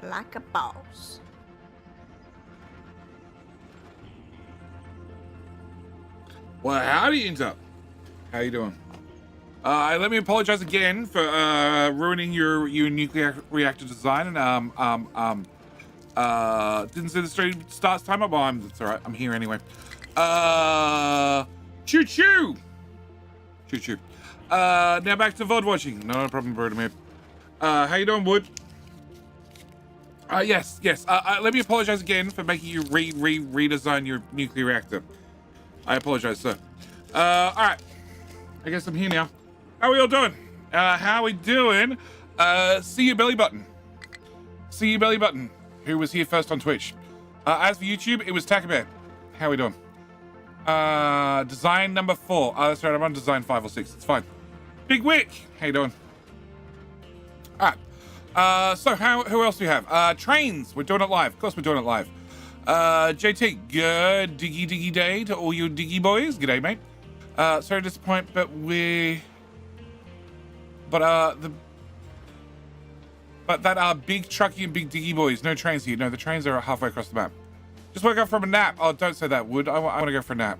like a boss. Well, howdy, Inter. How you doing? Let me apologize again for ruining your nuclear reactor design and didn't see the stream starts time up. Oh, it's all right. I'm here anyway. Choo choo. Choo choo. Now back to VOD watching. No problem, Birdman. How you doing, Wood? Yes. Let me apologize again for making you redesign your nuclear reactor. I apologize, sir. All right. I guess I'm here now. How are we all doing? How are we doing? See your belly button. See your belly button. Who was here first on Twitch? As for YouTube, it was Takabear. How are we doing? Design number 4. That's right. I'm on design 5 or 6. It's fine. Big Wick. How you doing? All right. So who else do we have? Trains. We're doing it live. Of course, we're doing it live. JT, good diggy day to all you diggy boys. G'day, mate. Sorry to disappoint, but that big trucky and big diggy boys. No trains here. No, the trains are halfway across the map. Just woke up from a nap. Oh, don't say that, Wood. I want to go for a nap.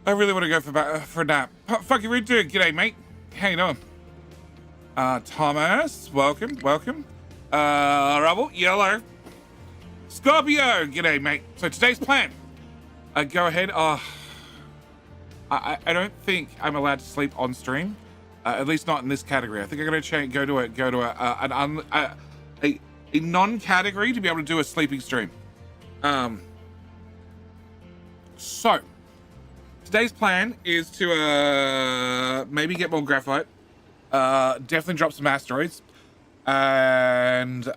I really want to go for a nap. Fucking rude dude. G'day, mate. How you doing? Thomas, welcome. Rubble, Yellow. Scorpio, g'day, mate. So today's plan. Go ahead. I don't think I'm allowed to sleep on stream. At least not in this category. I think I'm gonna go to a non-category to be able to do a sleeping stream. So today's plan is to maybe get more graphite. Definitely drop some asteroids, and finish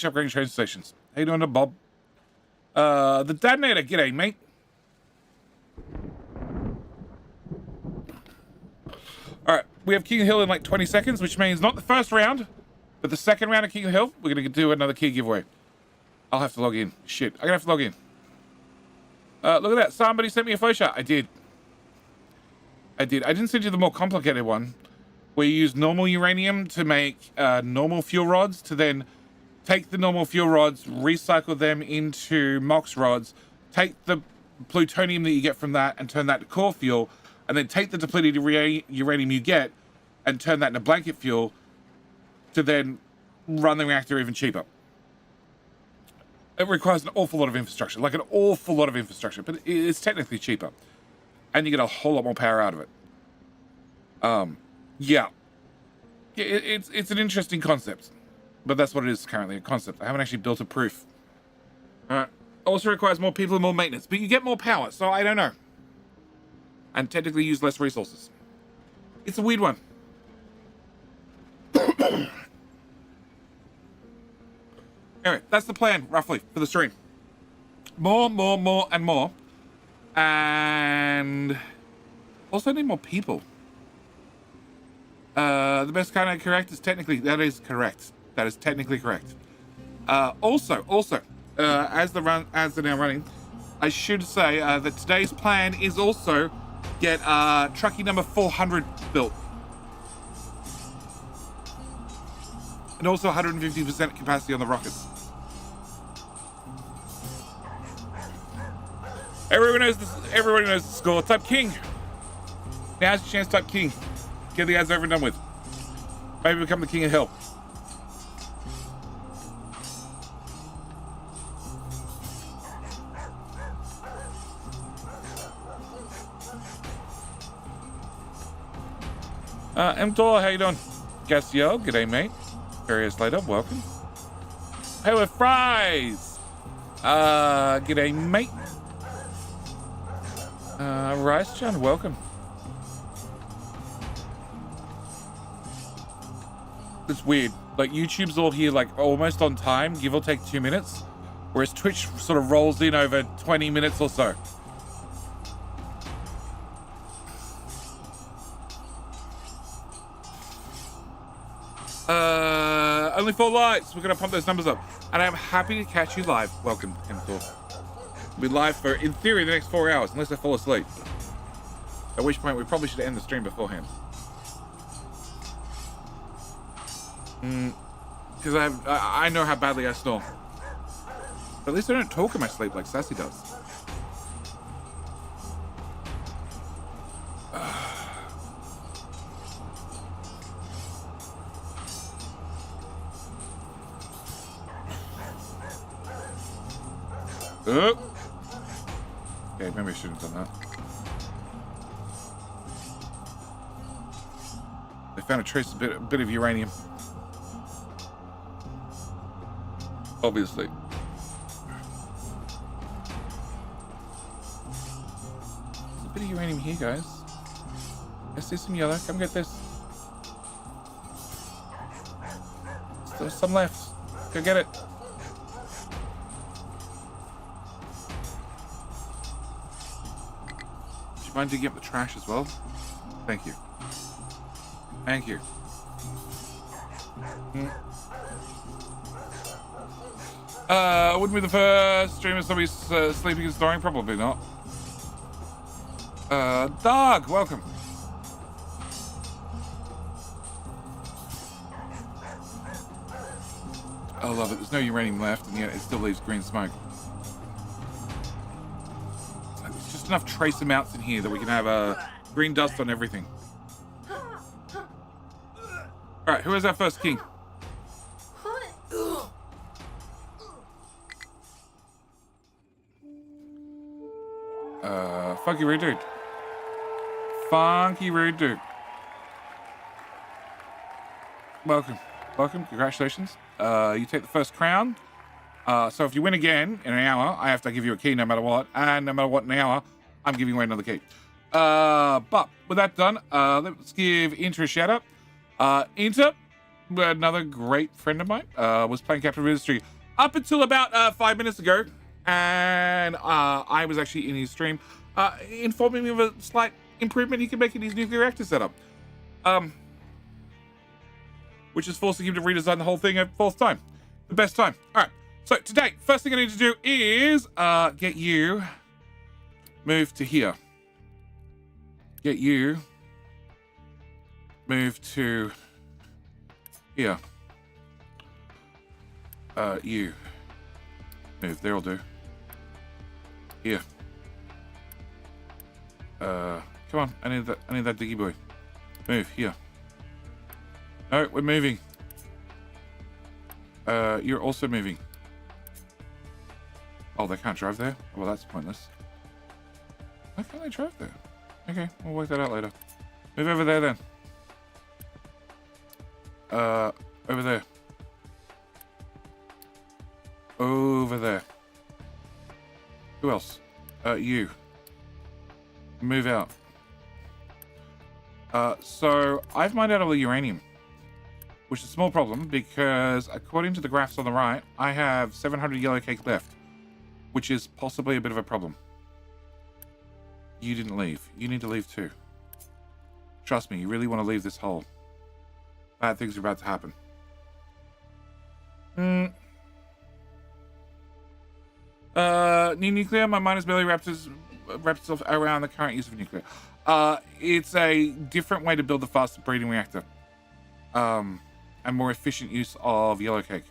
upgrading train stations. How you doing, Bob? The detonator, g'day, mate. All right, we have King of Hill in like 20 seconds, which means not the first round, but the second round of King of Hill. We're gonna do another key giveaway. I'll have to log in. Shit, I'm gonna have to log in. Look at that. Somebody sent me a flowchart. I did. I didn't send you the more complicated one, where you use normal uranium to make normal fuel rods, to then take the normal fuel rods, recycle them into MOX rods, take the plutonium that you get from that and turn that to core fuel, and then take the depleted uranium you get and turn that into blanket fuel to then run the reactor even cheaper. It requires an awful lot of infrastructure, but it's technically cheaper. And you get a whole lot more power out of it. Yeah, it's an interesting concept, but that's what it is currently, a concept. I haven't actually built a proof. Also requires more people and more maintenance, but you get more power, so I don't know. And technically use less resources. It's a weird one. Anyway, that's the plan, roughly, for the stream. More, and more. And also need more people. The best kind of correct is technically, that is correct. That is technically correct. Also, as they're now running, I should say that today's plan is also get trucky number 400 built. And also 150% capacity on the rockets. Everybody knows the score. Type King. Now's your chance to type King. Get the ads over and done with. Maybe become the King of Hill. Mtor, how you doing? Gastiel, g'day, mate. Various later, welcome. Hey, with fries. G'day, mate. Rice John, welcome. It's weird. Like, YouTube's all here, like, almost on time, give or take 2 minutes, whereas Twitch sort of rolls in over 20 minutes or so. Only 4 likes. We're gonna pump those numbers up, and I'm happy to catch you live. Welcome, Mtor. We'll be live for, in theory, the next 4 hours, unless I fall asleep. At which point, we probably should end the stream beforehand. Because I know how badly I snore. But at least I don't talk in my sleep like Sassy does. Oh. Okay, maybe I shouldn't have done that. They found a bit of uranium. Obviously. There's a bit of uranium here, guys. I see some yellow. Come get this. There's some left. Go get it. Would you mind digging up the trash as well? Thank you. Thank you. Wouldn't be the first streamer somebody's sleeping and snoring? Probably not. Doug, welcome. I love it. There's no uranium left, and yet it still leaves green smoke. There's just enough trace amounts in here that we can have green dust on everything. All right, who is our first king? Funky rude dude. Funky rude dude. Welcome. Welcome. Congratulations. You take the first crown. So if you win again in an hour, I have to give you a key no matter what. And no matter what in an hour, I'm giving away another key. But with that done, let's give Inter a shout out. Inter, another great friend of mine, was playing Captain of Industry up until about 5 minutes ago. And I was actually in his stream informing me of a slight improvement he can make in his nuclear reactor setup. Which is forcing him to redesign the whole thing a fourth time. The best time. All right. So today, first thing I need to do is get you moved to here. Get you moved to here. You move. There'll do. Here. Come on. I need that diggy boy. Move here. No, we're moving. You're also moving. Oh, they can't drive there? Well, that's pointless. Why can't they drive there? Okay, we'll work that out later. Move over there then. Over there. Over there. Who else? You. Move out. So I've mined out all the uranium, which is a small problem because according to the graphs on the right, I have 700 yellow cake left, which is possibly a bit of a problem. You didn't leave. You need to leave too. Trust me, you really want to leave this hole. Bad things are about to happen. New nuclear, my mind has barely wrapped itself around the current use of nuclear. It's a different way to build a faster breeding reactor. And more efficient use of yellow cake.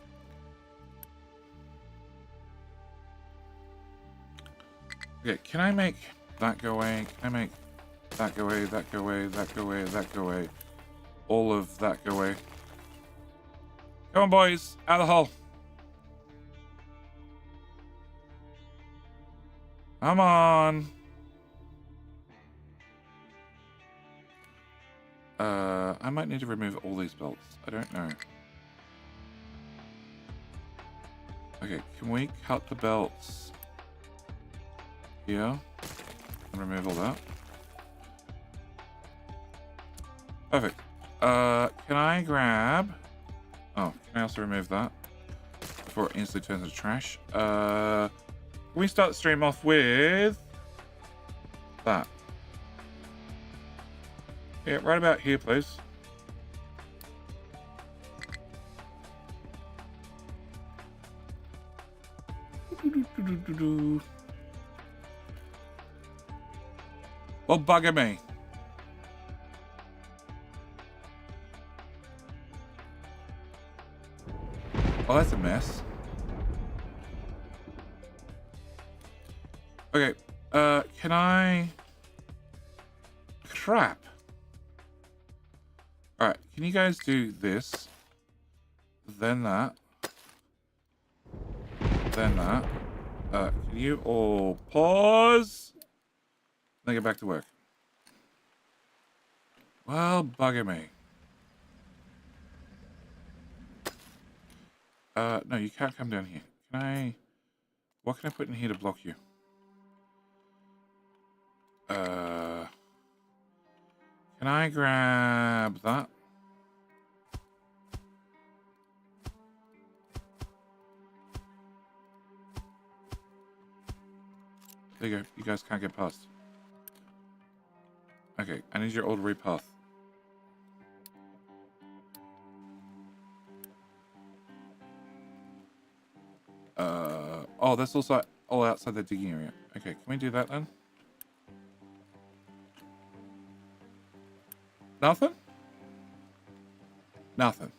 Okay, can I make that go away? Can I make that go away, that go away, that go away, that go away? All of that go away. Come on, boys, out of the hole. Come on. I might need to remove all these belts. I don't know. Okay, can we cut the belts here and remove all that? Perfect. Can I grab... Oh, can I also remove that before it instantly turns into trash? Can we start the stream off with that? Yeah, right about here, please. Well, bugger me. Oh, that's a mess. Okay. Can I... Crap. Alright, can you guys do this? Then that. Then that. Can you all pause? Then get back to work. Well, bugger me. No, you can't come down here. Can I... What can I put in here to block you? Can I grab that? There you go. You guys can't get past. Okay, I need your old repath. Oh, that's also all outside the digging area. Okay, can we do that then? Nothing? Nothing.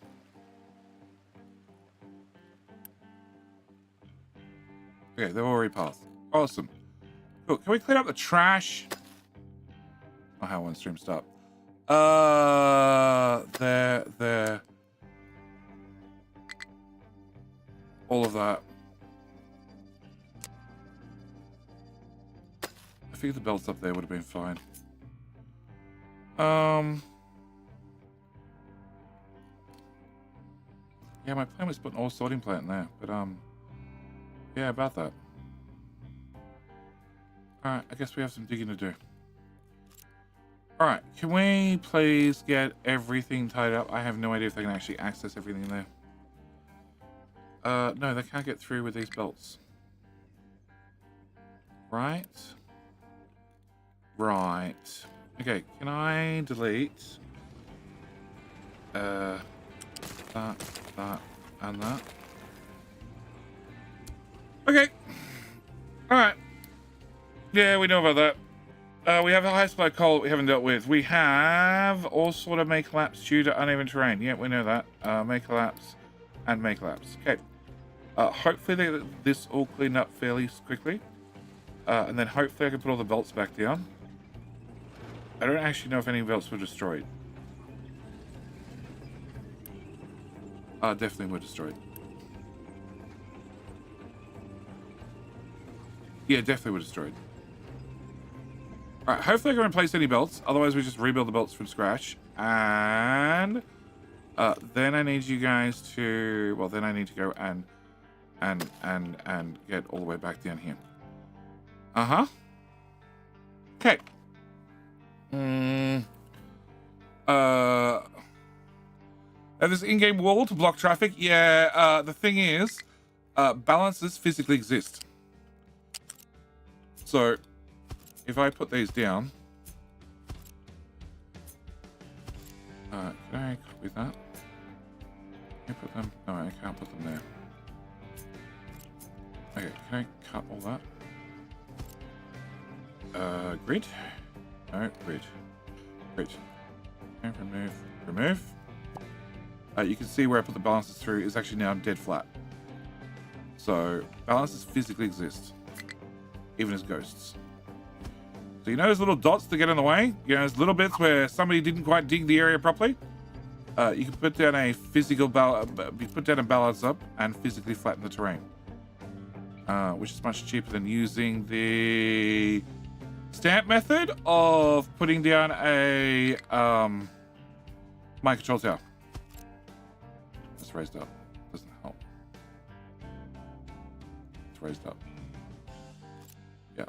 Okay, they're all repathed. Awesome. Cool. Can we clean up the trash? Oh, how one stream stop. There. All of that. I think the belts up there would have been fine. Yeah, my plan was putting an ore sorting plant in there, but yeah, about that. Alright, I guess we have some digging to do. Alright, can we please get everything tied up? I have no idea if they can actually access everything in there. No, they can't get through with these belts. Right. Right. Okay, can I delete that, and that? Okay. Alright. Yeah, we know about that. We have a high supply of coal that we haven't dealt with. We have all sort of may collapse due to uneven terrain. Yeah, we know that. May collapse and may collapse. Okay. Hopefully this all cleaned up fairly quickly. And then hopefully I can put all the belts back down. I don't actually know if any belts were destroyed. Definitely were destroyed. Yeah, definitely were destroyed. Alright, hopefully I can replace any belts. Otherwise, we just rebuild the belts from scratch. And then I need you guys to... Well, then I need to go and get all the way back down here. Uh-huh. Okay. There's an in-game wall to block traffic. Yeah, the thing is, balances physically exist. So, if I put these down... can I copy that? Can I put them... No, I can't put them there. Okay, can I cut all that? Grid? No, grid. Grid. Okay, remove. Remove. You can see where I put the balances through is actually now dead flat. So, balances physically exist. Even as ghosts. So you know those little dots that get in the way? You know, those little bits where somebody didn't quite dig the area properly? You can put down a physical put down a balance up and physically flatten the terrain. Which is much cheaper than using the stamp method of putting down a mind control tower. It's raised up. Doesn't help. It's raised up. Yeah.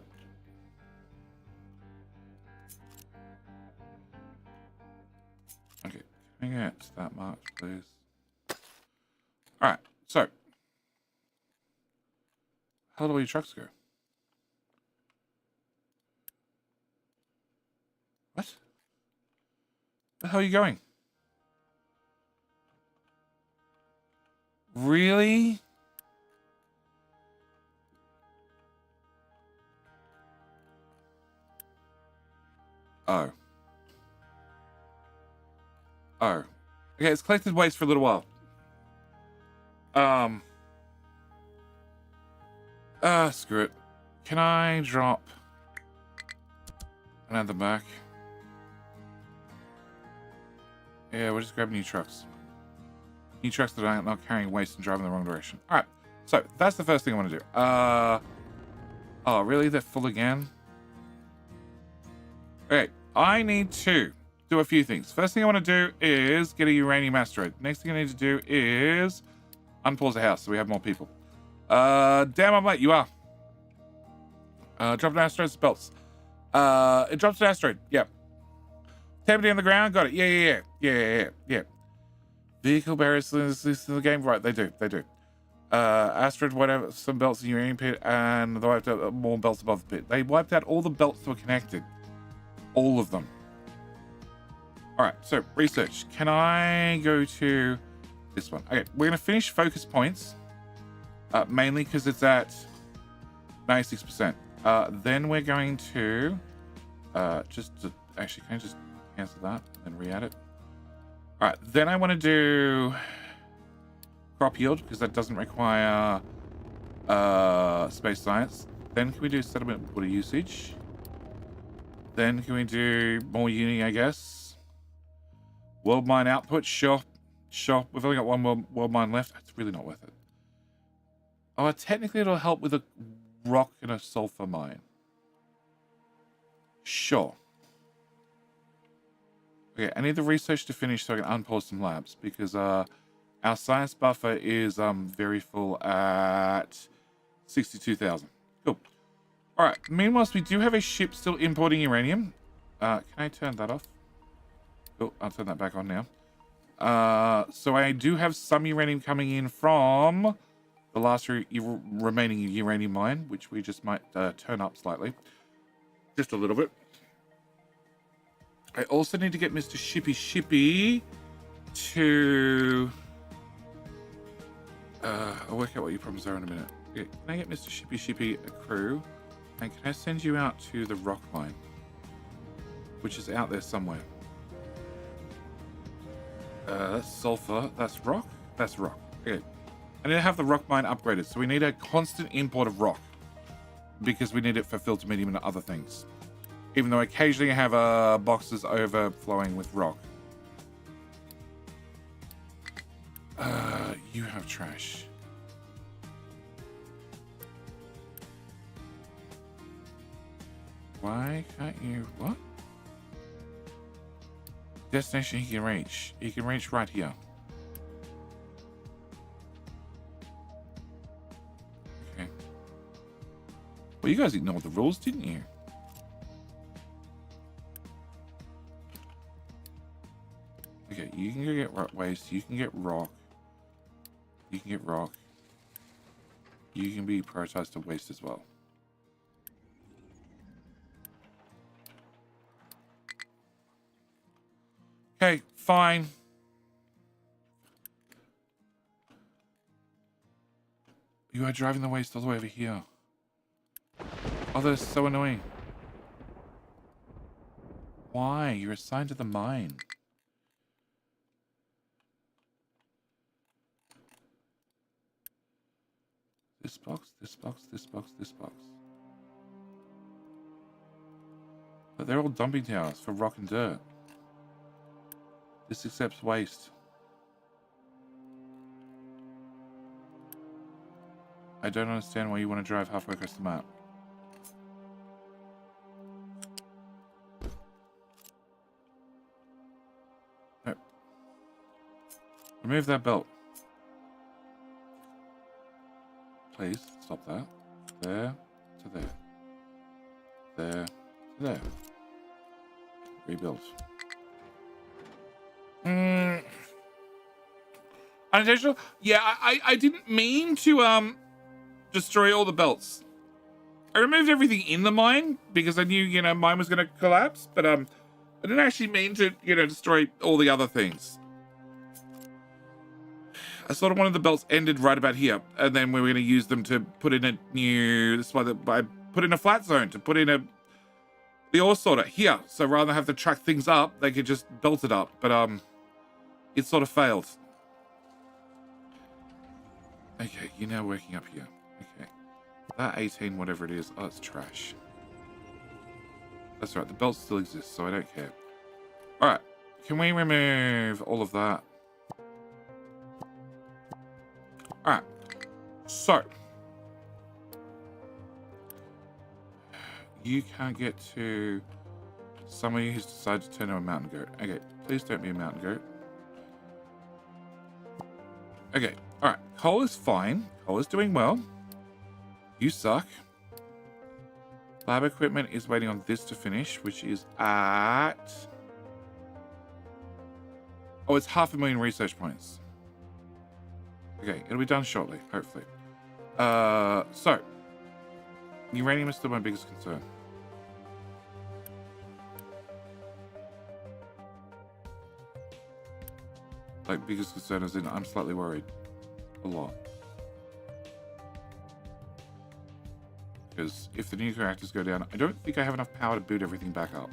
Okay. Can I get that mark, please? Alright, so. How do all your trucks go? What? Where the hell are you going? Really? Oh. Oh. Okay, it's collected waste for a little while. Screw it. Can I drop and add them back? Yeah, we'll just grab new trucks. New trucks that are not carrying waste and driving the wrong direction. All right, so that's the first thing I want to do. Oh, really? They're full again? Okay, I need to do a few things. First thing I want to do is get a uranium asteroid. Next thing I need to do is unpause the house so we have more people. Damn, I'm late. You are. Drop an asteroid belts. It drops an asteroid. Yep. Tap it on the ground. Got it. Yeah. Vehicle barriers in the game. Right, they do. Asteroid, whatever, some belts in uranium pit, and they wiped out more belts above the pit. They wiped out all the belts that were connected. All of them. Alright, so research. Can I go to this one? Okay, we're going to finish focus points. Mainly because it's at 96%. Then we're going to actually, can I just cancel that and re-add it? Alright, then I want to do crop yield because that doesn't require space science. Then can we do settlement water usage? Then can we do more uni, I guess? World mine output, sure. We've only got one world mine left. It's really not worth it. Oh, technically it'll help with a rock and a sulfur mine. Sure. Okay, I need the research to finish so I can unpause some labs because our science buffer is very full at 62,000. Cool. All right. Meanwhile, we do have a ship still importing uranium. Can I turn that off? Oh, I'll turn that back on now. So I do have some uranium coming in from the last remaining uranium mine, which we just might turn up slightly. Just a little bit. I also need to get Mr. Shippy to... I'll work out what your problems are in a minute. Okay, can I get Mr. Shippy a crew? And can I send you out to the rock mine? Which is out there somewhere. That's sulfur. That's rock? That's rock. Okay. I need to have the rock mine upgraded. So we need a constant import of rock. Because we need it for filter medium and other things. Even though occasionally I have boxes overflowing with rock. You have trash. Why can't you... What? Destination he can reach. He can reach right here. Okay. Well, you guys ignored the rules, didn't you? Okay, you can go get waste. You can get rock. You can get rock. You can be prioritized to waste as well. Okay, fine. You are driving the waste all the way over here. Oh, that is so annoying. Why? You're assigned to the mine. This box, this box, this box, this box. But they're all dumping towers for rock and dirt. This accepts waste. I don't understand why you want to drive halfway across the map. No. Remove that belt. Please, stop that. There to there. There to there. Rebuild. Unintentional? Yeah, I didn't mean to destroy all the belts. I removed everything in the mine because I knew, you know, mine was going to collapse, but I didn't actually mean to, you know, destroy all the other things. I sort of wanted the belts ended right about here, and then we were going to use them to put in a new... This is why I put in a flat zone to put in the ore sorter here. So rather than have to track things up, they could just belt it up. But it sort of failed. Okay, you're now working up here. Okay. That 18, whatever it is. Oh, it's trash. That's right. The belt still exists, so I don't care. All right. Can we remove all of that? All right. So. You can't get to somebody who's decided to turn into a mountain goat. Okay. Please don't be a mountain goat. Okay. All right. Cole is fine. Cole is doing well. You suck. Lab equipment is waiting on this to finish, which is at... Oh, it's 500,000 research points. Okay, it'll be done shortly, hopefully. So, uranium is still my biggest concern. Like, biggest concern is in I'm slightly worried. A lot. Because if the nuclear reactors go down, I don't think I have enough power to boot everything back up.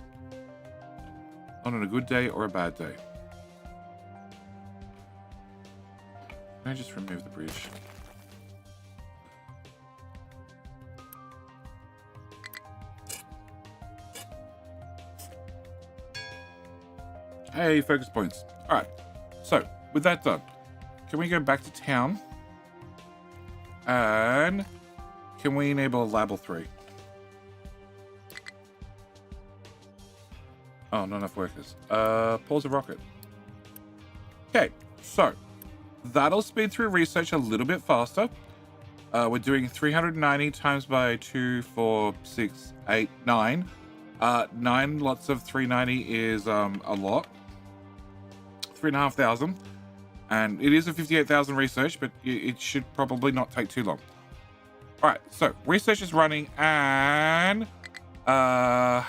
Not on a good day or a bad day. Can I just remove the bridge? Hey, focus points. All right. So, with that done, can we go back to town? And can we enable Label 3? Oh, not enough workers. Pause a rocket. Okay, so that'll speed through research a little bit faster. We're doing 390 times by 2, 4, 6, 8, 9. 9 lots of 390 is a lot. 3,500. And it is a 58,000 research, but it should probably not take too long. All right, so research is running, and yeah,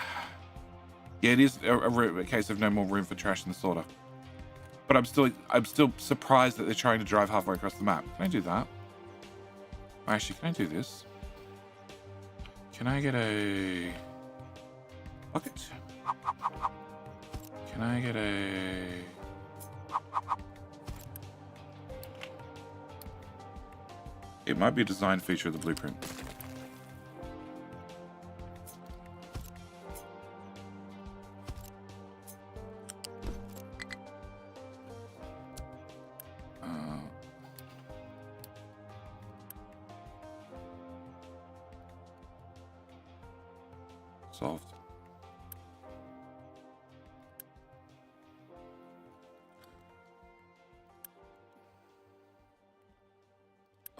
it is a case of no more room for trash in the sorter. But I'm still surprised that they're trying to drive halfway across the map. Can I do that? Actually, can I do this? Can I get a bucket? Can I get a... It might be a design feature of the blueprint. Solved.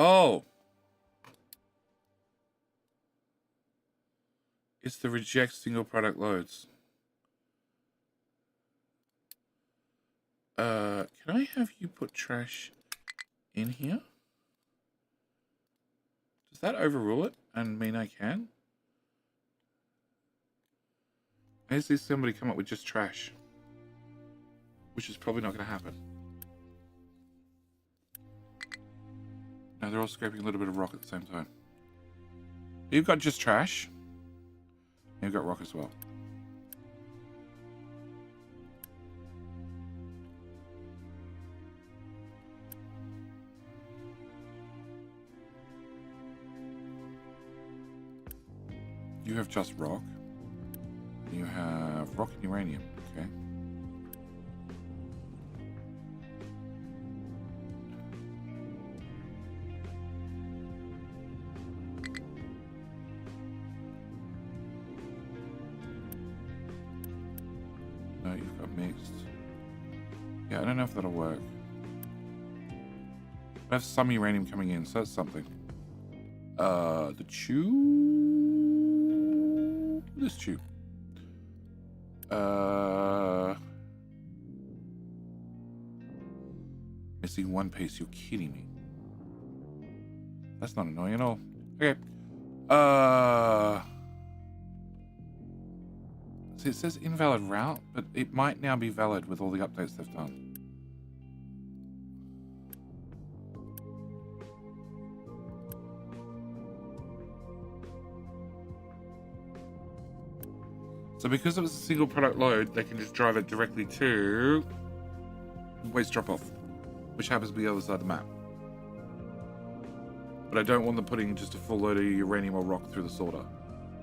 Oh! It's the reject single product loads. Can I have you put trash in here? Does that overrule it and mean I can? I see somebody come up with just trash, which is probably not going to happen. No, they're all scraping a little bit of rock at the same time. You've got just trash. You've got rock as well. You have just rock. You have rock and uranium. Okay. No, you've got mixed. Yeah, I don't know if that'll work. I have some uranium coming in, so that's something. The tube. This tube. Missing one piece. You're kidding me. That's not annoying at all. Okay. See, it says invalid route, but it might now be valid with all the updates they've done. So because it was a single product load, they can just drive it directly to waste drop-off, which happens to be the other side of the map. but I don't want them putting just a full load of uranium or rock through the sorter.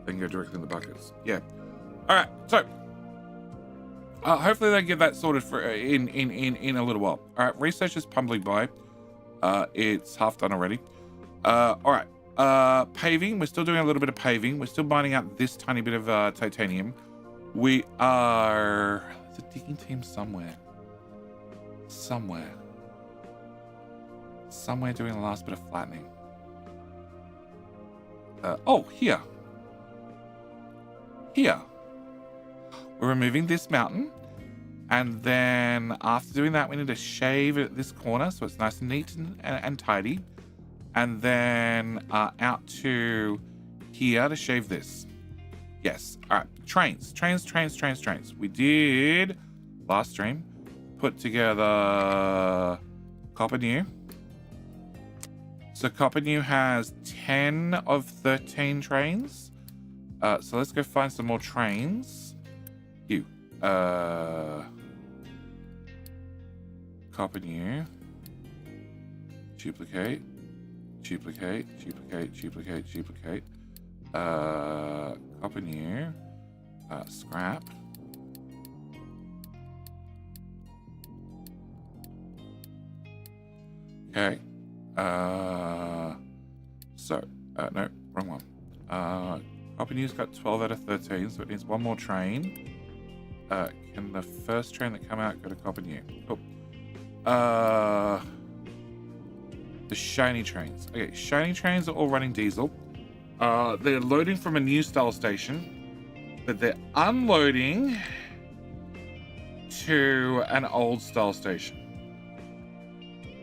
They can go directly in the buckets. Yeah. All right. So hopefully they get that sorted for in a little while. All right. Research is pummeling by. It's half done already. All right. Paving. We're still doing a little bit of paving. We're still mining out this tiny bit of titanium. We are. There's a digging team somewhere. Somewhere doing the last bit of flattening. Oh, here. We're removing this mountain. And then after doing that, we need to shave at this corner so it's nice and neat and tidy. And then out to here to shave this. Yes. All right. Trains. We did last stream put together Copper New. So Copper New has 10 of 13 trains. So let's go find some more trains. Copper New. Duplicate. Copper New. Scrap. Okay. No, wrong one. Copper New's got 12 out of 13, so it needs one more train. Can the first train that come out go to Copper New? Cool. The shiny trains. Okay, shiny trains are all running diesel. They're loading from a new style station, but they're unloading to an old style station.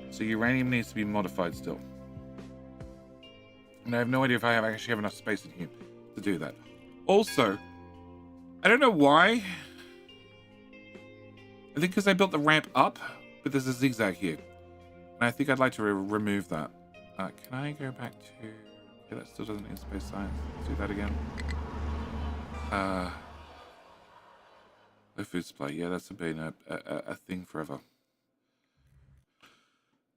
So uranium needs to be modified still. And I have no idea if I actually have enough space in here to do that. Also, I don't know why. I think because I built the ramp up, but there's a zigzag here. And I think I'd like to remove that. Can I go back to... Okay, that still doesn't need space science. Let's do that again. Low food supply. Yeah, that's been a thing forever.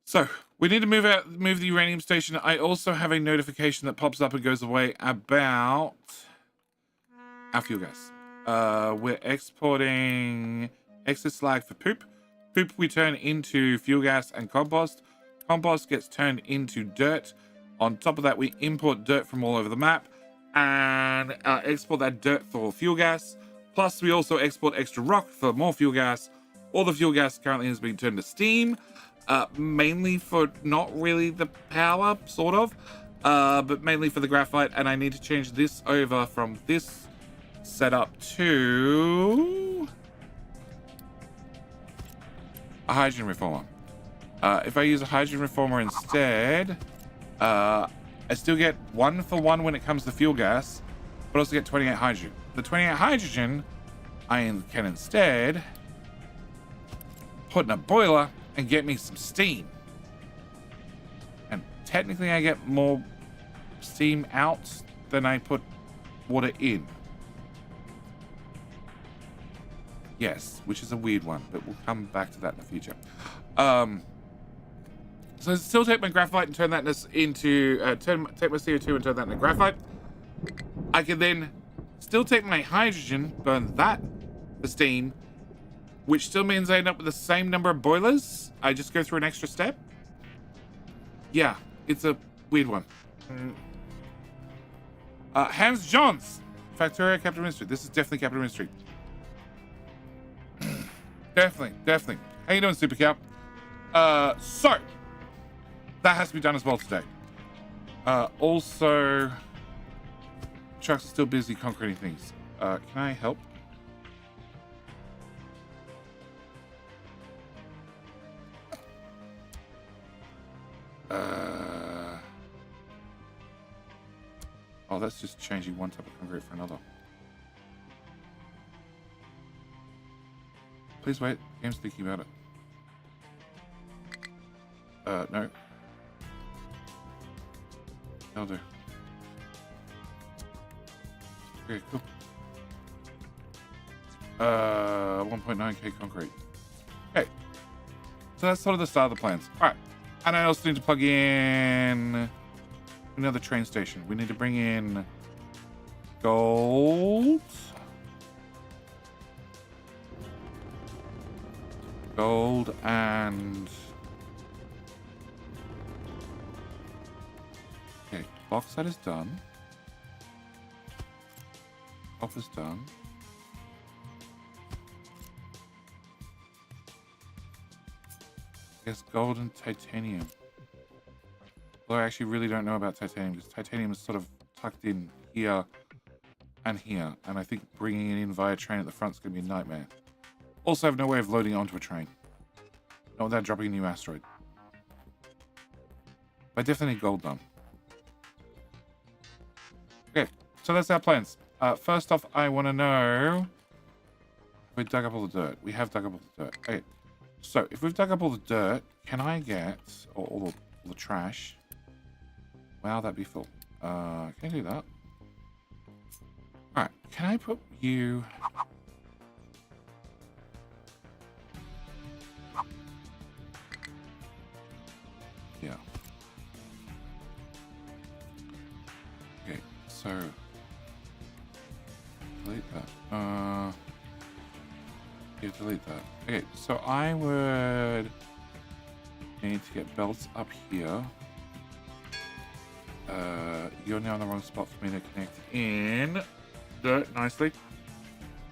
So, we need to move the uranium station. I also have a notification that pops up and goes away about our fuel gas. We're exporting excess slag for poop. Poop we turn into fuel gas and compost. Compost gets turned into dirt. On top of that, we import dirt from all over the map and export that dirt for fuel gas. Plus, we also export extra rock for more fuel gas. All the fuel gas currently is being turned to steam. Mainly for not really the power, sort of, but mainly for the graphite. And I need to change this over from this setup to a hydrogen reformer. If I use a hydrogen reformer instead, I still get 1 for 1 when it comes to fuel gas, but also get 28 hydrogen. The 28 hydrogen, I can instead put in a boiler and get me some steam. And technically I get more steam out than I put water in. Yes, which is a weird one, but we'll come back to that in the future. So I still take my graphite and turn that into, take my CO2 and turn that into graphite. I can then still take my hydrogen, burn that for steam, which still means I end up with the same number of boilers. I just go through an extra step. Yeah, it's a weird one. Hans Johns. Factoria Capital Ministry. This is definitely Capital Ministry. Definitely. How you doing, Super Cow? So, that has to be done as well today. Also, trucks are still busy concreting things. Can I help? Oh, that's just changing one type of concrete for another. Please wait. Game's thinking about it. No. I'll do. Okay, cool. 1.9k concrete. Okay. So that's sort of the start of the plans. All right. And I also need to plug in Another train station. We need to bring in gold. Gold and... Okay, bauxite is done. Copper's done. I guess gold and titanium. Although I actually really don't know about titanium, because titanium is sort of tucked in here and here. And I think bringing it in via train at the front is going to be a nightmare. Also, I have no way of loading it onto a train. Not without dropping a new asteroid. But I definitely need gold done. Okay, so that's our plans. First off, I want to know... We dug up all the dirt. We have dug up all the dirt. Okay, so if we've dug up all the dirt, can I get... Or all the trash... Wow, that'd be full. Can I do that? Alright, can I put you... Yeah. Okay, so... Delete that. Yeah, delete that. Okay, so I would... need to get belts up here. You're now in the wrong spot for me to connect in dirt nicely.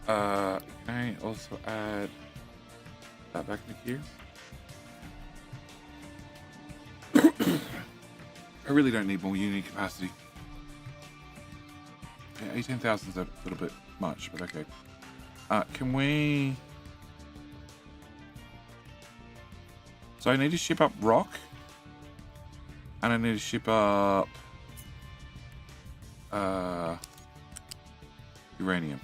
Can I also add that back in the queue? I really don't need more unit capacity. Yeah, 18,000 is a little bit much, but okay. Can we... So I need to ship up rock. And I need to ship up... uranium.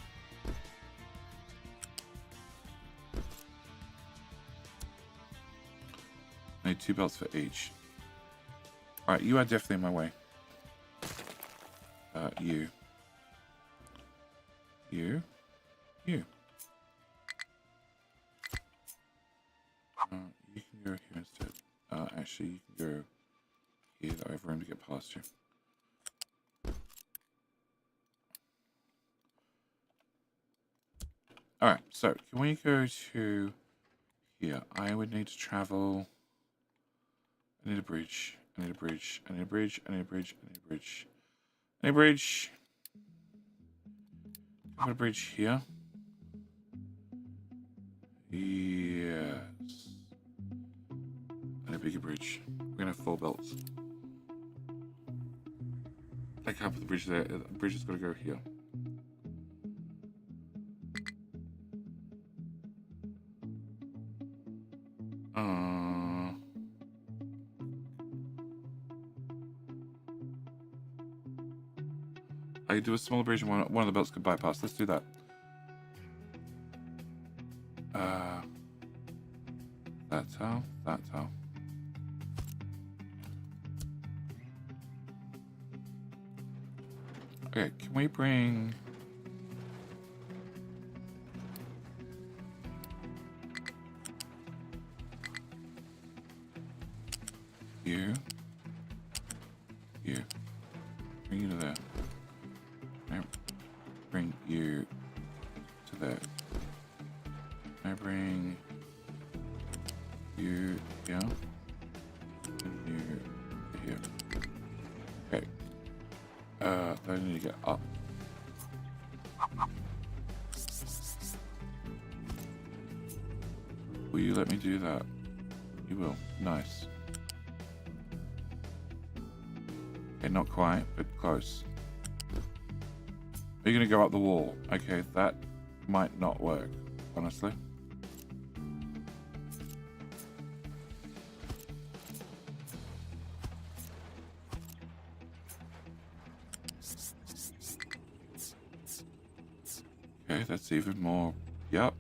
I need 2 belts for each. Alright, you are definitely in my way. You. You. You. You can go here instead. Actually, you can go here. I have room to get past you. Alright, so can we go to here? I would need to travel. I need a bridge. I need a bridge. I need a bridge. I need a bridge. I need a bridge. I need a bridge. I have a bridge here. Yes. And a bigger bridge. We're gonna have 4 belts. I can't put the bridge there. The bridge has got to go here. I could do a smaller bridge and one of the belts could bypass. Let's do that. That's how. That's how. Okay, can we bring... You. You. Bring you to there. No. Bring you to there. I bring you here. And you here. Okay. I need to get up. Will you let me do that? You will. Nice. Okay, not quite, but close. Are you going to go up the wall? Okay, that might not work, honestly. Okay, that's even more. Yep.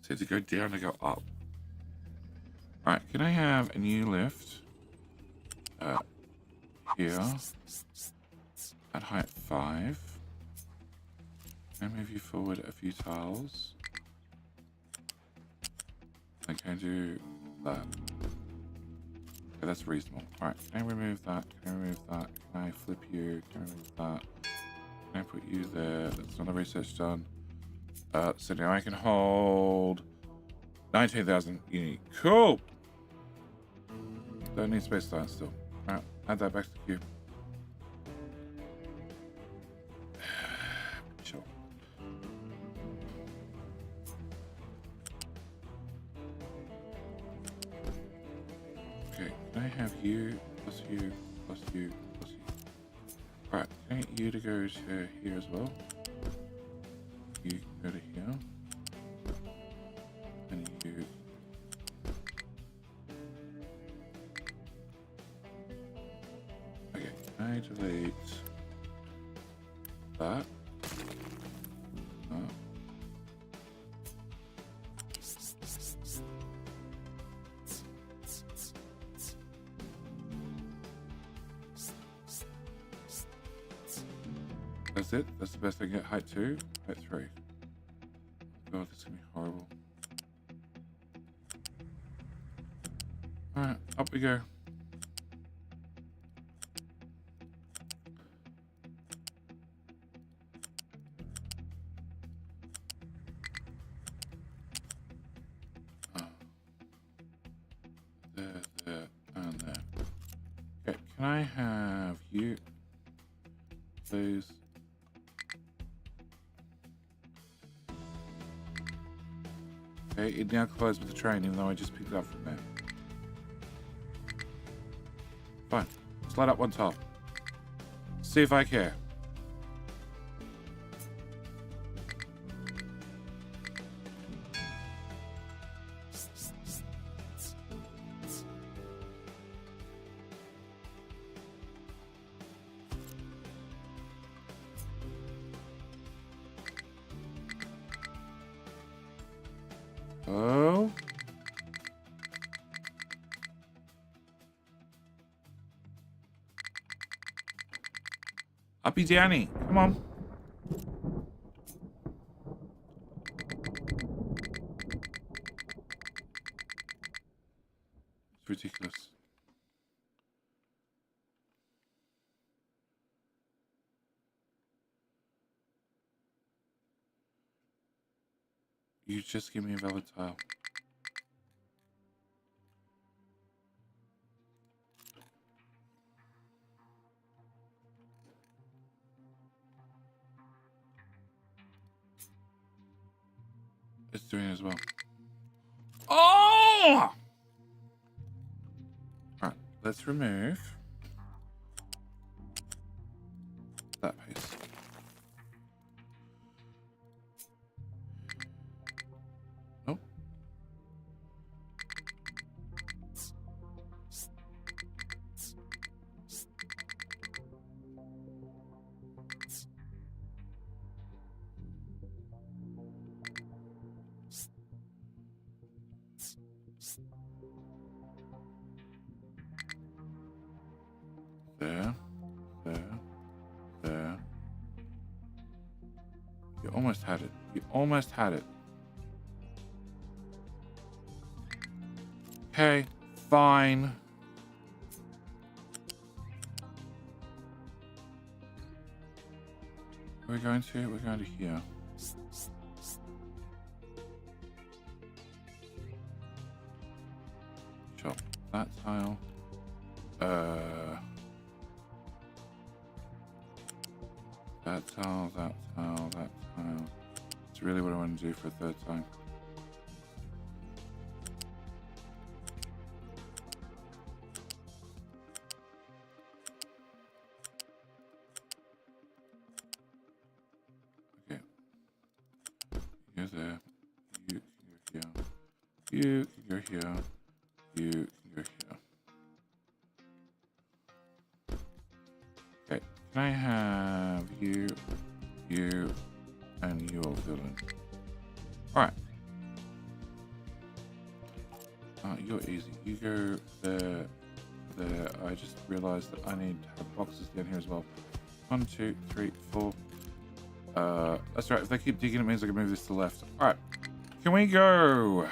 So to go down to go up. Alright, can I have a new lift? Here. At height 5. Can I move you forward a few tiles? I can do that. Okay, that's reasonable. Alright, can I remove that? Can I remove that? Can I flip you? Can I remove that? Can I put you there? That's another research done. So now I can hold 19,000 unique. Cool! Don't need space for that still. Alright, add that back to the queue. Sure. Okay, can I have you, plus you, plus you, plus you? Alright, can I get you to go to here as well? You can go to here. And you. Okay, can I delete that? That's it? That's the best I can get? Height 2? Height 3. God, this is gonna be horrible. Alright, up we go. There, and there. Okay, can I have you, please? Okay, it now collides with the train, even though I just picked it up from there. Fine. Slide up one tile. See if I care. Oh. Uppy Danny, come on. It's ridiculous. You just give me a valid tile. It's doing it as well. Oh! Alright, let's remove that piece. Nope. There. You almost had it. You almost had it. Okay, fine. We're going to here. Chop that tile. That tile, that tile, that tile. It's really what I want to do for a third time. Okay. You're there. You can go here. You can go here. You can go here. Okay. Can I have you, and you all fill in? Alright. You're easy. You go there. I just realized that I need to have boxes down here as well. 1, 2, 3, 4. That's right. If they keep digging, it means I can move this to the left. Alright. Can we go?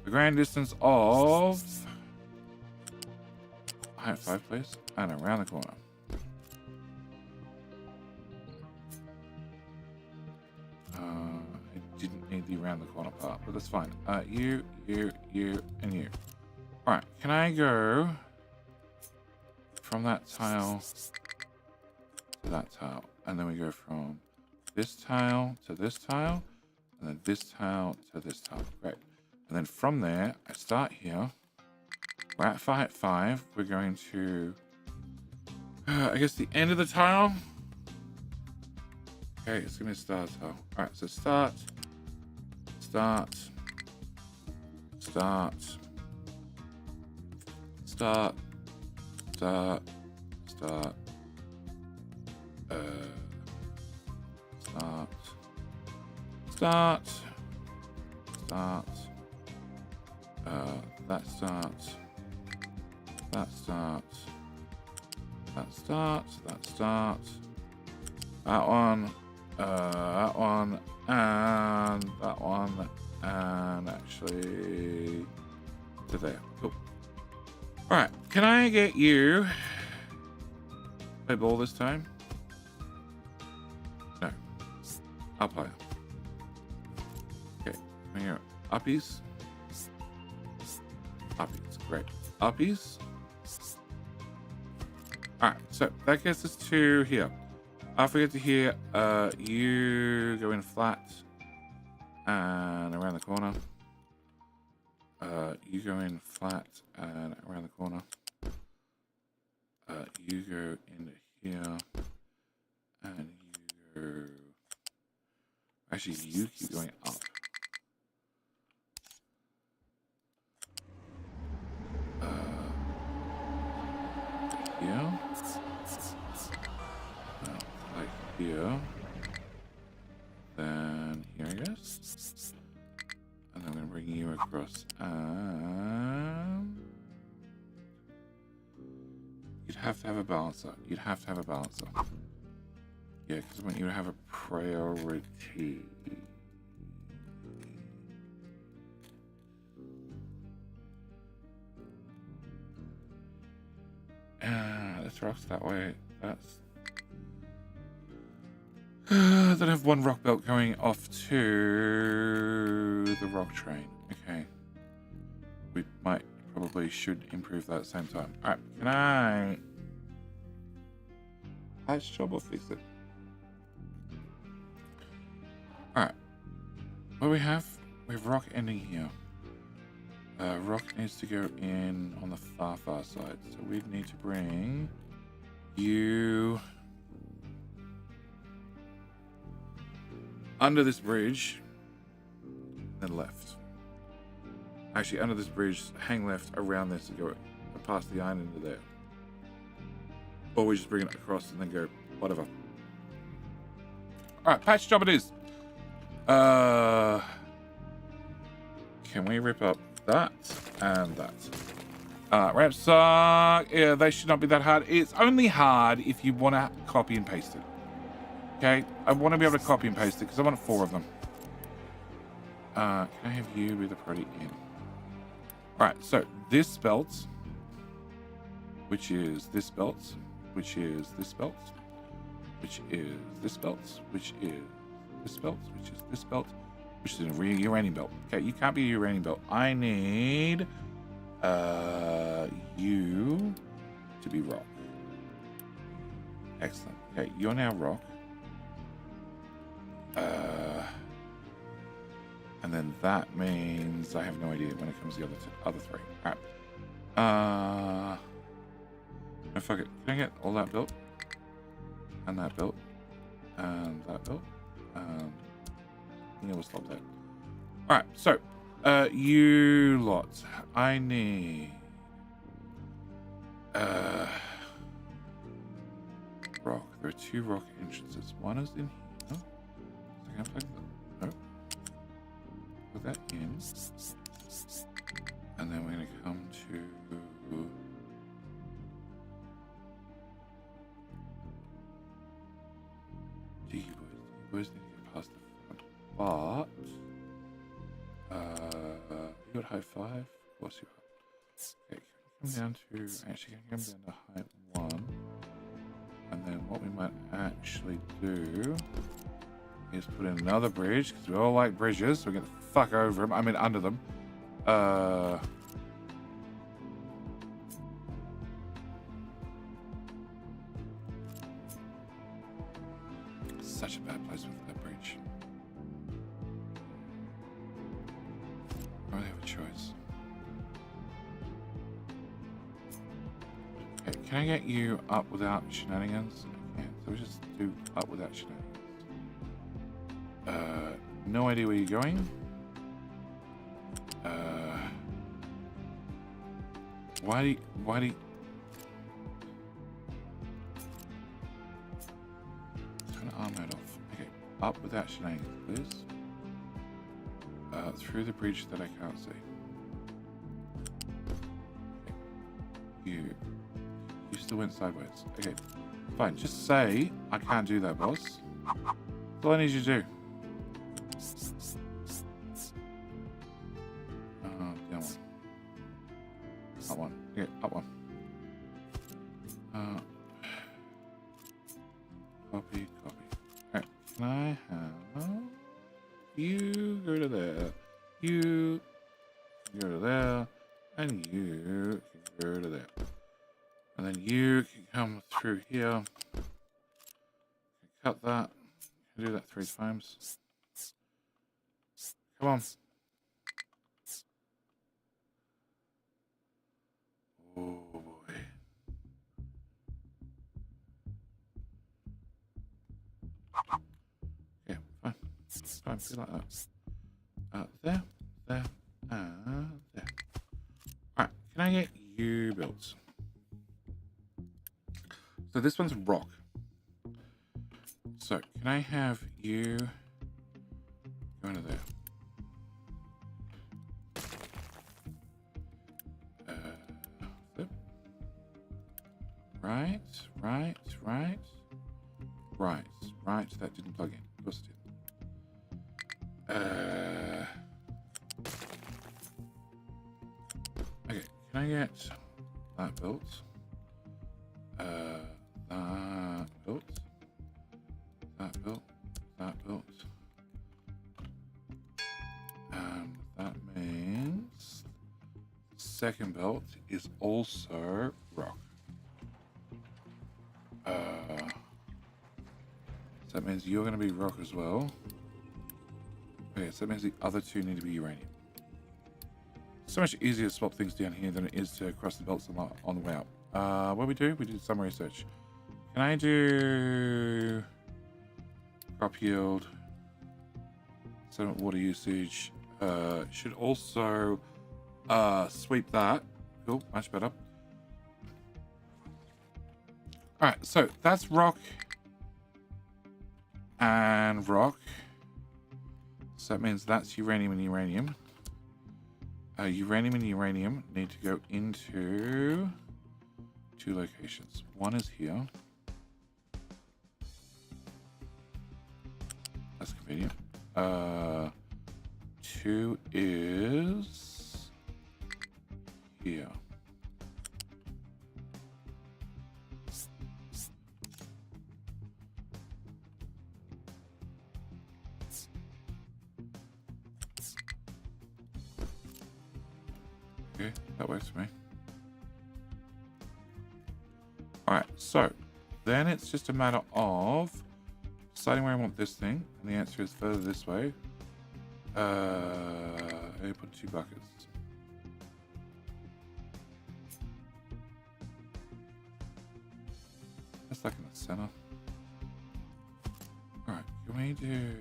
The grand distance of height 5, please, and around the corner. I didn't need the around the corner part, but that's fine. You, and you. All right, can I go from that tile to that tile, and then we go from this tile to this tile, and then this tile to this tile. Great. And then from there, I start here. We're at height 5. We're going to, I guess, the end of the tile. Okay, it's going to start tile. All right, so start, start, start, start, start, start, start, start, start, that starts, that starts, that starts, that starts, that one, and that one, and actually to there. Cool. All right, can I get you play ball this time? No, I'll play. Okay, bring your uppies. Uppies, great. Uppies. All right, so that gets us to here. I forget to here. You go in flat and around the corner. You go in flat and around the corner. You go into here and you go. Actually, you keep going up. Here. Like here. Then here, I guess. And then I'm going to bring you across. You'd have to have a balancer. You'd have to have a balancer. Yeah, because I want you to have a priority. This rock's that way. That's. Then I have one rock belt going off to the rock train. Okay. We might probably should improve that at the same time. Alright, can I patch job or fix it? Alright. What do we have? We have rock ending here. Rock needs to go in on the far side. So we need to bring you under this bridge, then left. Actually, under this bridge, hang left around this and go past the iron into there. Or we just bring it across and then go, whatever. Alright, patch job it is. Can we rip up that and that? Ramp suck. Yeah, they should not be that hard. It's only hard if you want to copy and paste it. Okay, I want to be able to copy and paste it because I want 4 of them. Can I have you with a priority in? Alright, so this belt, which is this belt, which is this belt, which is this belt, which is this belt, which is this belt, which is a uranium belt. Okay, you can't be a uranium belt. I need you to be rock. Excellent. Okay, you're now rock. And then that means I have no idea when it comes to the other 3. All right. No, fuck it. Can I get all that built? And that built? And that built? Yeah, we'll stop there. All right. So, you lot. I need rock. There are 2 rock entrances. One is in here. So I can plug that. No. Put that in. And then we're going to come to you boys need to get past the front. But you at height 5? Of course you are. Okay, come down to... Actually, come down to height 1. And then what we might actually do is put in another bridge, because we all like bridges, so we get the fuck over them. I mean, under them. Such a bad place with that bridge. I really have a choice. Okay, can I get you up without shenanigans? I can't. So we just do up without shenanigans. No idea where you're going. Why do you... Turn the arm mode off. Okay, up without shenanigans, please. Through the bridge that I can't see. Okay. You still went sideways. Okay, fine. Just say I can't do that, boss. That's all I need you to do. Down one. Up one. Yeah, up one. Copy. Alright, can I have you go to there? You can go to there, and you can go to there. And then you can come through here. Cut that. Do that 3 times. Come on. Oh boy. Yeah, fine. Fine, be like that. There, there, there. Alright, can I get you built? So this one's rock. So, can I have you go into there? Flip. Right. That didn't plug in. Of course it did. Okay, can I get that built? That built. That means second belt is also rock. So that means you're going to be rock as well. Okay, so that means the other two need to be uranium. So much easier to swap things down here than it is to cross the belts on the way up. What do? We did some research. Can I do crop yield, sediment water usage? Should also sweep that. Cool, much better. Alright, so that's rock and rock. So that means that's uranium and uranium. Uranium and uranium need to go into 2 locations. One is here. That's convenient. 2 is here. Okay, that works for me. Alright, so then it's just a matter of deciding where I want this thing, and the answer is further this way. I put 2 buckets. That's like in the center. Alright, can we do...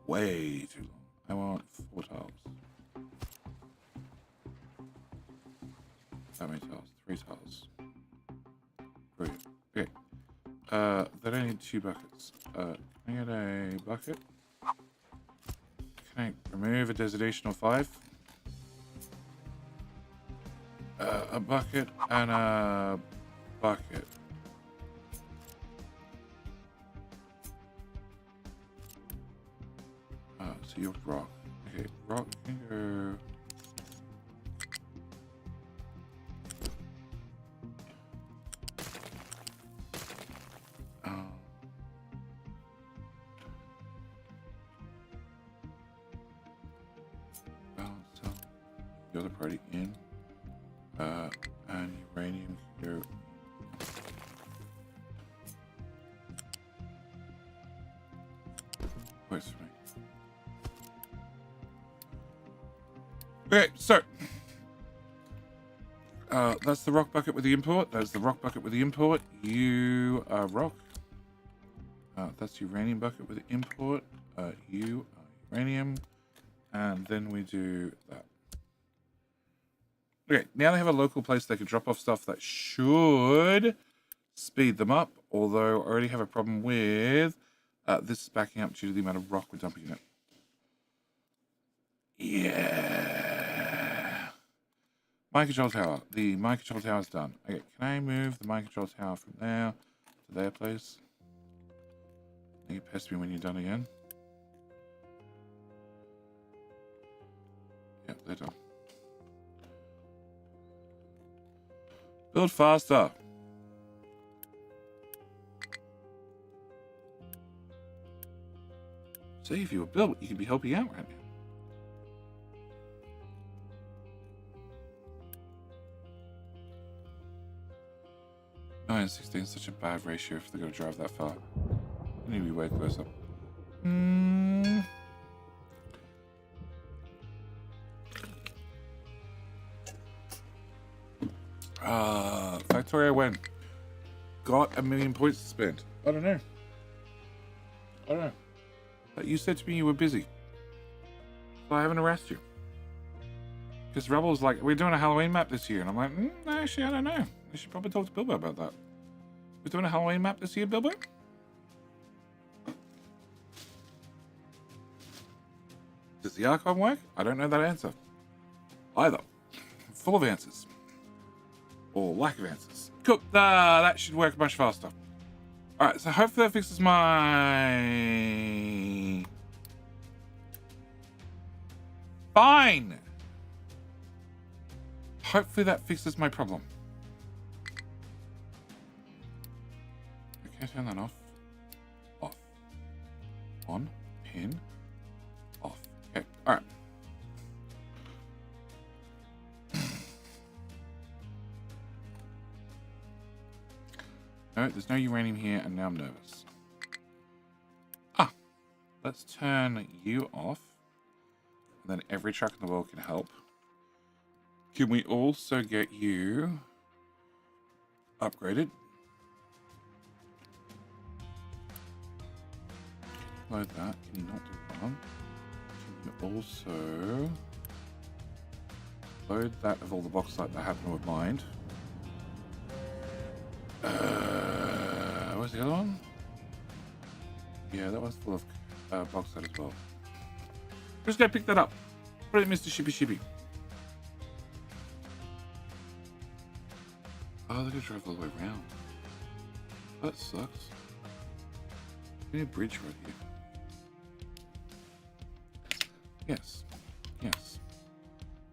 Way too long. I want 4 tiles. How many tiles? 3 tiles. Brilliant. Okay. Then I need 2 buckets. Can I get a bucket? Okay, remove a desertational 5. A bucket and a bucket. So you're rock. Okay, rock can go. Balance the other party in. And uranium can go. Works for me. Okay, so that's the rock bucket with the import. That's the rock bucket with the import. You are rock. That's the uranium bucket with the import. You are uranium. And then we do that. Okay, now they have a local place they can drop off stuff that should speed them up. Although I already have a problem with this backing up due to the amount of rock we're dumping in it. Yeah. Mind control tower. The mind control tower is done. Okay, can I move the mind control tower from there to there, please? You pest me when you're done again. Yep, they're done. Build faster. See, if you were built, you could be helping out right now. 9 and 16 is such a bad ratio if they're going to drive that far. You need to be way closer. Factoria when? Got 1 million points to spend. I don't know. But you said to me you were busy. So I haven't harassed you. Because Rebel's like, we're doing a Halloween map this year. And I'm like, actually, I don't know. I should probably talk to Bilbo about that. We're doing a Halloween map this year, Bilbo? Does the Archon work? I don't know that answer. Either. I'm full of answers. Or lack of answers. Cool. That should work much faster. Alright, so hopefully that fixes my... Fine! Hopefully that fixes my problem. Okay, turn that off. Off. On. Pin. Off. Okay, alright. No, there's no uranium here, and now I'm nervous. Let's turn you off. And then every truck in the world can help. Can we also get you upgraded? Load that. Can you not do one? Can you also load that of all the bauxite that happen with mind? Where's the other one? Yeah, that one's full of bauxite as well. Just go pick that up. Put it in Mr. Shippy Shippy. Oh, they're gonna drive all the way around. That sucks. We need a bridge right here. Yes. Yes.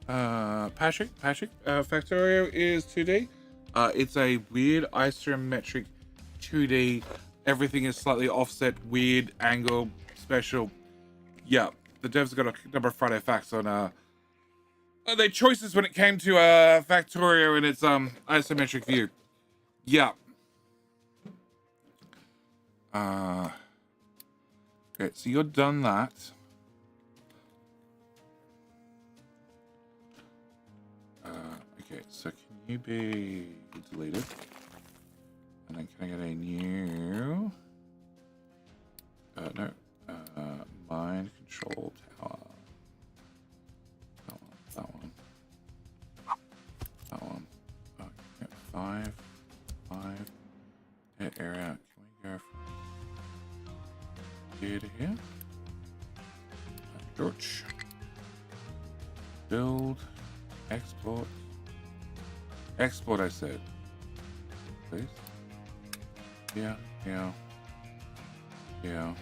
Patrick, Factorio is 2D. It's a weird isometric 2D. Everything is slightly offset, weird angle, special. Yeah, the devs got a number of Friday facts on their choices when it came to Factorio and its isometric view. Yeah. Okay, so you're done that. Okay, so can you be deleted? And then can I get a new? No. Mind control tower. That one. Okay, 5. Hit area. Can we go from here to here? George. Build. Export. Export, I said. Please. Yeah. Yeah. Yeah.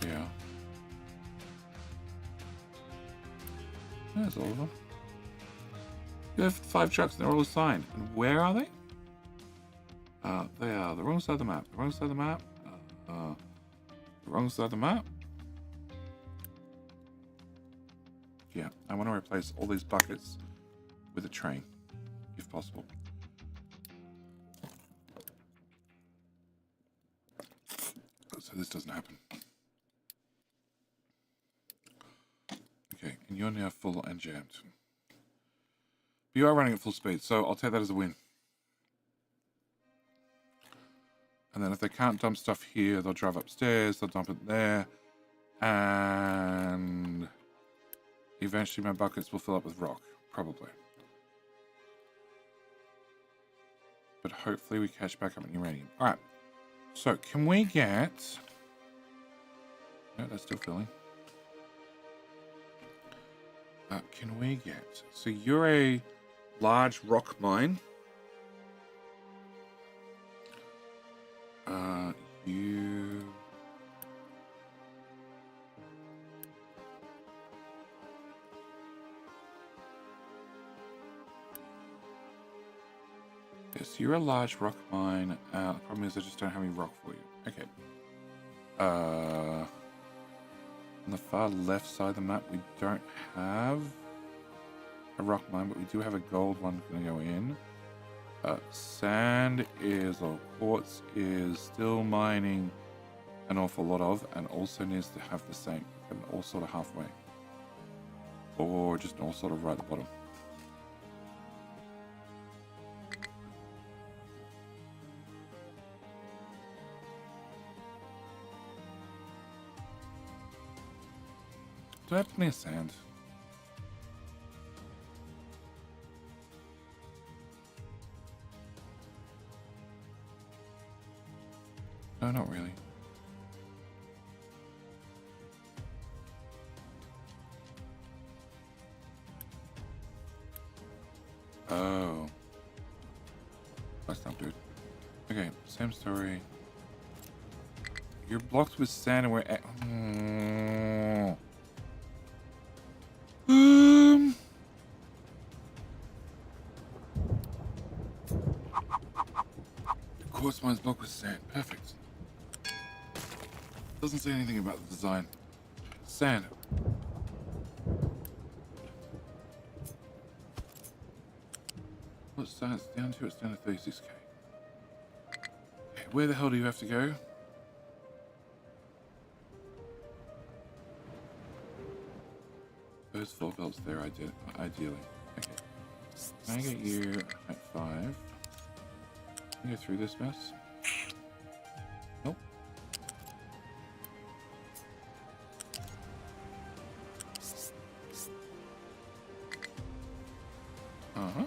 Yeah. There's all of them. You have 5 trucks and they're all assigned. And where are they? They are the wrong side of the map. The wrong side of the map. The wrong side of the map. Yeah, I want to replace all these buckets with a train, if possible. So this doesn't happen. Okay, and you're now full and jammed. But you are running at full speed, so I'll take that as a win. And then if they can't dump stuff here, they'll drive upstairs, they'll dump it there, and eventually my buckets will fill up with rock, probably. But hopefully we catch back up in uranium. Alright, so can we get... No, that's still filling. Can we get... So you're a large rock mine. You... Yes, you're a large rock mine. The problem is I just don't have any rock for you. Okay. On the far left side of the map, we don't have a rock mine, but we do have a gold one going to go in. Sand is, or quartz is still mining an awful lot of, and also needs to have the same, and all sort of halfway. Or just all sort of right at the bottom. Do I have plenty of sand? No, not really. Oh. That's not good. Okay, same story. You're blocked with sand and we're at... Quartz mine's blocked with sand. Perfect. Doesn't say anything about the design. Sand. What's that? It's down to? It's down to 36k. Okay, where the hell do you have to go? Those 4 belts there, ideally. Okay. Can I get you at 5? Can you go through this mess? Nope. Uh-huh.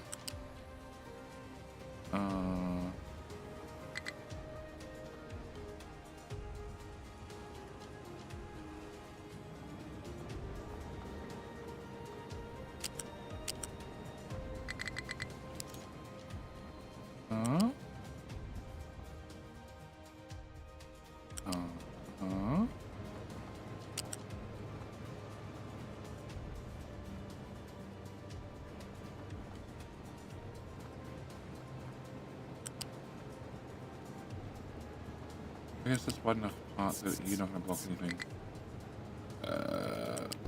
I guess that's wide enough part that you're not going to block anything.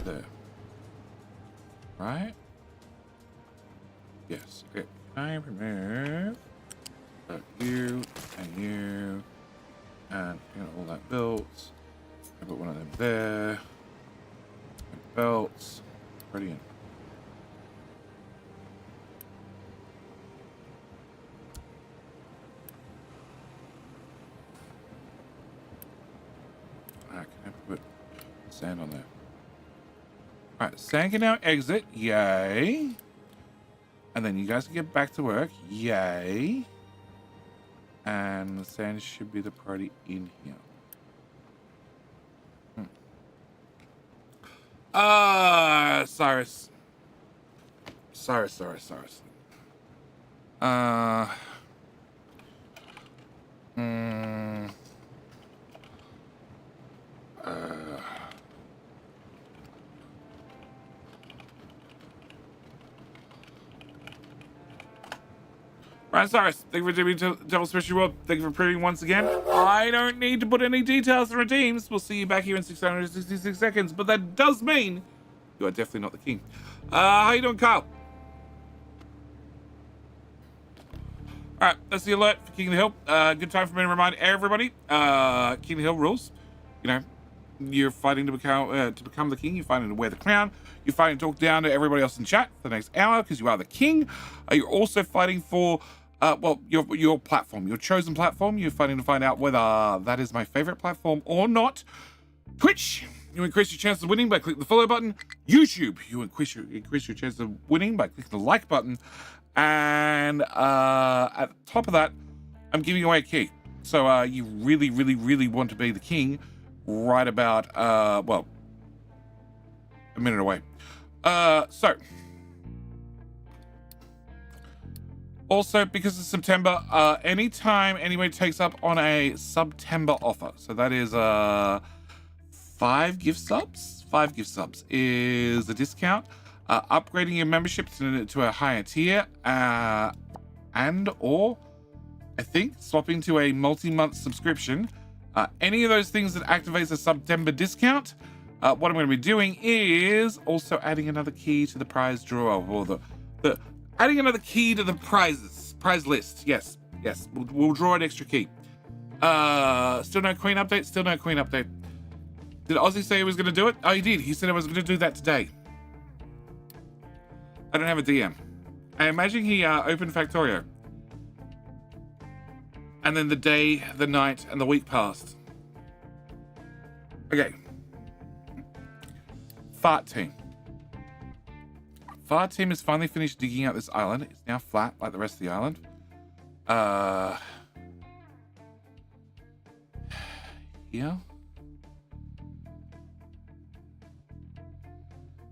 There. Right? Yes. Okay. I remove you and you and all that built. I put one of them there. And belts. Brilliant. Can I put sand on there? Alright, sand can now exit. Yay. And then you guys can get back to work. Yay. And the sand should be the priority in here. Cyrus. Cyrus. Right, Cyrus, thank you for doing Devil Special World. Thank you for proving once again. I don't need to put any details in redeems. We'll see you back here in 666 seconds, but that does mean you are definitely not the king. How you doing, Kyle? All right, that's the alert for King of the Hill. Good time for me to remind everybody, King of the Hill rules. You know, you're fighting to become the king. You're fighting to wear the crown. You're fighting to talk down to everybody else in chat for the next hour because you are the king. You're also fighting for, well, your platform, your chosen platform. You're fighting to find out whether that is my favorite platform or not. Twitch, you increase your chances of winning by clicking the follow button. YouTube, you increase your chances of winning by clicking the like button. And at the top of that, I'm giving away a key. So you really, really, really want to be the king right about, well, a minute away. So, also, because it's September, anytime anybody takes up on a September offer, so that is 5 gift subs. 5 gift subs is a discount. Upgrading your membership to a higher tier, and or I think swapping to a multi-month subscription. Any of those things that activates a September discount. What I'm going to be doing is also adding another key to the prize drawer, or the adding another key to the prize list. Yes, we'll draw an extra key. Still no queen update. Still no queen update. Did Ozzy say he was going to do it? Oh, he did. He said I was going to do that today. I don't have a DM. I imagine he opened Factorio. And then the day, the night, and the week passed. Okay. Fart team. Fart team has finally finished digging out this island. It's now flat like the rest of the island. Here.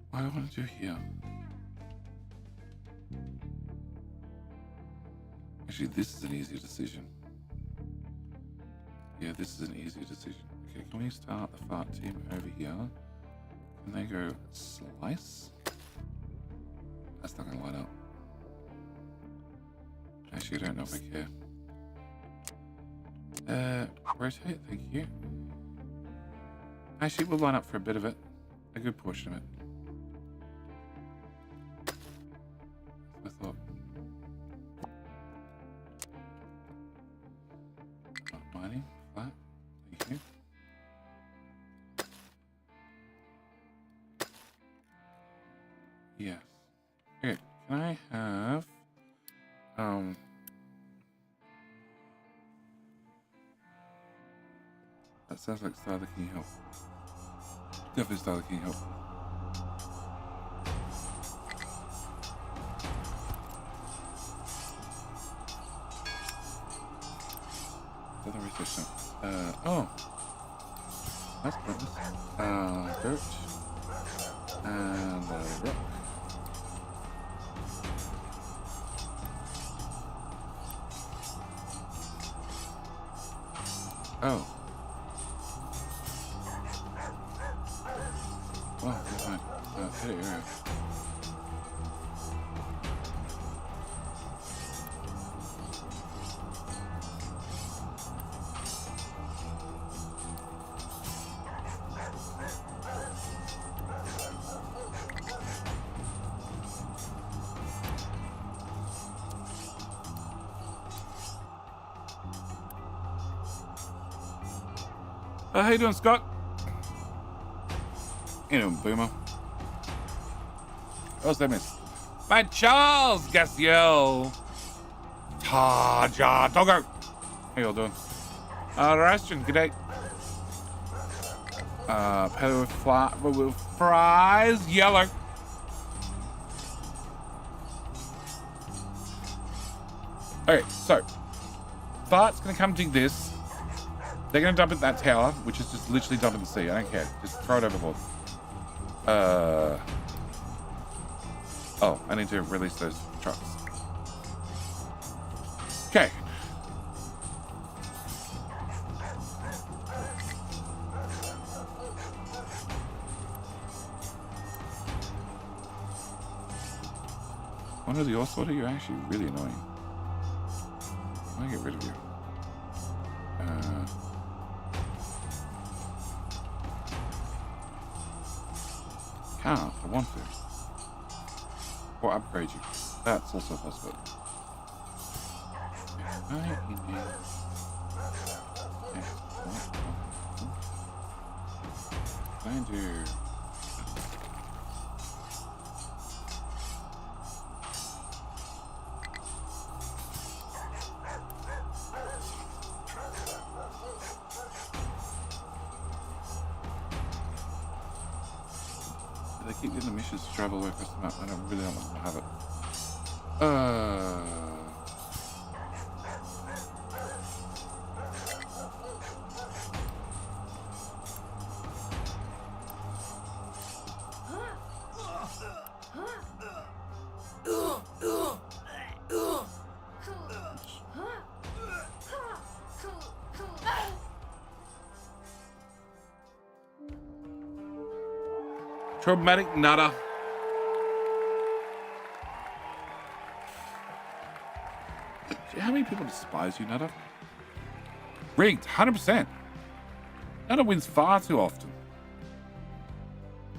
What do I want to do here? Actually, this is an easier decision. Yeah, this is an easier decision. Okay, can we start the fart team over here? Can they go slice? That's not gonna line up. Actually, I don't know if I care. Rotate, thank you. Actually, we'll line up for a bit of it. A good portion of it. I thought. Mining, flat, thank you. Yes. Okay, can I have, that sounds like Starter King Help. Definitely Starter King Help. Another research now. Oh. That's pointless. Dirt. And rock. Oh. Wow, good night. Hit it, area. How you doing, Scott? You know, Boomer. What's that miss? My Charles Gassiel. Taja Doggo. How y'all doing? Rashton, good day. Potato with fries, yellow. Okay, so fart's gonna come dig this. They're gonna dump it in that tower, which is just literally dump in the sea. I don't care. Just throw it overboard. Oh, I need to release those trucks. Okay. One of your sort of, you're actually really annoying. I'm gonna get rid of you. Can't. I want to. Or upgrade you. That's also possible. I do. They keep getting the missions to travel away across the map. I don't really want them to have it. Traumatic nutter. How many people despise you, Nutter? Rigged, 100%. Nutter wins far too often.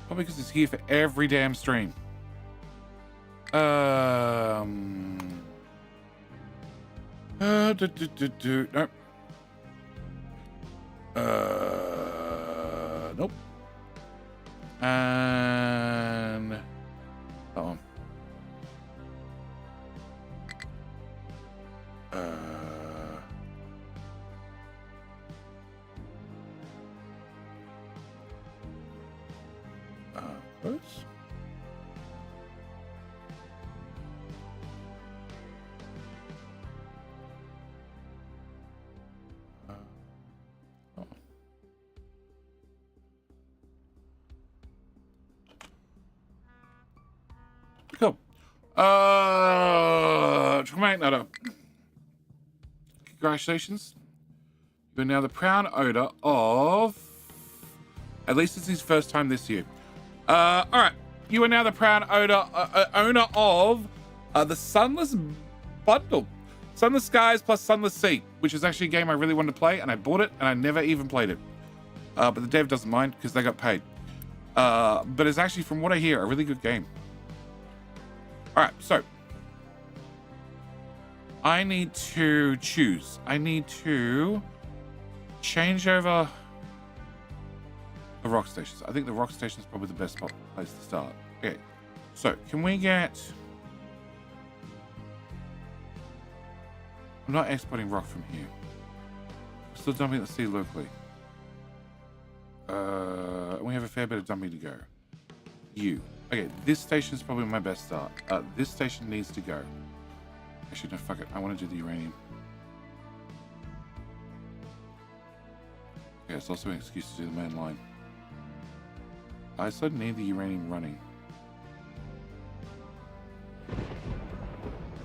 Probably because he's here for every damn stream. Nope. Nope. And that one. Close. Oh. Cool. Traumatic Nutter. Congratulations. You're now the proud owner of... At least it's his first time this year. All right. You are now the proud owner of the Sunless Bundle. Sunless Skies plus Sunless Sea, which is actually a game I really wanted to play, and I bought it, and I never even played it. But the dev doesn't mind because they got paid. But it's actually, from what I hear, a really good game. All right, so I need to choose. I need to change over the rock stations. I think the rock station is probably the best place to start. Okay, so can we get... I'm not exporting rock from here. I'm still dumping at the sea locally. We have a fair bit of dumping to go. You. Okay, this station is probably my best start. This station needs to go. Actually, no, fuck it. I want to do the uranium. Okay, it's also an excuse to do the main line. I still need the uranium running.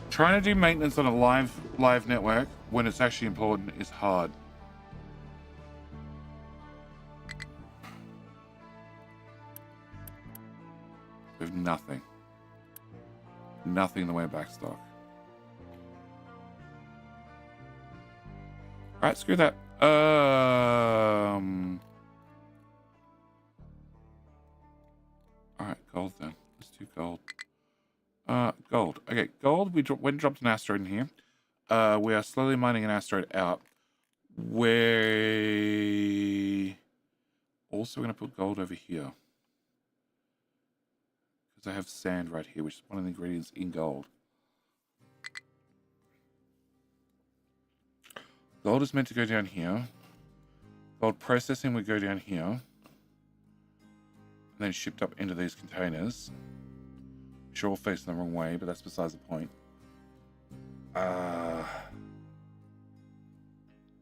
Trying to do maintenance on a live network when it's actually important is hard. We have nothing. Nothing in the way of backstock. Alright, screw that. Alright, gold then. Let's do gold. Gold. Okay, gold. We went and dropped an asteroid in here. We are slowly mining an asteroid out. We're also going to put gold over here. Because I have sand right here, which is one of the ingredients in gold. Gold is meant to go down here. Gold processing would go down here. And then shipped up into these containers. Which are all facing the wrong way, but that's besides the point.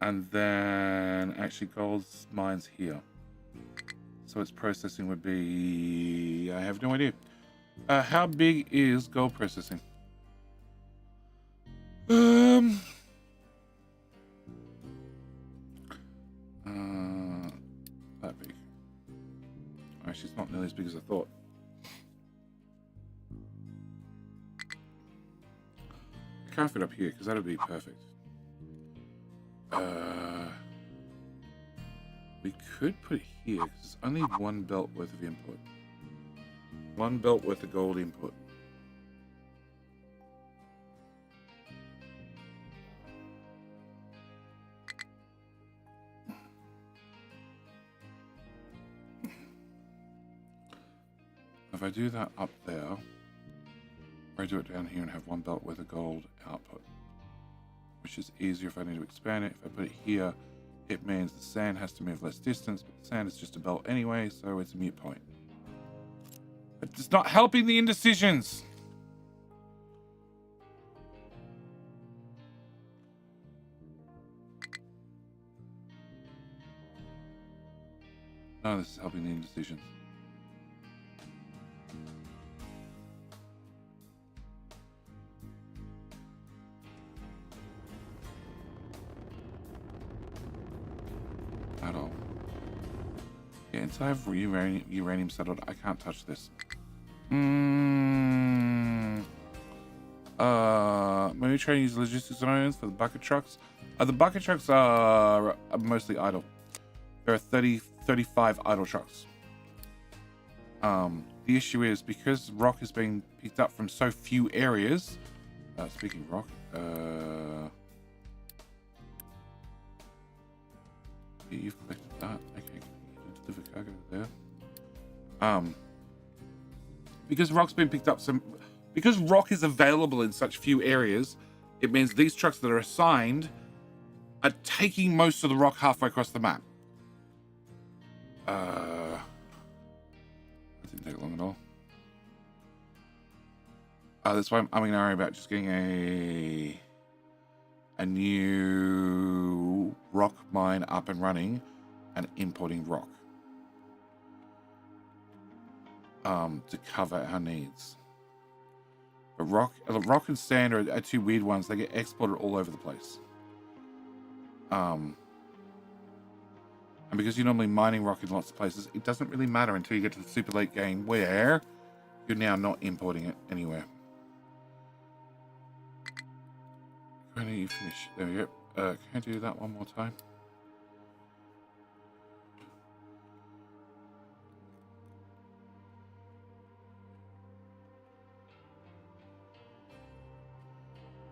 And then actually gold's mines here. So its processing would be, I have no idea. How big is gold processing? That big. Actually, it's not nearly as big as I thought. I can't fit up here because that would be perfect. We could put it here because it's only one belt worth of input. One belt worth of gold input. If I do that up there, or I do it down here and have one belt worth of gold output, which is easier if I need to expand it. If I put it here, it means the sand has to move less distance, but the sand is just a belt anyway, so it's a mute point. It's not helping the indecisions. No, this is helping the indecisions. At all. Yeah, until I have uranium settled, I can't touch this. Maybe try to use logistics zones for the bucket trucks. The bucket trucks are mostly idle. There are 35 idle trucks. The issue is because rock is being picked up from so few areas. Speaking of rock, you've collected that. Okay, deliver cargo there. Because rock's been picked up because rock is available in such few areas, it means these trucks that are assigned are taking most of the rock halfway across the map. That didn't take long at all. That's why I'm umming and ahhing about just getting a new rock mine up and running and importing rock to cover our needs. But rock and sand are two weird ones. They get exported all over the place. And because you're normally mining rock in lots of places, it doesn't really matter until you get to the super late game where you're now not importing it anywhere. When are you finished? There we go. Can I do that one more time?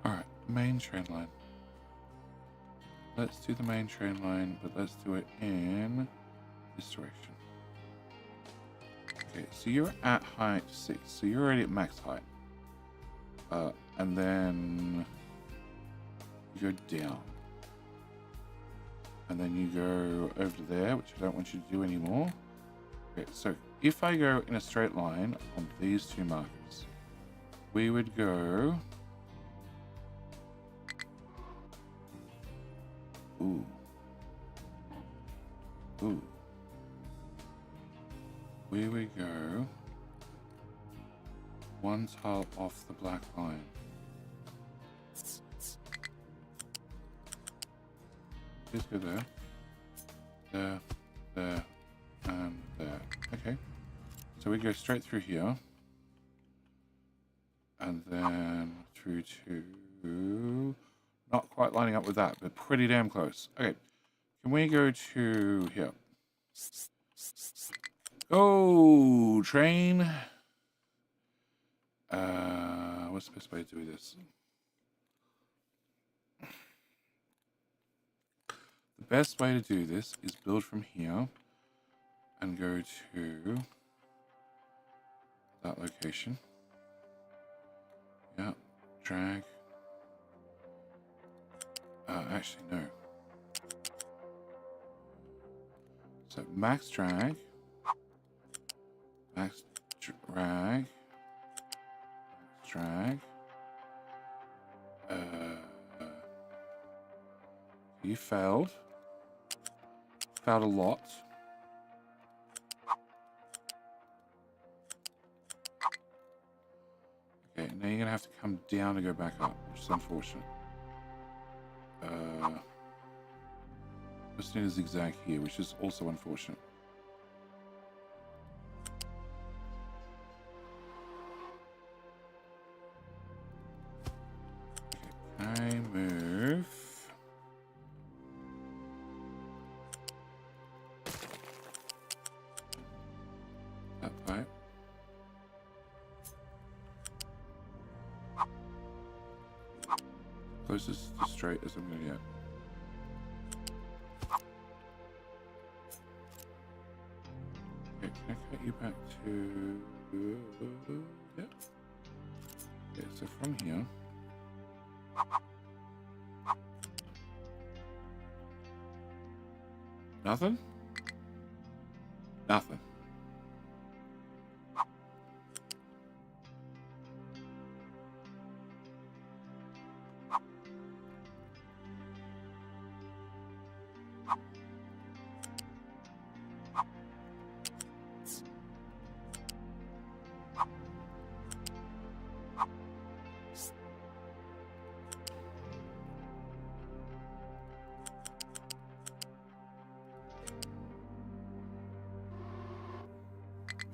Alright, main train line. Let's do the main train line, but let's do it in this direction. Okay, so you're at height 6, so you're already at max height. And then you go down. And then you go over there, which I don't want you to do anymore. Okay, so if I go in a straight line on these two markers, we would go... Ooh. Ooh. We would go one tile off the black line. Just go there, there, there, and there. Okay. So we go straight through here. And then through to... Not quite lining up with that, but pretty damn close. Okay. Can we go to here? Oh, train. What's the best way to do this? The best way to do this is build from here and go to that location. Yeah, drag. Actually, no. So max drag, max drag, drag. You failed. Failed a lot. Okay, now you're gonna have to come down to go back up, which is unfortunate. Just need a zigzag here, which is also unfortunate. Okay, can I move? That pipe. Closest to straight as I'm gonna get. Okay, can I cut you back to... Yep. Okay, so from here... Nothing? Nothing.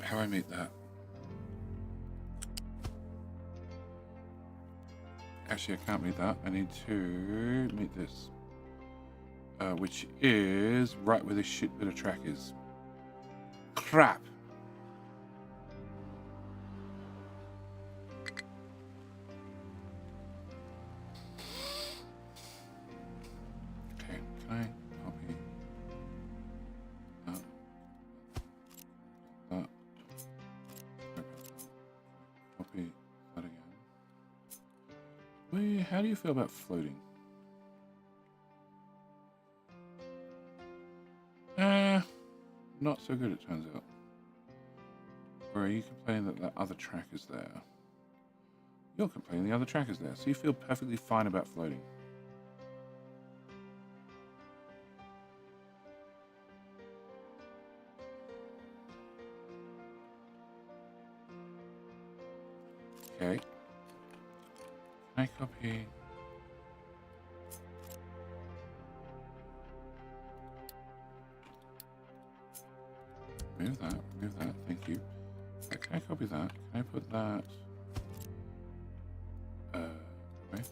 How do I meet that? Actually, I can't meet that. I need to meet this. Which is right where this shit bit of track is. Crap! Okay, can I copy that? That. Copy that again. Wait, how do you feel about floating? Not so good, it turns out. Or are you complaining that that other track is there? You're complaining the other track is there, so you feel perfectly fine about floating. Okay. Can I copy? Remove that, thank you. Can I copy that? Can I put that? Okay.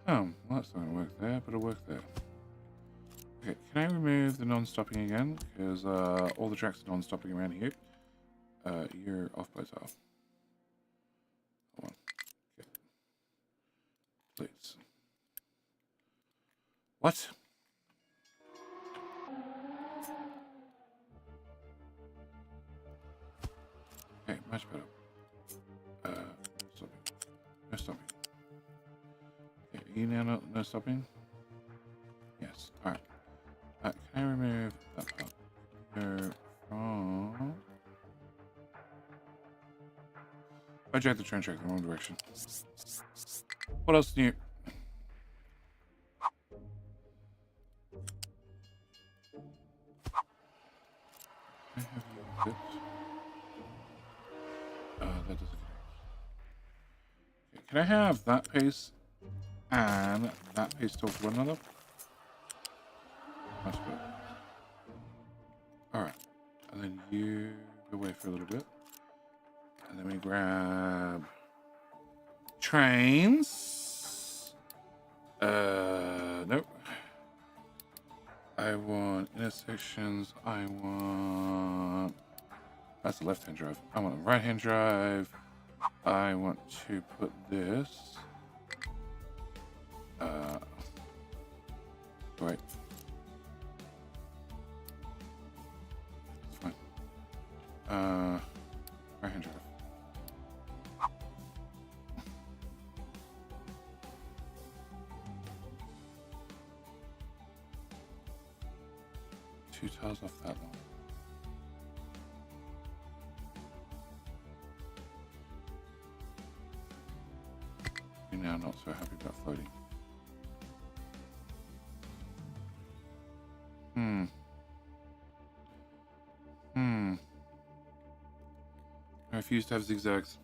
Oh, well, that's not going to work there, but it'll work there. Okay, can I remove the non-stopping again? Because all the tracks are non-stopping around here. You're off by tile. Hold on. Okay. Please. What? Okay, much better. Stopping. No stopping. Okay, are you now no stopping? Yes. Alright. Can I remove that part? Go from... I dragged the train track in the wrong direction. What else new? I have used it. That doesn't connect. Okay, can I have that piece and that piece talk to one another? Much better. Alright. And then you go away for a little bit. And then we grab trains. Nope. I want intersections. I want... That's a left-hand drive. I want a right-hand drive. I want to put this... Right. It's fine. Right-hand drive. 2 tiles off that one. You're now not so happy about floating. I refuse to have zigzags.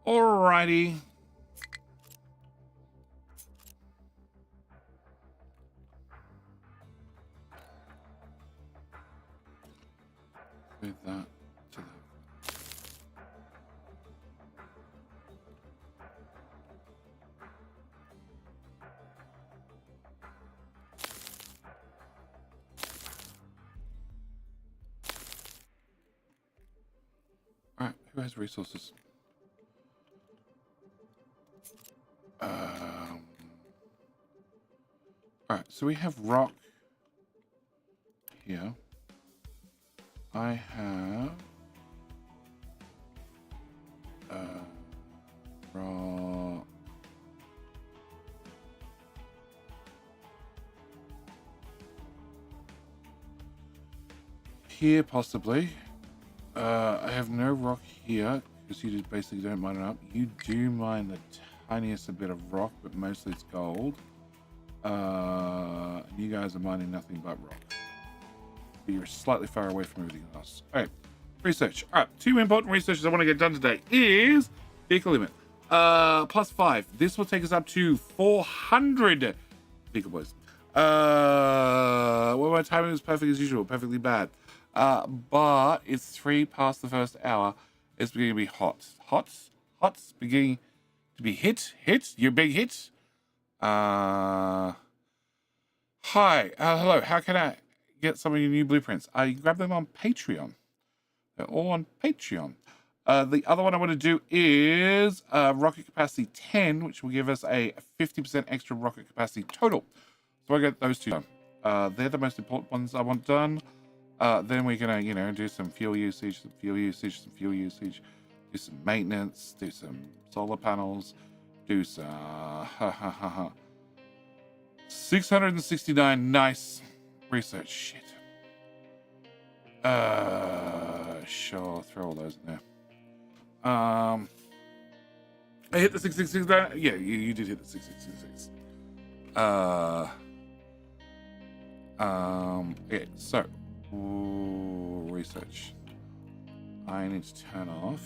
Alrighty. With that to that. Alright, who has resources? Alright, so we have rock here. I have rock. Here, possibly. I have no rock here because you just basically don't mine it up. You do mine the tiniest a bit of rock, but mostly it's gold. You guys are mining nothing but rock. But you're slightly far away from everything else. All right, research. All right, 2 important researches I want to get done today is vehicle limit. +5. This will take us up to 400 vehicle boys. Well, my timing is perfect as usual, perfectly bad. But it's 3 past the first hour. It's beginning to be hot. Hot's beginning to be hit. Your big hit. Hi. Hello. How can I get some of your new blueprints? You grab them on Patreon. They're all on Patreon. The other one I want to do is rocket capacity 10, which will give us a 50% extra rocket capacity total. So I get those 2 done. They're the most important ones I want done. Then we're gonna, do some fuel usage, do some maintenance, do some solar panels, do some 669 nice research shit. Sure, throw all those in there. I hit the 6669. Yeah, you did hit the 6666. Okay, so research. I need to turn off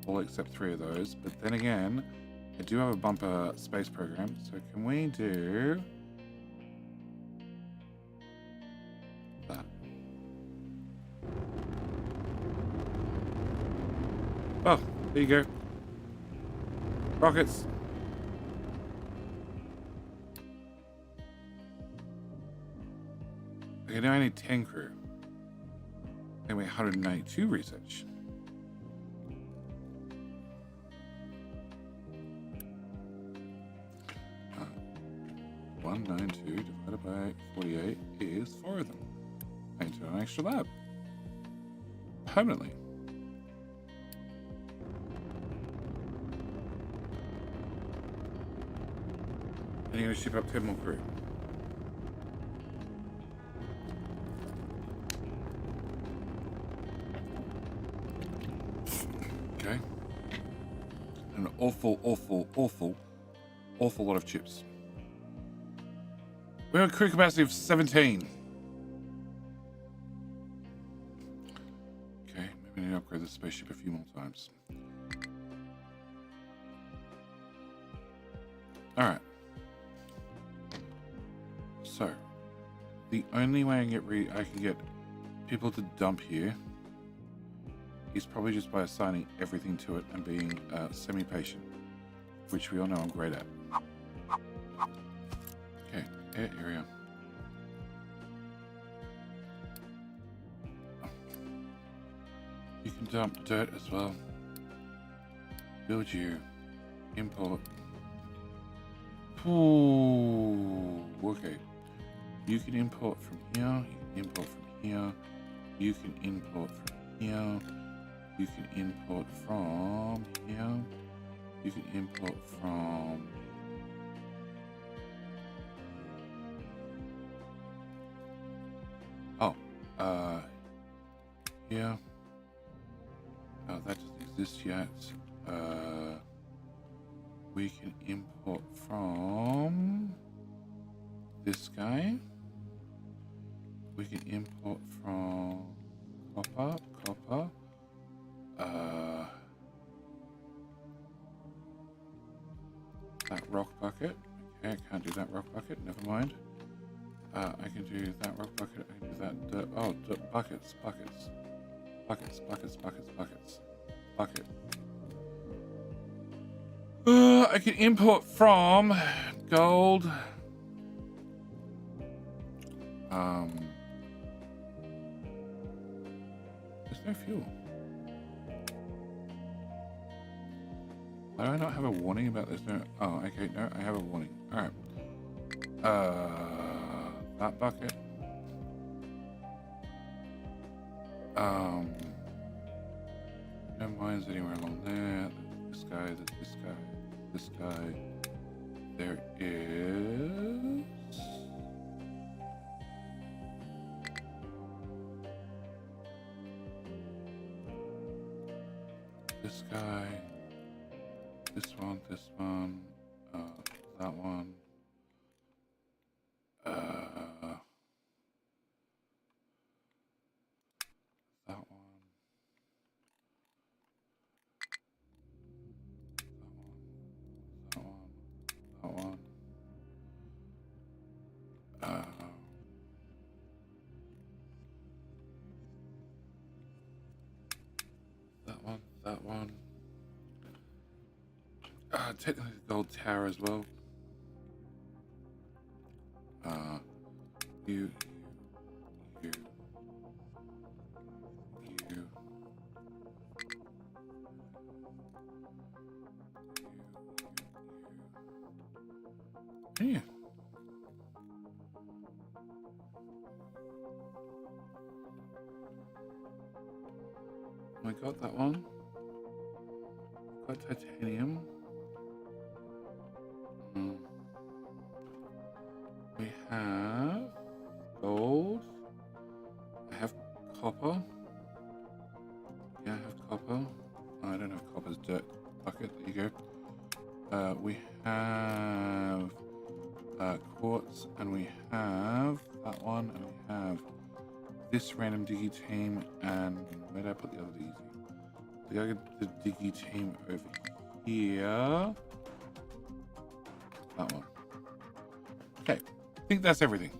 all except 3 of those, but then again, I do have a bumper space program, so can we do that? Oh, there you go. Rockets. Okay, now I need 10 crew. Anyway, 192 research. Uh, 192 divided by 48 is 4 of them. I need to do an extra lab. Permanently. And you're going to ship up 10 more crew. Okay. An awful lot of chips. We have a crew capacity of 17. Okay, maybe I need to upgrade the spaceship a few more times. Alright. So, the only way I can get people to dump here is probably just by assigning everything to it and being semi-patient, which we all know I'm great at. Okay, air area. You can dump dirt as well. Build you. Import. Ooh, okay. You can import from here. You can import from here. You can import from here. You can import from here. You can import from here. Oh, that doesn't exist yet. We can import from this guy. We can import from copper. That rock bucket. Okay, I can't do that rock bucket. Never mind. I can do that rock bucket. I can do that dirt. Oh, dirt buckets. Bucket. I can import from gold. There's no fuel. Why do I not have a warning about this? No. Oh, okay. No, I have a warning. All right. That bucket. No mines anywhere along there. This guy. There is. This guy. This one. That one. That one. Technically the gold tower as well. You. Yeah. I got that one. Got titanium. We have gold. I have copper. Yeah, I have copper. Oh, I don't have copper's dirt bucket. There you go. We have quartz, and we have that one, and we have this random diggy team, and where did I put the other diggy team? I gotta get the diggy team over here. That one. Okay, I think that's everything.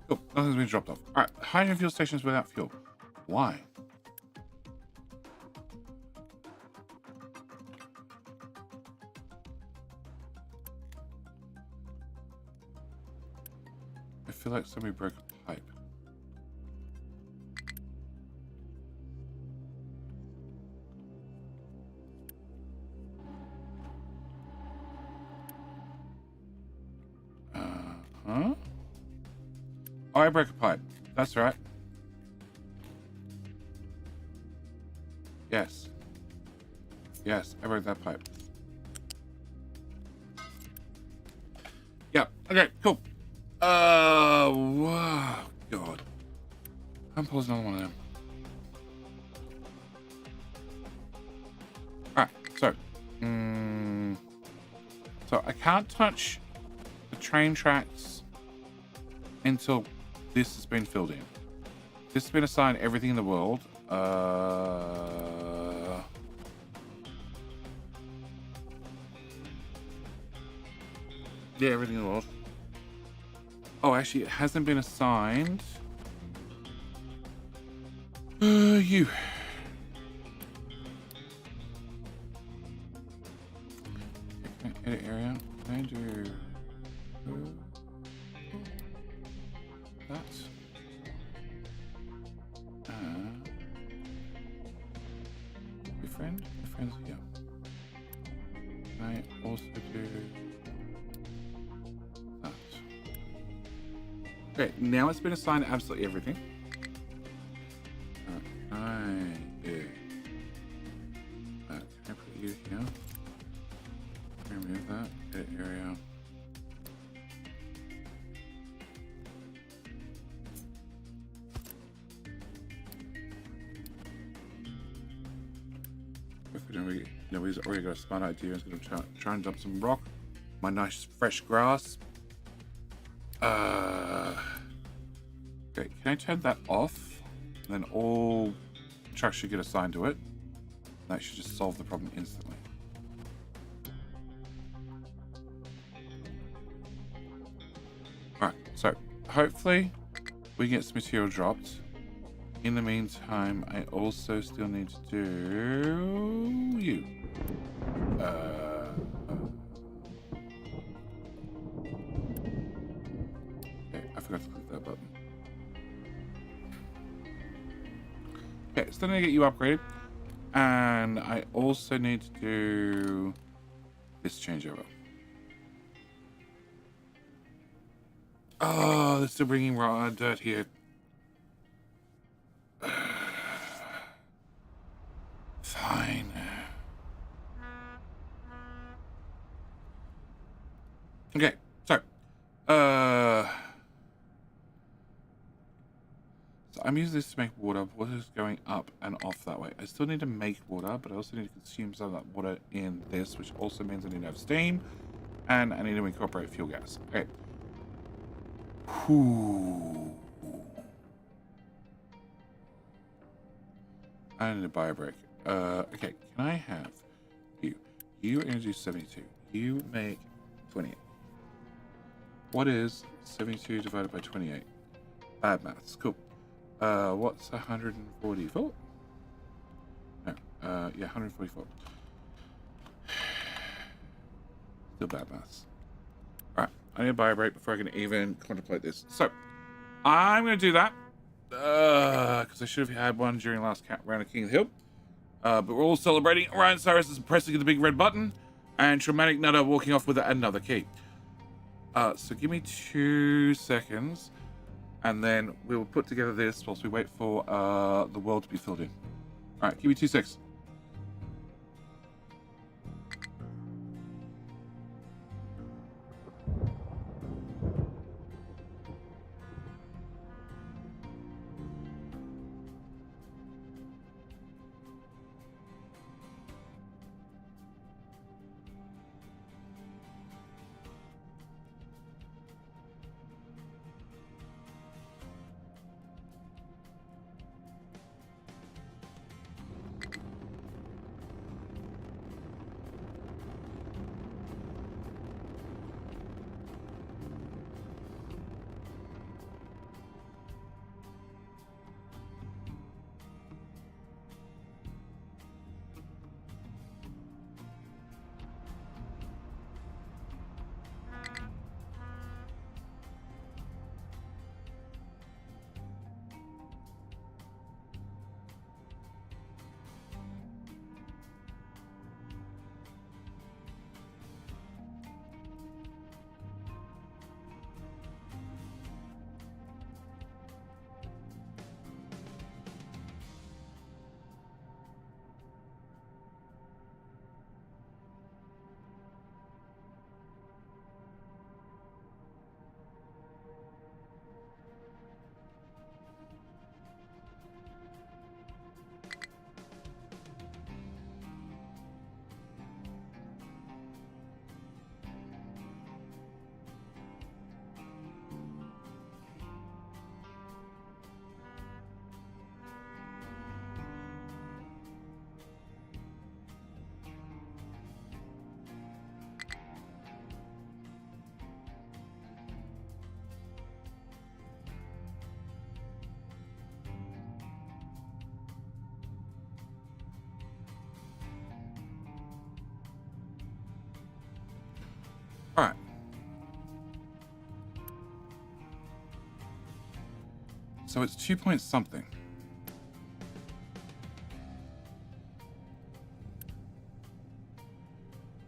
Cool, nothing's been dropped off. All right, hydrogen fuel stations without fuel. Why? I feel like somebody broke a pipe. Huh? Oh, I broke a pipe. That's right. Yes. Yes, I broke that pipe. Yeah, okay, cool. Wow, God. I'm pulling another one of them. Alright, so I can't touch the train tracks until this has been filled in. This has been assigned everything in the world. Yeah, everything in the world. Oh, actually, it hasn't been assigned. You. Okay, edit area. Can I do that? Befriend? Befriend's here. Can I also do that? Okay, now it's been assigned absolutely everything. Can I put you here? Remove that. Edit area. he's already got a smart idea. He's going to try and dump some rock. My nice fresh grass. Okay, can I turn that off? And then all trucks should get assigned to it. That should just solve the problem instantly. Alright, so hopefully we get some material dropped. In the meantime, I also still need to do you. Okay, I forgot to click that button. Okay, still need to get you upgraded. And I also need to do this changeover. Oh, they're still bringing raw dirt here. Fine. Okay, so I'm using this to make water. Water's going up and off that way. I still need to make water, but I also need to consume some of that water in this, which also means I need to have steam, and I need to incorporate fuel gas. Okay. Whew. I need to buy a break. Okay, can I have you? You are going to do 72. You make 28. What is 72 divided by 28? Bad maths. Cool. What's 144? No. Yeah, 144. Still bad maths. Alright, I need to buy a break before I can even contemplate this. So, I'm going to do that. Because I should have had one during last round of King of the Hill. But we're all celebrating. Ryan Cyrus is pressing the big red button. And Traumatic Nutter walking off with another key. So give me 2 seconds. And then we'll put together this whilst we wait for the world to be filled in. Alright, give me 2 seconds. Alright. So it's 2 point something.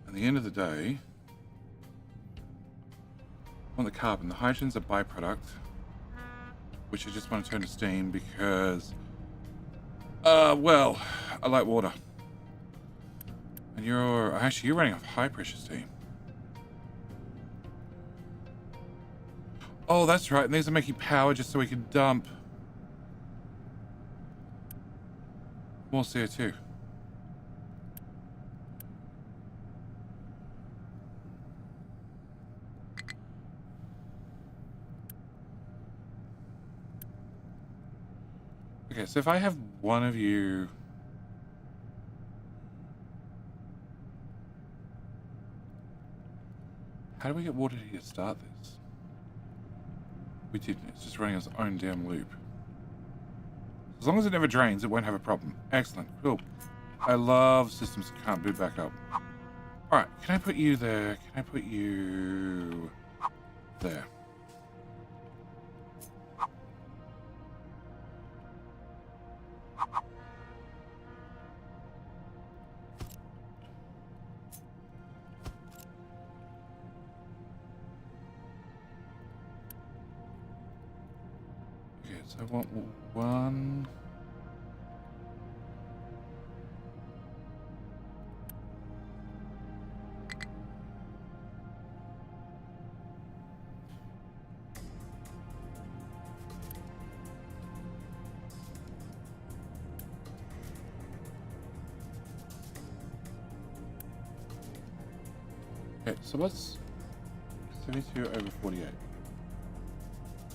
At the end of the day, on the carbon, the hydrogen's a byproduct, which I just want to turn to steam because, well, I like water. And you're running off high pressure steam. Oh, that's right. And these are making power just so we can dump more CO2. Okay, so if I have one of you... How do we get water here to start this? We didn't. It's just running its own damn loop. As long as it never drains, it won't have a problem. Excellent. Cool. I love systems that can't boot back up. Alright, can I put you there? Can I put you... there? Okay, so I want one... Okay, so what's 72 over 48? Is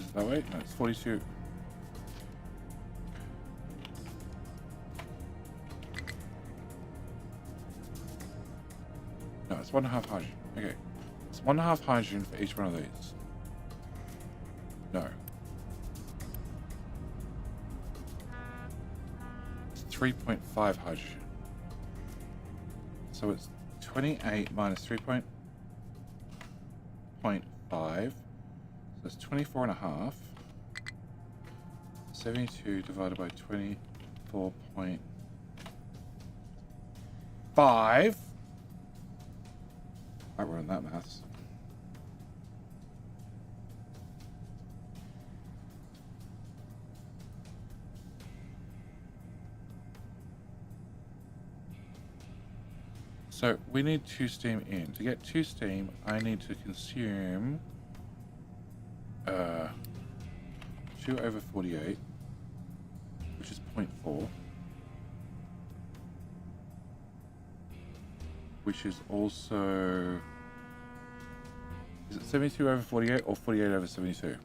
it that way? No, it's 42. No, it's 1.5 hydrogen. Okay. It's 1.5 hydrogen for each one of these. No. It's 3.5 hydrogen. So it's 28 minus 3.5. So it's 24.5. 72 divided by 24.5. Right, we're on that maths. So we need 2 steam in. To get 2 steam, I need to consume 2 over 48, which is 0.4, which is also... Is it 72 over 48 or 48 over 72?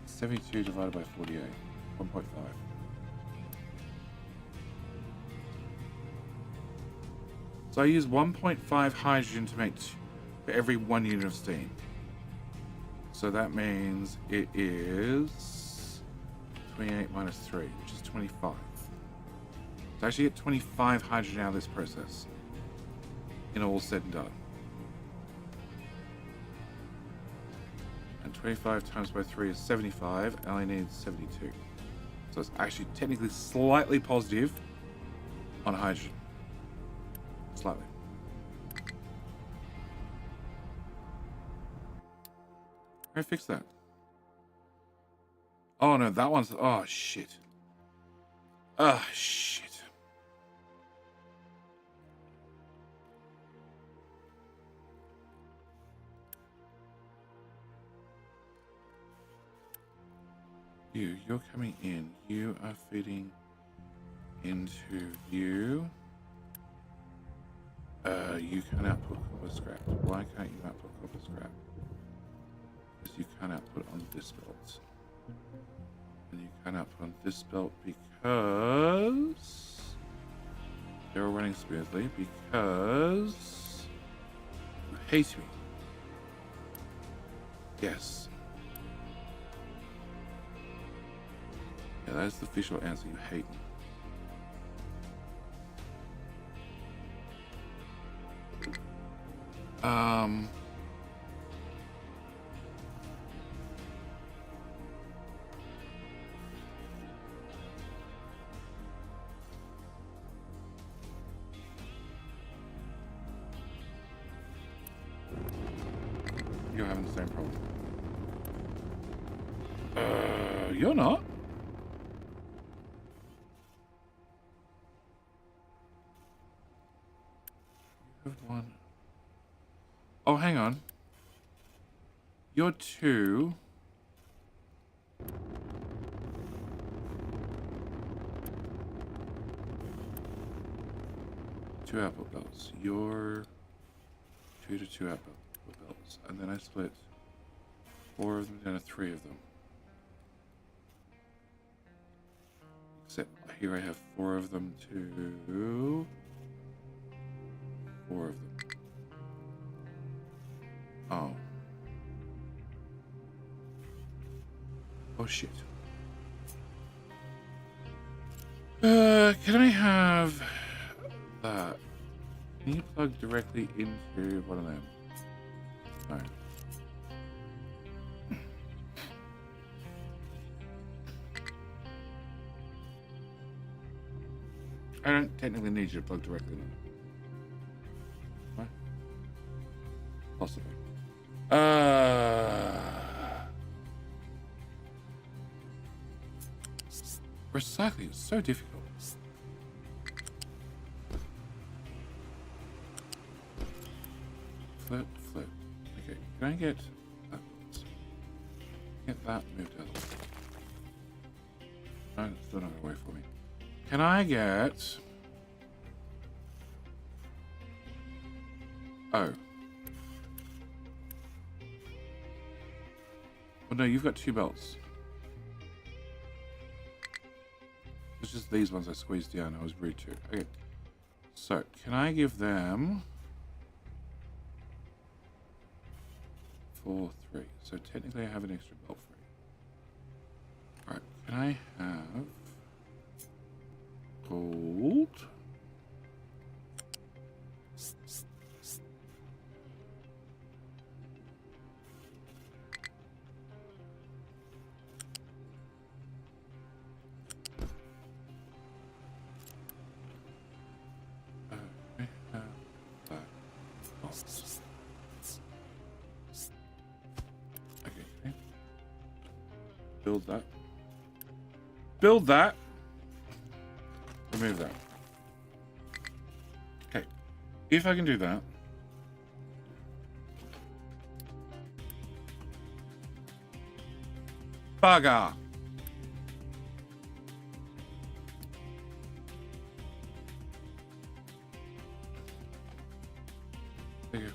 $72 divided by 48, 1.5. So I use 1.5 hydrogen to make for every 1 unit of steam. So that means it is 28 minus 3, which is 25. So I actually get 25 hydrogen out of this process, in all said and done. And 25 times by 3 is 75, and I need 72. So it's actually technically slightly positive on hydrogen. Slightly. How do I fix that? Oh no, that one's... Oh shit. Oh shit. You're coming in. You are feeding into you. You can output copper scrap. Why can't you output copper scrap? Because you can't output on this belt. And you can't output on this belt because they're all running smoothly, because you hate me. Yes. Yeah, that's the official answer. You hate me. You're having the same problem. You're not. You have one. Oh, hang on. You're 2. Two output belts. You're 2 to 2 output belts. And then I split 4 of them down to 3 of them. Except here I have 4 of them to 4 of them. Oh. Oh shit. Can I have that? Can you plug directly into one of them? No. I don't technically need you to plug directly in. What? Possibly. Recycling is so difficult. Flip. Okay, can I get that? Get that moved out of the way. No, it's still not going to work for me. Can I get... Oh. Well, no, you've got 2 belts. It's just these ones I squeezed down. I was rude to. Okay. So, can I give them... 4, 3. So, technically I have an extra belt free. Alright, can I have... gold? Okay. Build that. Build that. Remove that. Okay. If I can do that. Bugger. There you go.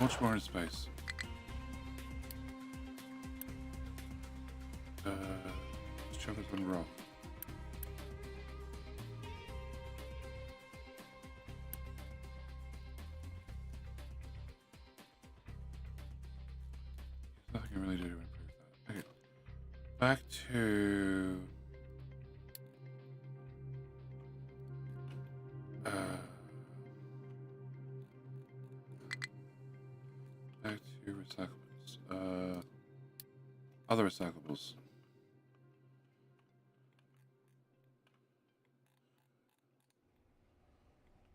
Much more in space. Let's chuck this one raw. Nothing I can really do to improve that. Okay. Back to... back to recyclables. Other recyclables.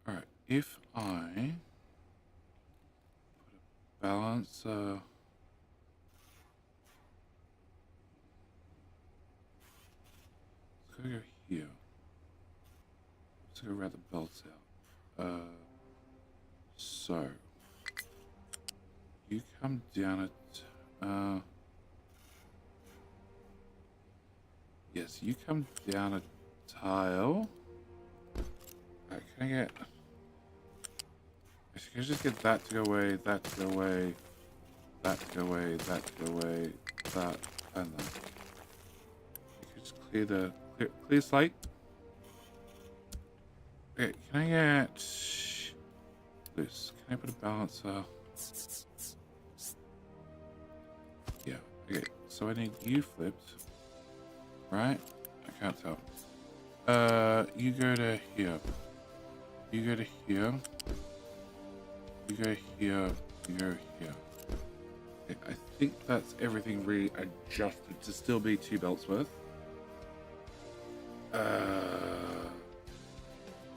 Alright, if I put a balancer... Let's go here. Let's go route the belts out. So you come down at yes, you come down a tile. Right, can I get? Can I just get that to go away, that to go away, that to go away, that to go away, that and that. You can just clear the clear slate. Okay, can I get this? Can I put a balancer? Yeah. Okay, so I need you flipped, right? I can't tell. You go to here. You go to here. You go here. You go here. Okay, I think that's everything readjusted to still be 2 belts worth.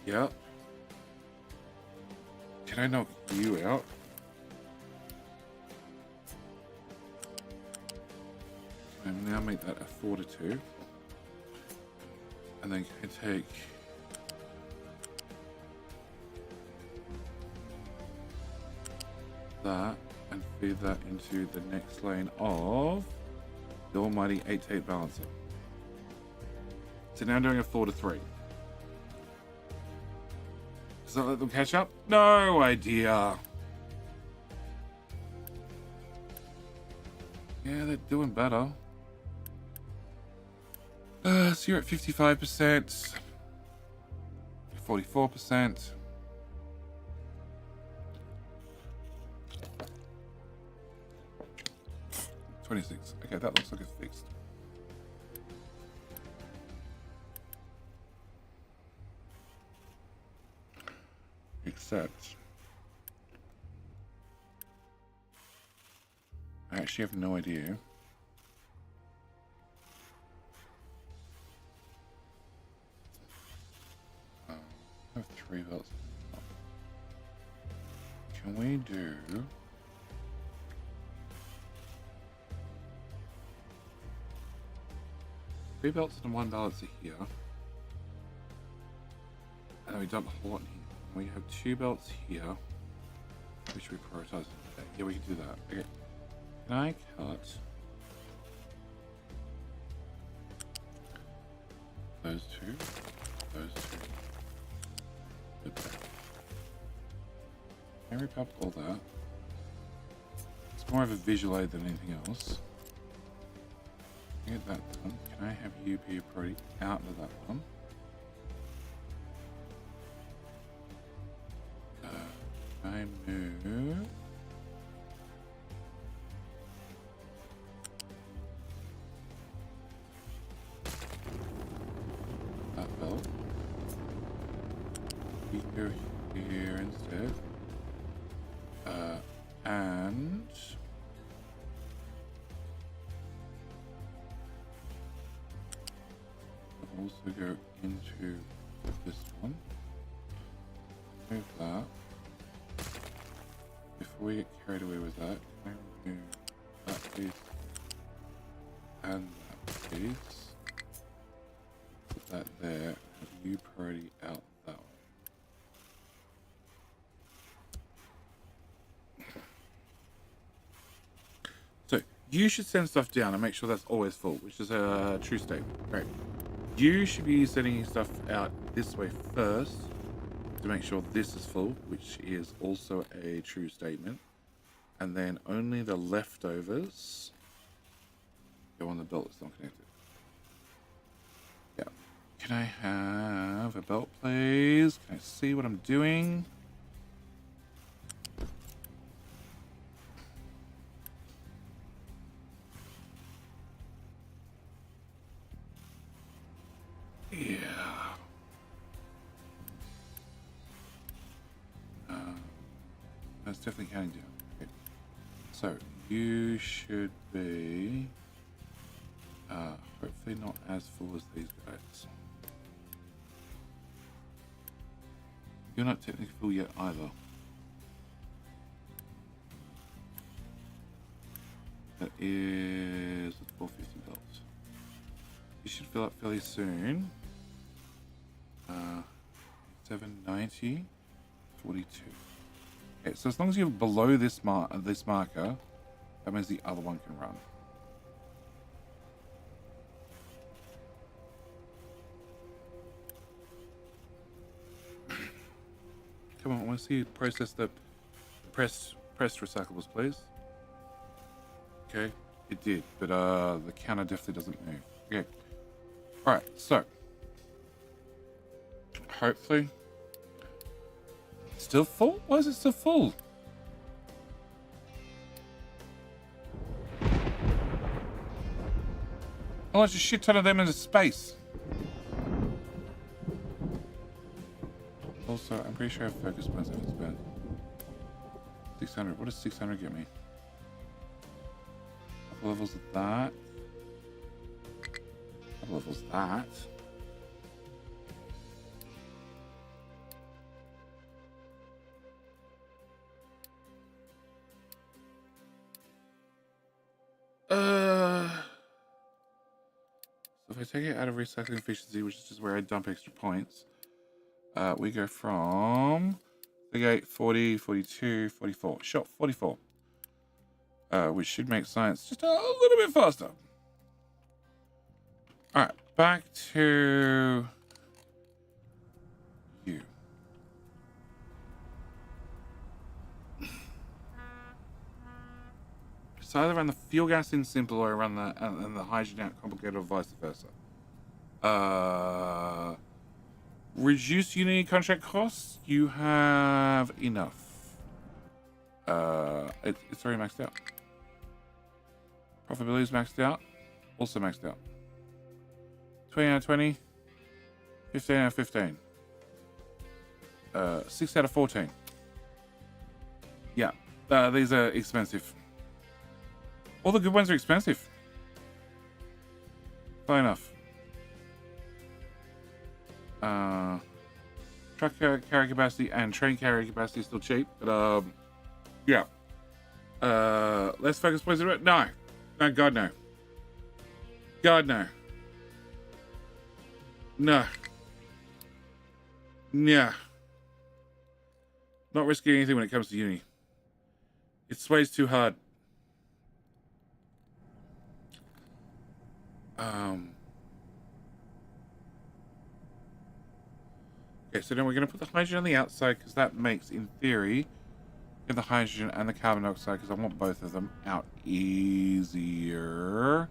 Yeah. Can I knock you out? Can I now make that a 4 to 2? And then can I take that and feed that into the next lane of the almighty 8-8 balancing. So now I'm doing a 4 to 3. Does that let them catch up? No idea. Yeah, they're doing better. So you're at 55%, 44%. 26. Okay, that looks like it's fixed. Except I actually have no idea. I have 3 belts. Can we do 3 belts and 1 balancer here? And then we dump a whole lot in here. We have 2 belts here. Which we prioritize. Yeah, we can do that. Okay. Can I cut those 2? Those 2. Good. Can I rip up all that? It's more of a visual aid than anything else. Get that done. Can I have you be a priority out of that one? I move that belt. We go here instead. And also go into this one. Move that. Before we get carried away with that, can I remove that piece and that piece? Put that there. Have you priority out that way. So you should send stuff down and make sure that's always full, which is a true statement. Right. You should be sending stuff out this way first to make sure this is full, which is also a true statement. And then only the leftovers go on the belt that's not connected. Yeah. Can I have a belt, please? Can I see what I'm doing? Yeah. That's definitely counting down. Okay. So you should be hopefully not as full as these guys. You're not technically full yet either. That is 450 belts. You should fill up fairly soon. 790, 42. Okay, so as long as you're below this marker, that means the other one can run. Come on, I want to see you process the pressed recyclables, please. Okay, it did, but the counter definitely doesn't move. Okay, all right, so hopefully still full. Why is it still full? I launched a shit ton of them into space. Also, I'm pretty sure I have focus points if it's bad. 600. What does 600 get me? Couple levels of that. Couple levels of that. So if I take it out of recycling efficiency, which is just where I dump extra points, we go from 38, 40, 42, 44. Sure, 44. Which should make science just a little bit faster. Alright, back to you. So either run the fuel gas in simple or run the and the hydrogen out complicated, or vice versa. Reduce Unity contract costs. You have enough. It's already maxed out. Profitability is maxed out. Also maxed out. 20 out of 20. 15 out of 15. 6 out of 14. Yeah. These are expensive. All the good ones are expensive. Fair enough. Truck carry capacity and train carry capacity is still cheap, but yeah. Less focus points. No, God no. God no. No. Yeah. Not risking anything when it comes to uni. It sways too hard. Okay, so then we're going to put the hydrogen on the outside because that makes, in theory, get the hydrogen and the carbon dioxide, because I want both of them out easier.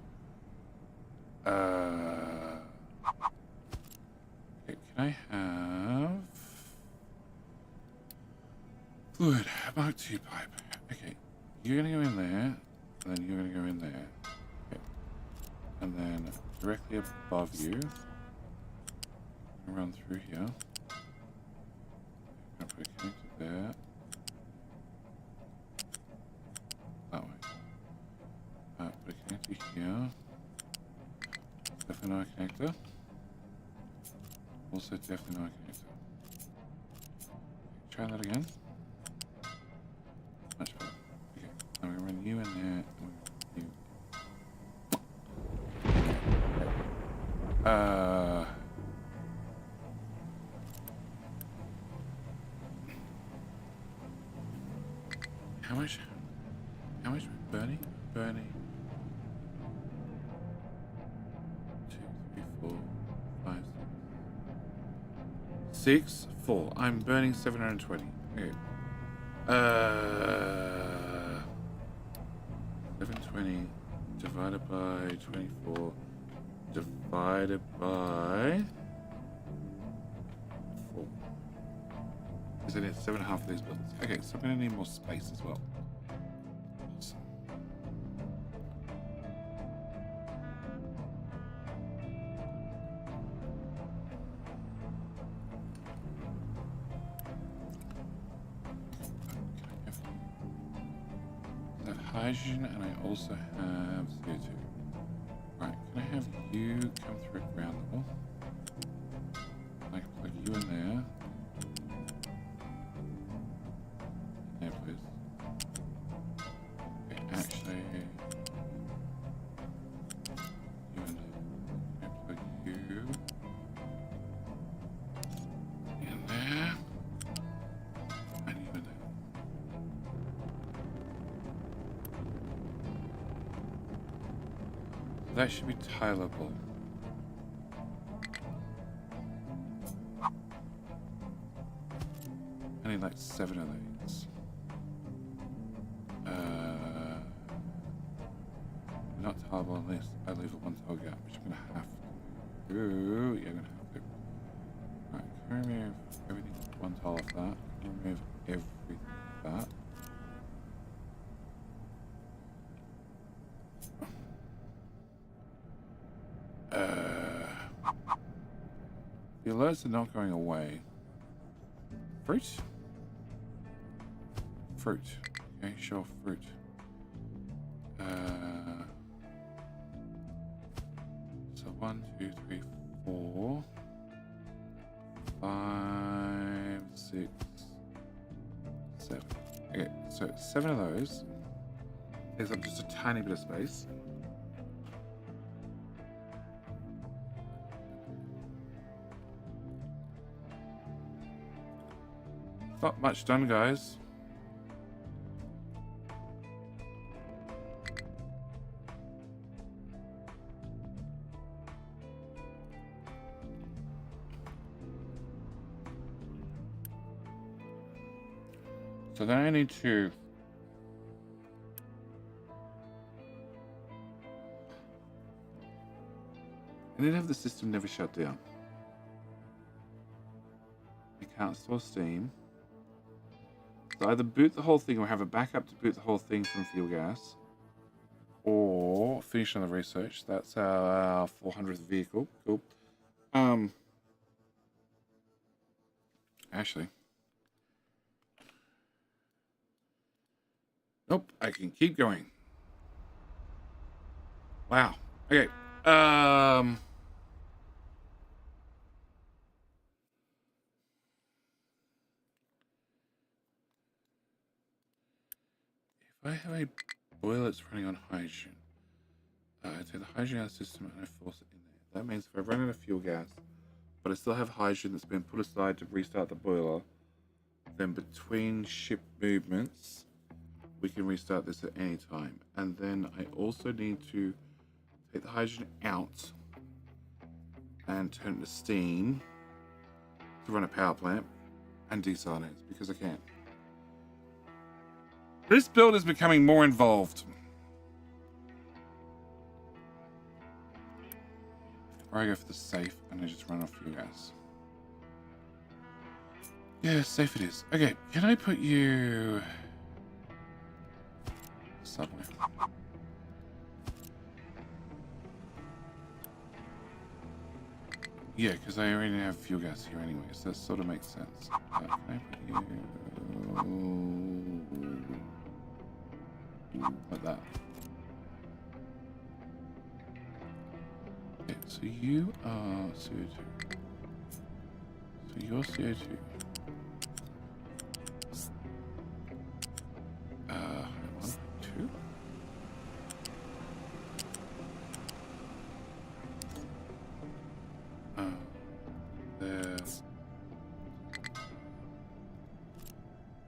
Okay, can I have fluid Mark II pipe? Okay, you're going to go in there, and then you're going to go in there. Okay, and then directly above you, run through here. I'm going to put a connector there. That way. Put a connector here. Definitely not a connector. Also definitely not a connector. Try that again. Much better. Okay. Now we're going to run you in there. And you. How much burning? Burning. 2, 3, 4, 5, 6, 4. I'm burning 720. Okay. 720 divided by 24 divided by 4. Because I need 7.5 of these buildings. Okay, so I'm going to need more space as well. Awesome. I have hydrogen and I also have CO2. Right, can I have you come through at ground level? I can plug you in there. There, please. Okay, actually, you in there. Can I plug you in there? And you in there. That should be tileable. I need like 7 of these. Not tileable unless I leave a 1 tile gap, which I'm gonna have to do. Yeah, I'm gonna have to. Right, can I remove everything 1 tile off that? Can I remove everything off that? The alerts are not going away. Fruit? Fruit. Okay, sure, fruit. So 1, 2, 3, 4, 5, 6, 7. Okay, so 7 of those. Takes up just a tiny bit of space. Not much done, guys. So then I need to And then have the system never shut down. You can't store steam. So either boot the whole thing or have a backup to boot the whole thing from fuel gas. Or finish on the research. That's our 400th vehicle. Cool. Actually. Nope, I can keep going. Wow. Okay. If I have a boiler that's running on hydrogen, I take the hydrogen out of the system and I force it in there. That means if I run out of fuel gas, but I still have hydrogen that's been put aside to restart the boiler, then between ship movements, we can restart this at any time. And then I also need to take the hydrogen out and turn it to steam to run a power plant and desalinate because I can. This build is becoming more involved. Or I go for the safe and I just run off fuel gas. Yeah, safe it is. Okay, can I put you... Subway. Yeah, because I already have fuel gas here anyway, so that sort of makes sense. Can I put you... like that. Okay, so you are CO2. So you're CO2. One, two. There.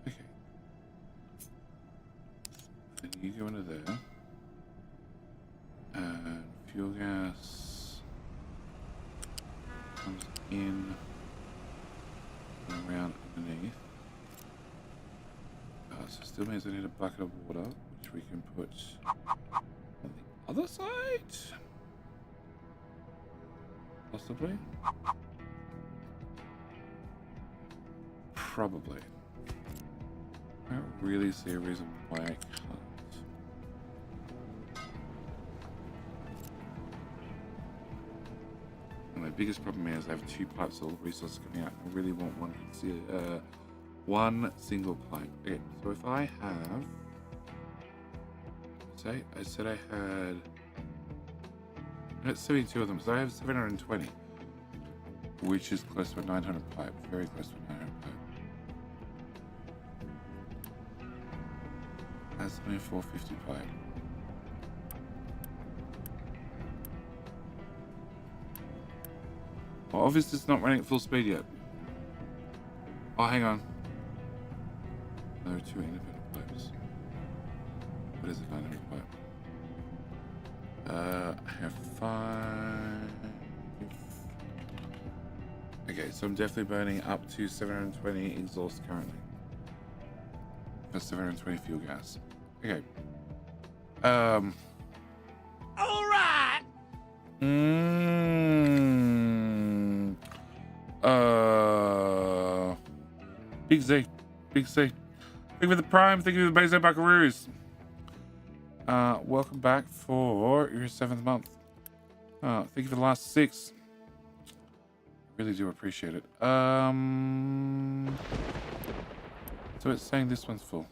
Okay. Then you go into there. And fuel gas comes in and around underneath. So still means I need a bucket of water, which we can put on the other side? Possibly? Probably. I don't really see a reason why I can't. And my biggest problem is I have two pipes of resources coming out. I really want one single pipe. Okay, so if I have... Say, I said I had... I had 72 of them, so I have 720. Which is close to a 900 pipe. Very close to a 900 pipe. That's only a 450 pipe. Well, obviously it's not running at full speed yet. Oh, hang on. There are two independent pipes. What is it, 900 pipe? I have 5... Okay, so I'm definitely burning up to 720 exhaust currently. That's 720 fuel gas. Okay. Alright! Big Z. Big C. Thank you for the Prime. Thank you for the Bezo Buckaroos. Welcome back for your 7th month. Thank you for the last 6. Really do appreciate it. So it's saying this one's full.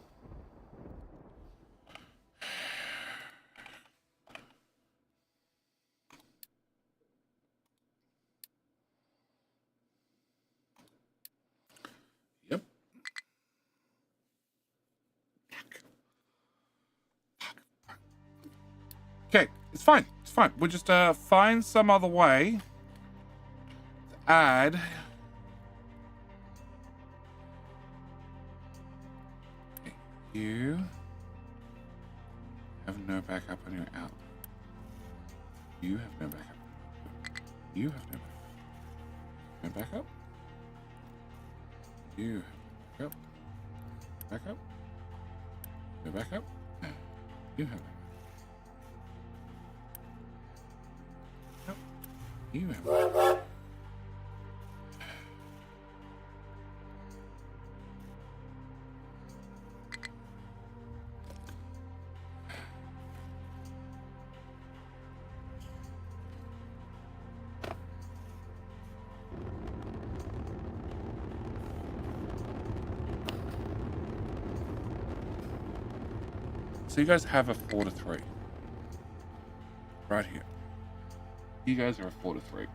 Yep. Okay, it's fine. It's fine. We'll just find some other way to add. Okay, you have no backup on your out. You have no backup. You have no backup. No backup. You have backup. Backup. No backup. No. You have backup. You have... So you guys have a 4-3. Right here. You guys are a 4-3.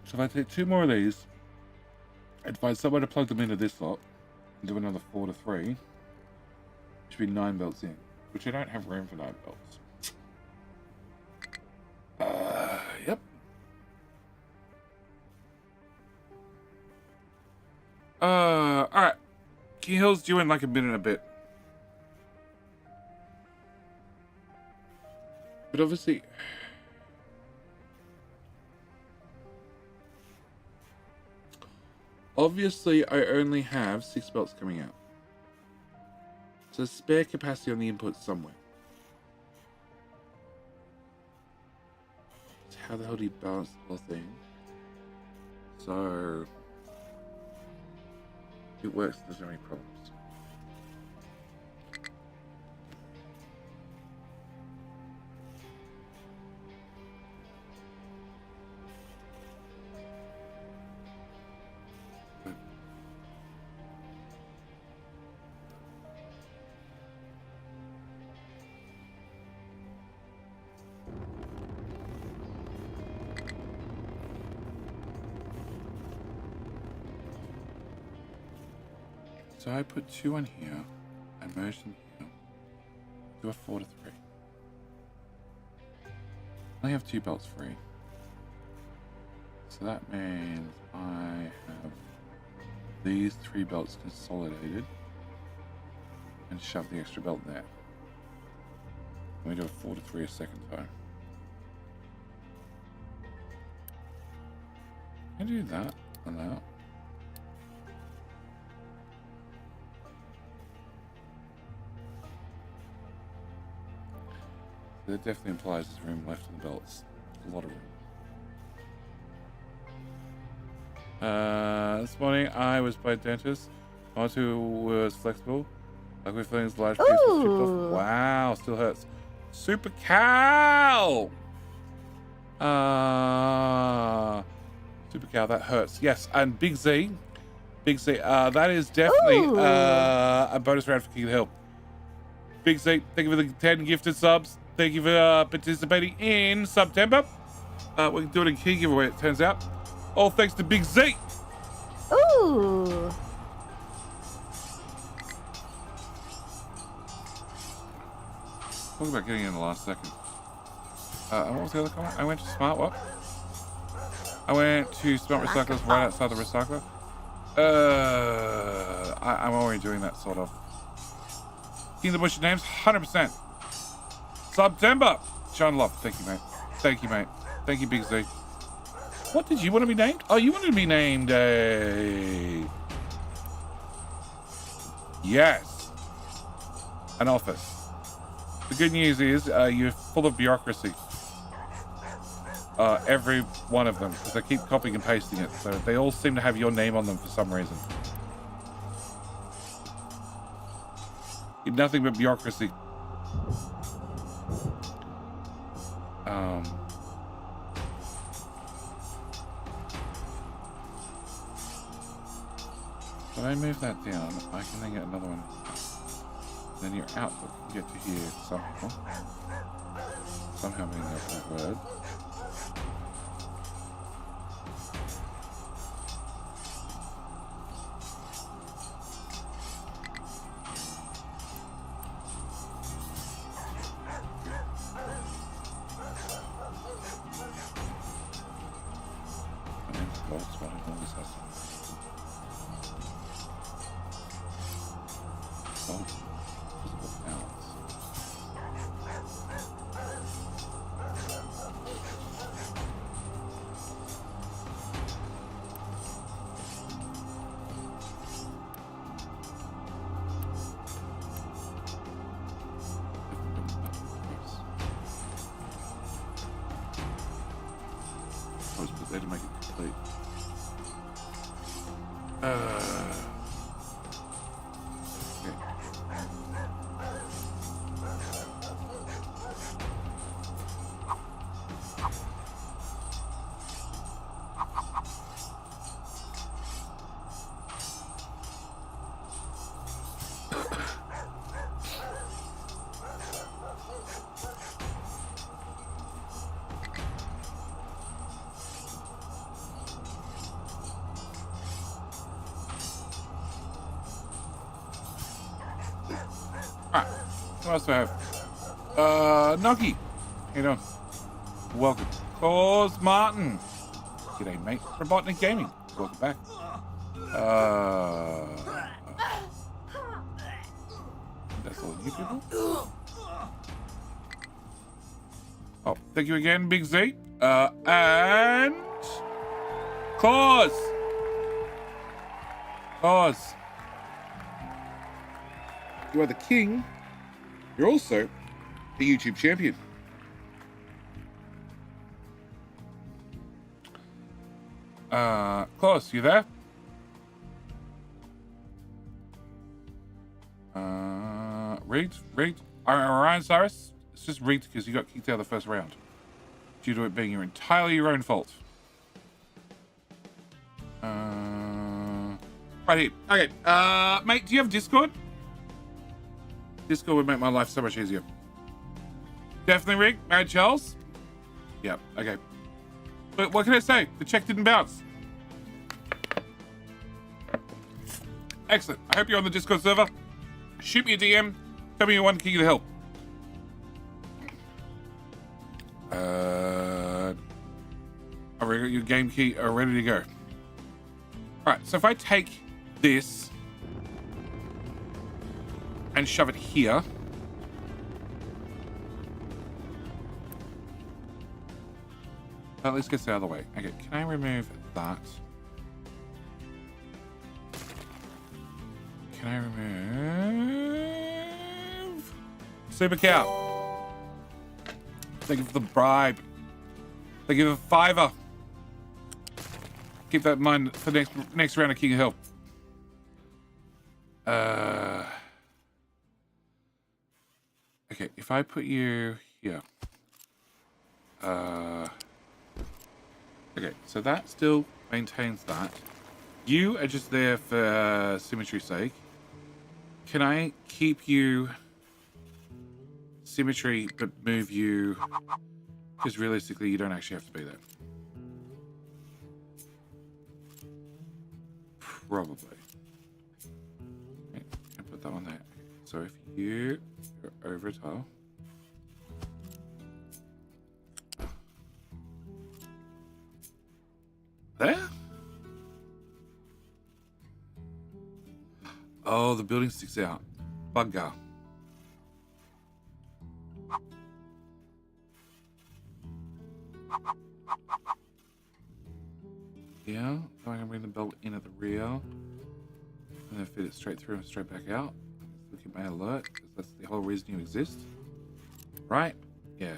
So if I take 2 more of these and find somewhere to plug them into this lot and do another 4-3, it should be 9 belts in, which I don't have room for 9 belts. Yep. Alright. King Hill's due in like a minute and a bit. But obviously... Obviously, I only have 6 belts coming out. So spare capacity on the input somewhere. So how the hell do you balance the whole thing? So... It works, there's no any problems. So I put 2 on here, I merge them here, do a 4-3. I have 2 belts free. So that means I have these 3 belts consolidated and shove the extra belt there. Let me do a 4-3 a second time. I do that and that. That definitely implies there's room left in the belts. A lot of room. This morning I was by a dentist. One who was flexible. Like with feelings large piece was chipped off. Wow, still hurts. Super cow! Super cow, that hurts. Yes, and Big Z. Big Z, that is definitely a bonus round for King of the Hill. Big Z, thank you for the 10 gifted subs. Thank you for participating in September. We can do it in key giveaway, it turns out. All thanks to Big Z. Ooh. Talk about getting in the last second. What was the other comment? I went to Smart what? I went to Smart Recyclers right outside the recycler. I'm already doing that sort of. King of the Bush names, 100%. September. John Love, thank you, mate. Thank you, mate. Thank you, Big Z. What did you want to be named? Oh, you wanted to be named Yes. An office. The good news is you're full of bureaucracy. Every one of them, because I keep copying and pasting it, so they all seem to have your name on them for some reason. You're nothing but bureaucracy. If I move that down, I can then get another one. Then your output can get to here somehow. Somehow being the opposite word. I was put there to make it complete. Alright, what else do I have? Noggy. How you doing? Welcome. Cause Martin. G'day, mate. Robotnik Gaming. Welcome back. That's all you people. Oh, thank you again, Big Z. And Cause. Cause. You are the king. You're also a YouTube champion. Klaus, you there? Rigged. Ryan Cyrus, it's just rigged because you got kicked out of the first round. Due to it being entirely your own fault. Right here. Okay, mate, do you have Discord? Discord would make my life so much easier. Definitely rigged. Married Charles? Yep, okay. But what can I say? The check didn't bounce. Excellent. I hope you're on the Discord server. Shoot me a DM. Tell me you want King of the Hill. Your game key are ready to go. Alright, so if I take this and shove it here. At least gets out of the way. Okay, can I remove that? Can I remove Super Cow? Thank you for the bribe. Thank you for $5. Keep that in mind for next round of King of Hill. Okay, if I put you here. Okay, so that still maintains that. You are just there for symmetry's sake. Can I keep you symmetry but move you? Because realistically, you don't actually have to be there. Probably. Okay, I put that one there. So if you go over a tile. There? Oh, the building sticks out. Bugger. Yeah, so I can bring the belt in at the rear and then fit it straight through and straight back out. Look at my alert, because that's the whole reason you exist. Right? Yeah.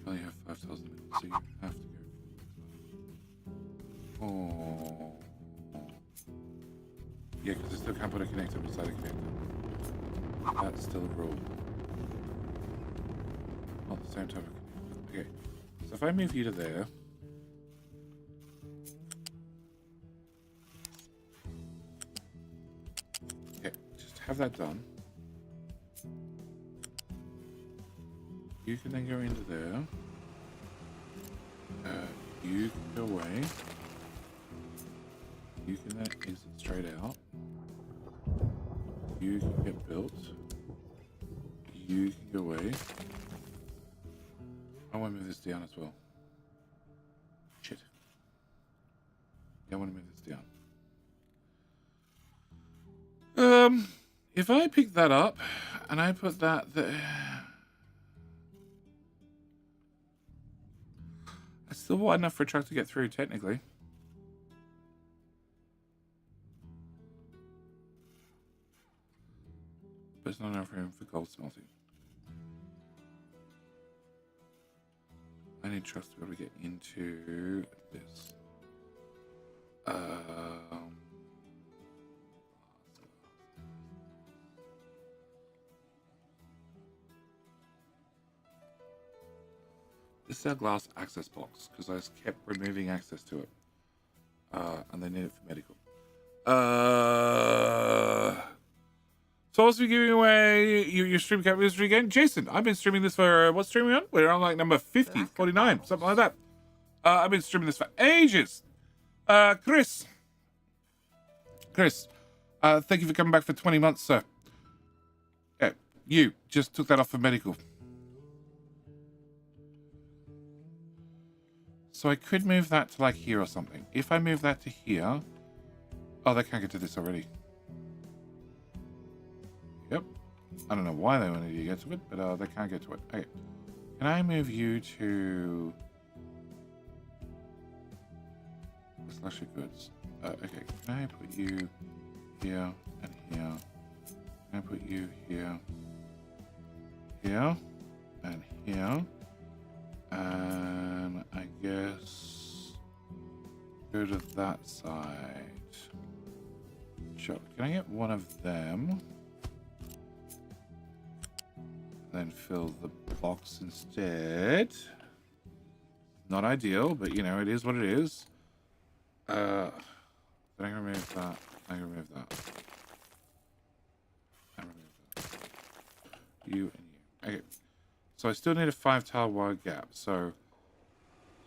Oh, you have 5,000 minutes, so you have to go. Oh. Yeah, because I still can't put a connector beside a connector. That's still a rule. Not the same type of connector. Okay. So if I move you to there. Okay, just have that done. You can then go into there. You can go away. You can then exit straight out. You can get built. You can go away. I want to move this down as well. Shit. Yeah, I want to move this down. If I pick that up and I put that there. It's still wide enough for a truck to get through, technically. enough room for gold smelting. I need trust to be able to get into this. This is our glass access box because I just kept removing access to it. And they need it for medical. So also giving away your stream cap history again. Jason, I've been streaming this for, what stream are we on? We're on like number 50, 49, something like that. I've been streaming this for ages. Chris, thank you for coming back for 20 months, sir. Yeah, you just took that off for medical. So I could move that to like here or something. If I move that to here... Oh, they can't get to this already. Yep. I don't know why they wanted you to get to it, but they can't get to it. Okay. Can I move you to... Luxury goods. Okay. Can I put you here and here? Can I put you here? Here and here. And I guess go to that side. Sure. Can I get one of them? Then fill the box instead. Not ideal, but you know, it is what it is. Then I can remove that. I can remove that. I remove that. You and you. Okay. So I still need a 5-tile wide gap. So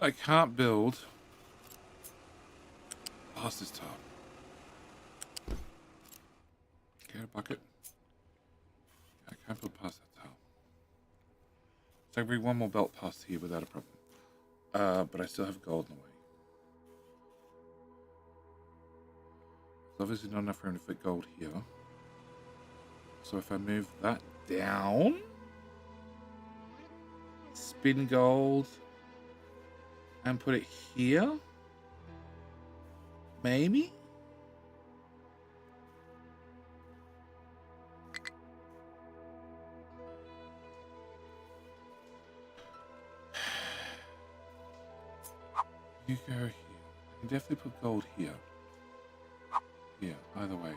I can't build past this tile. Okay, a bucket. I can't build past that tile. So I can bring one more belt past here without a problem. But I still have gold in the way. There's obviously not enough room to fit gold here. So if I move that down, spin gold, and put it here, maybe? You go here. I can definitely put gold here. Yeah, either way.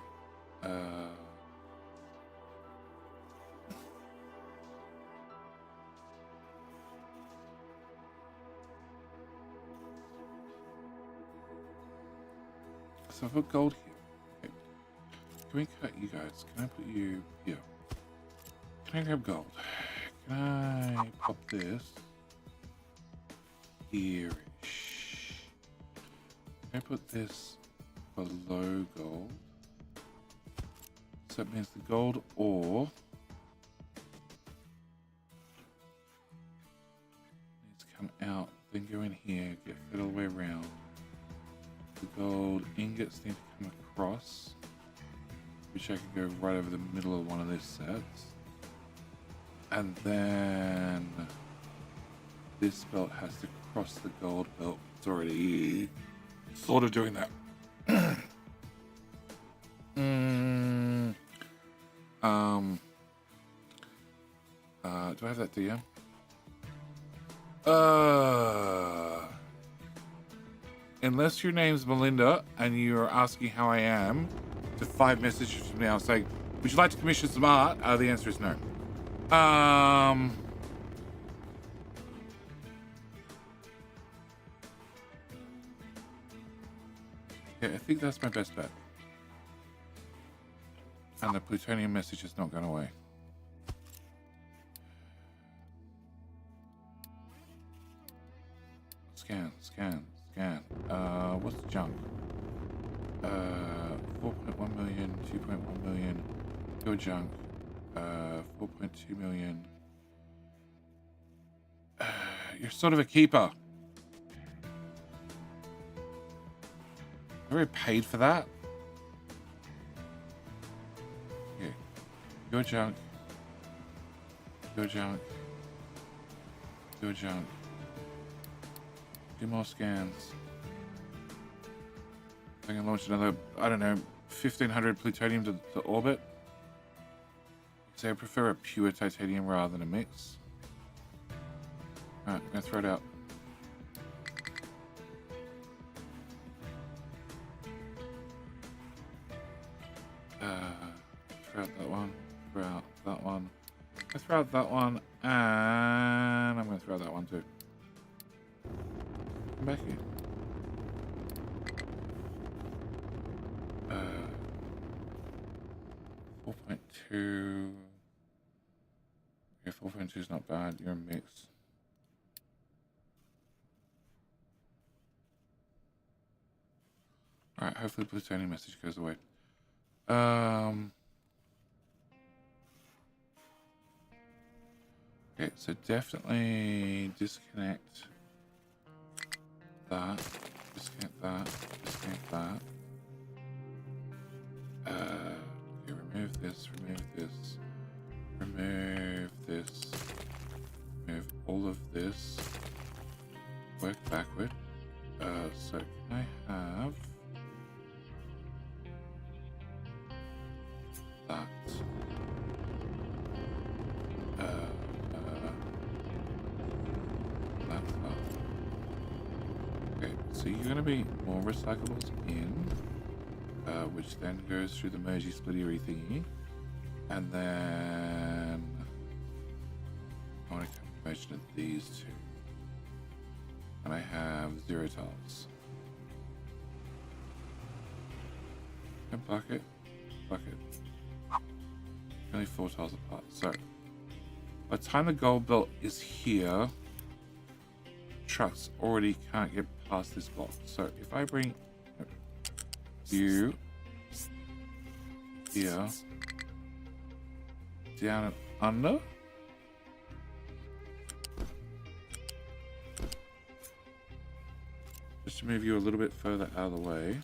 So I've got gold here. Okay. Can we cut you guys? Can I put you here? Can I grab gold? Can I pop this here-ish? Can I put this below gold? So that means the gold ore needs to come out, then go in here, get fit all the way around. The gold ingots need to come across, which I can go right over the middle of one of these sets. And then this belt has to cross the gold belt. It's already sort of doing that. Do I have that DM? Unless your name's Melinda and you're asking how I am, to 5 messages from now saying, would you like to commission some art? The answer is no. Yeah, I think that's my best bet. And the plutonium message has not gone away. Scan. What's the junk? 4.1 million, 2.1 million. Go junk. 4.2 million. You're sort of a keeper. Very paid for that. Okay. Go junk. Go junk. Go junk. Do more scans. I can launch another, I don't know, 1,500 plutonium to orbit. So I prefer a pure titanium rather than a mix. Alright, I'm gonna throw it out. Throw out that one. Throw out that one. I throw out that one, and I'm gonna throw out that one too. Come back here. 4.2. Yeah, 4.2 is not bad. You're a mix. Alright, hopefully the plutonium message goes away. Okay, so definitely disconnect that, disconnect that, disconnect that. Okay, remove this, remove this, remove this, remove all of this, work backward. So can I have that? Okay, so you're gonna be more recyclables in, which then goes through the mergy splittery thingy, and then I want to combination of these two, and I have 0 tiles. A bucket, bucket. Only 4 tiles apart. So by the time the gold belt is here, trucks already can't get past this block. So if I bring you here, down and under, just to move you a little bit further out of the way.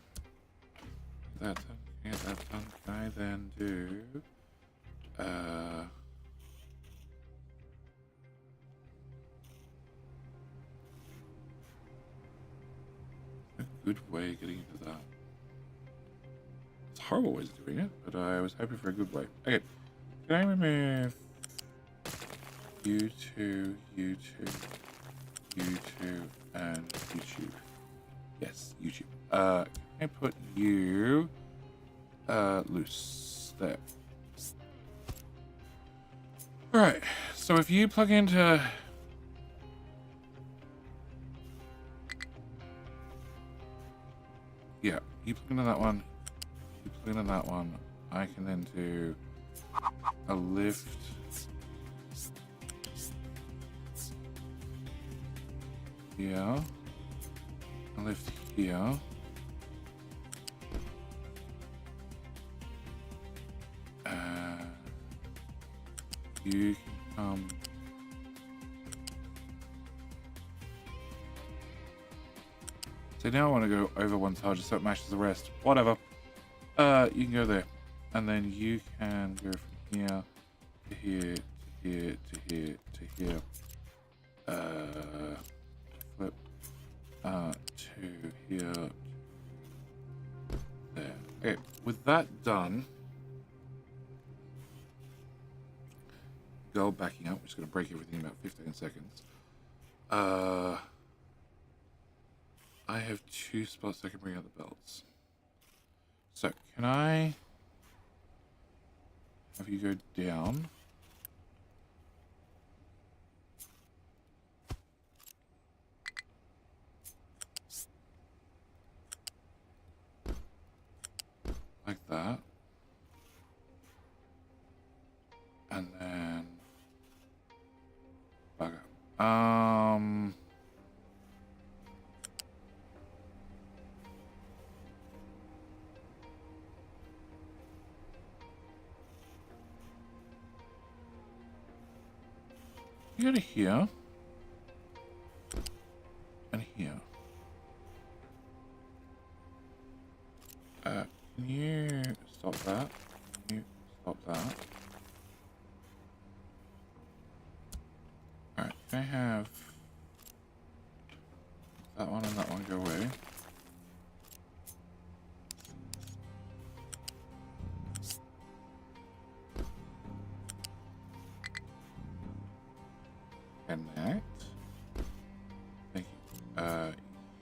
That done, get that done. Can I then do a good way of getting into that? It's a horrible way of doing it, but I was hoping for a good way. Okay, can I remove you two, and YouTube? Yes, YouTube. Can I put you loose there? Alright, so if you plug into yeah, you plug into that one, you plug into that one, I can then do a lift here, a lift here, you can come so now I want to go over one tile just so it matches the rest. Whatever. You can go there. And then you can go from here to here to here to here to here. Flip to here. There. Okay, with that done, go backing up. We're just going to break everything in about 15 seconds. I have 2 spots I can bring out the belts. So, can I have you go down? Like that. And then bugger. You go to here and here. Can you stop that? Can you stop that? Alright, can I have that one and that one go away? connect. Thank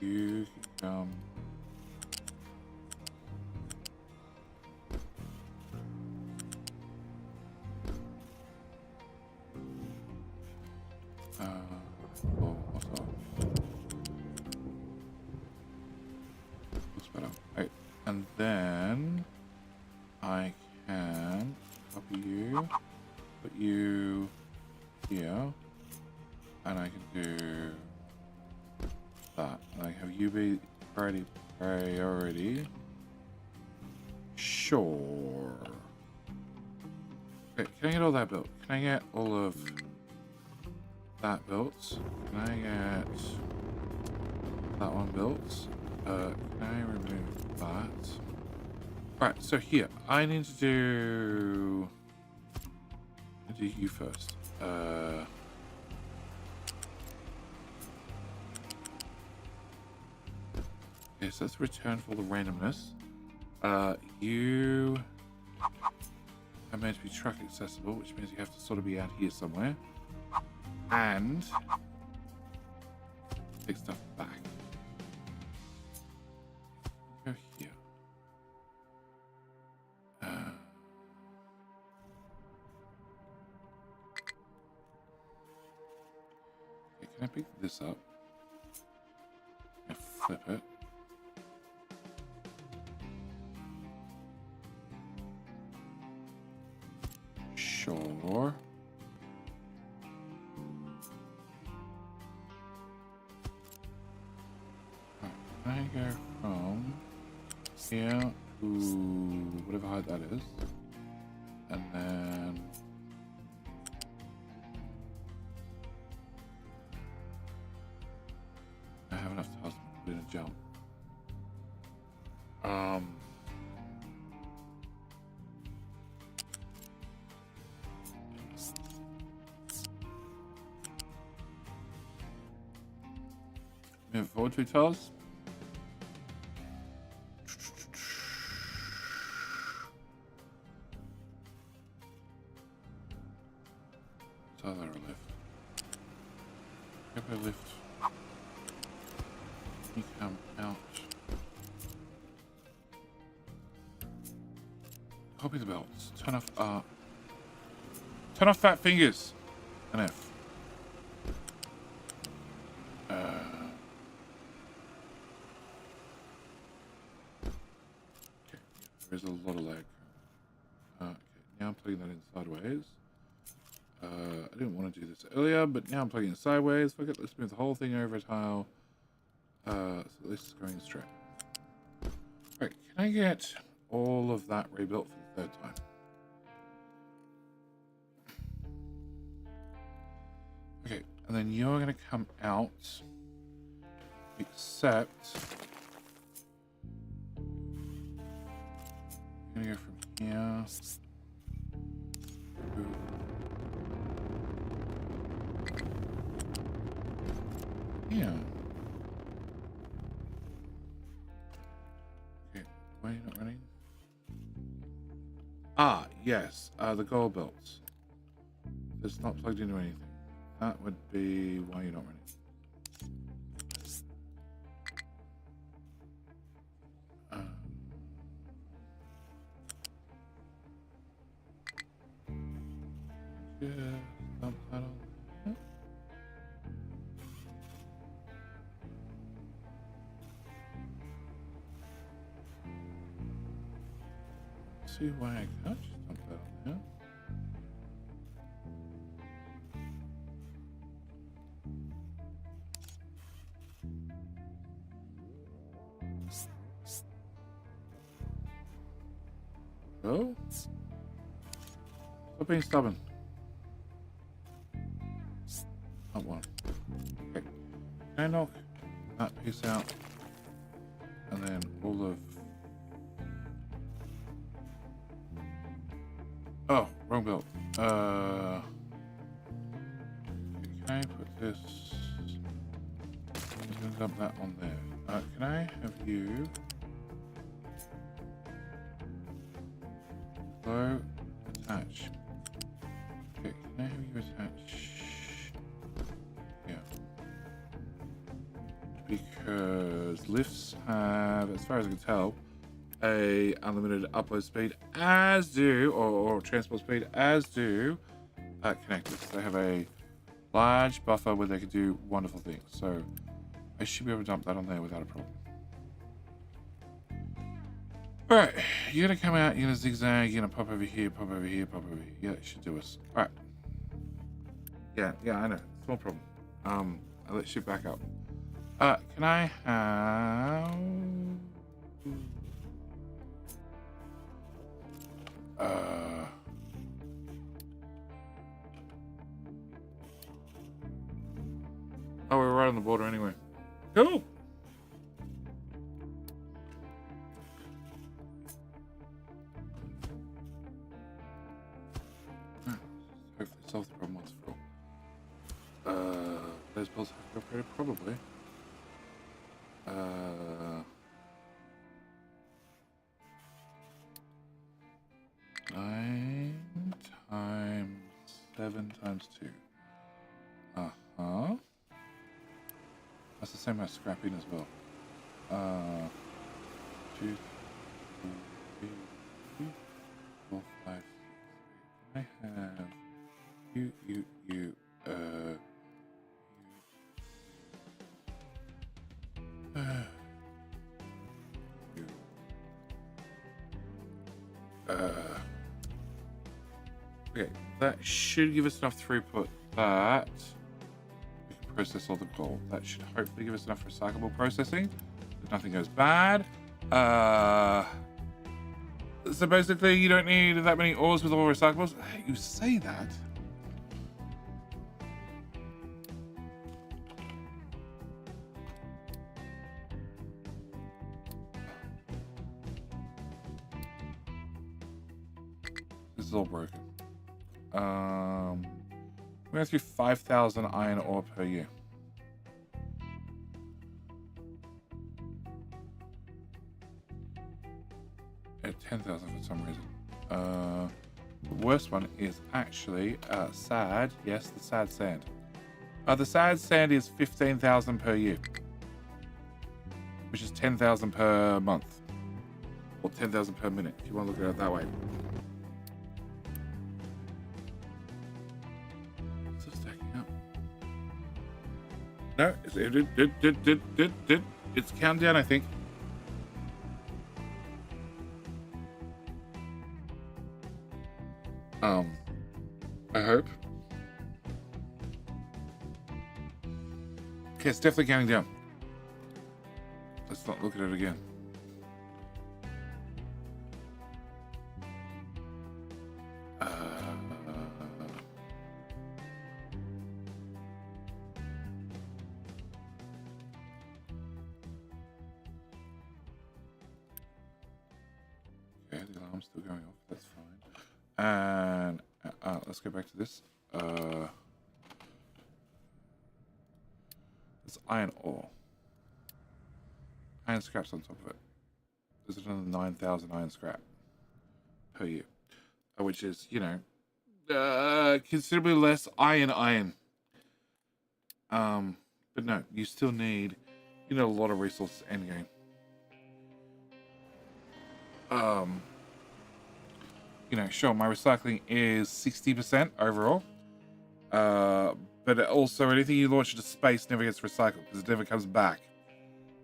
you. You can come. Oh, what's up? Looks better. Right. And then I can copy you, put you here, and I can do that. And I have you be priority. Sure. Okay, can I get all that built? Can I get all of that built? Can I get that one built? Can I remove that? Right, so here, I need to do you first. Okay, so let's return for the randomness. You are meant to be truck accessible, which means you have to sort of be out here somewhere. And take stuff back. Go here. Okay, can I pick this up? I flip it. Sure. I go from here to whatever height that is, and then I have enough tiles to put in a jump. Move forward 2 tiles. Tile that are left. If I lift, you come out. Copy the belts. Turn off fat fingers. An F. Okay, there's a lot of lag. Okay, now I'm plugging that in sideways. I didn't want to do this earlier, but now I'm plugging it sideways. Fuck it, let's move the whole thing over a tile. So this is going straight. Right, can I get all of that rebuilt for the 3rd time? Okay, and then you're going to come out, except I'm going to go from here to here. Okay, why are you not running? Ah, yes, the gold belts. It's not plugged into anything. That would be why you're not running. Yeah, dump that on there. See why I can't just dump that on there. Oh? Stop being stubborn. Not one. Okay. Can I knock that piece out? And then all of... Oh, wrong belt. Can I put this... I'm just gonna dump that on there. Can I have you... Go attach. Okay, can I have you attach because lifts have, as far as I can tell, a unlimited upload speed, as do, or transport speed, as do connectors. They have a large buffer where they can do wonderful things. So I should be able to dump that on there without a problem. All right, you're gonna come out, you're gonna zigzag, you're gonna pop over here, pop over here, pop over here. Yeah, it should do us. All right. Yeah, I know. Small problem. Let's ship back up. Can I have... Oh, we're right on the border anyway. Cool. Hopefully solve the problem once for all. Those bolts have to be upgraded? Probably. 9 times 7 times 2. Uh-huh. That's the same as scrapping as well. 2, 3, 4, 5, 6, 8. Can I have you, you, okay, that should give us enough throughput that we can process all the gold. That should hopefully give us enough recyclable processing that nothing goes bad. So basically, you don't need that many ores with all recyclables. You say that. This is all broken. We're going through 5,000 iron ore per year. At 10,000 for some reason. The worst one is actually sad. Yes, the sad sand. The sad sand is 15,000 per year, which is 10,000 per month, or 10,000 per minute if you want to look at it that way. Still stacking up. No, it's counting down, I think. I hope. Okay, it's definitely counting down. Let's not look at it again. Okay, the alarm's still going off. That's fine. And let's go back to this. It's iron ore. Iron scrap's on top of it. There's another 9,000 iron scrap per year, which is, you know, considerably less iron. But no, you still need, you know, a lot of resources endgame. You know, sure, my recycling is 60% overall. But also anything you launch into space never gets recycled because it never comes back.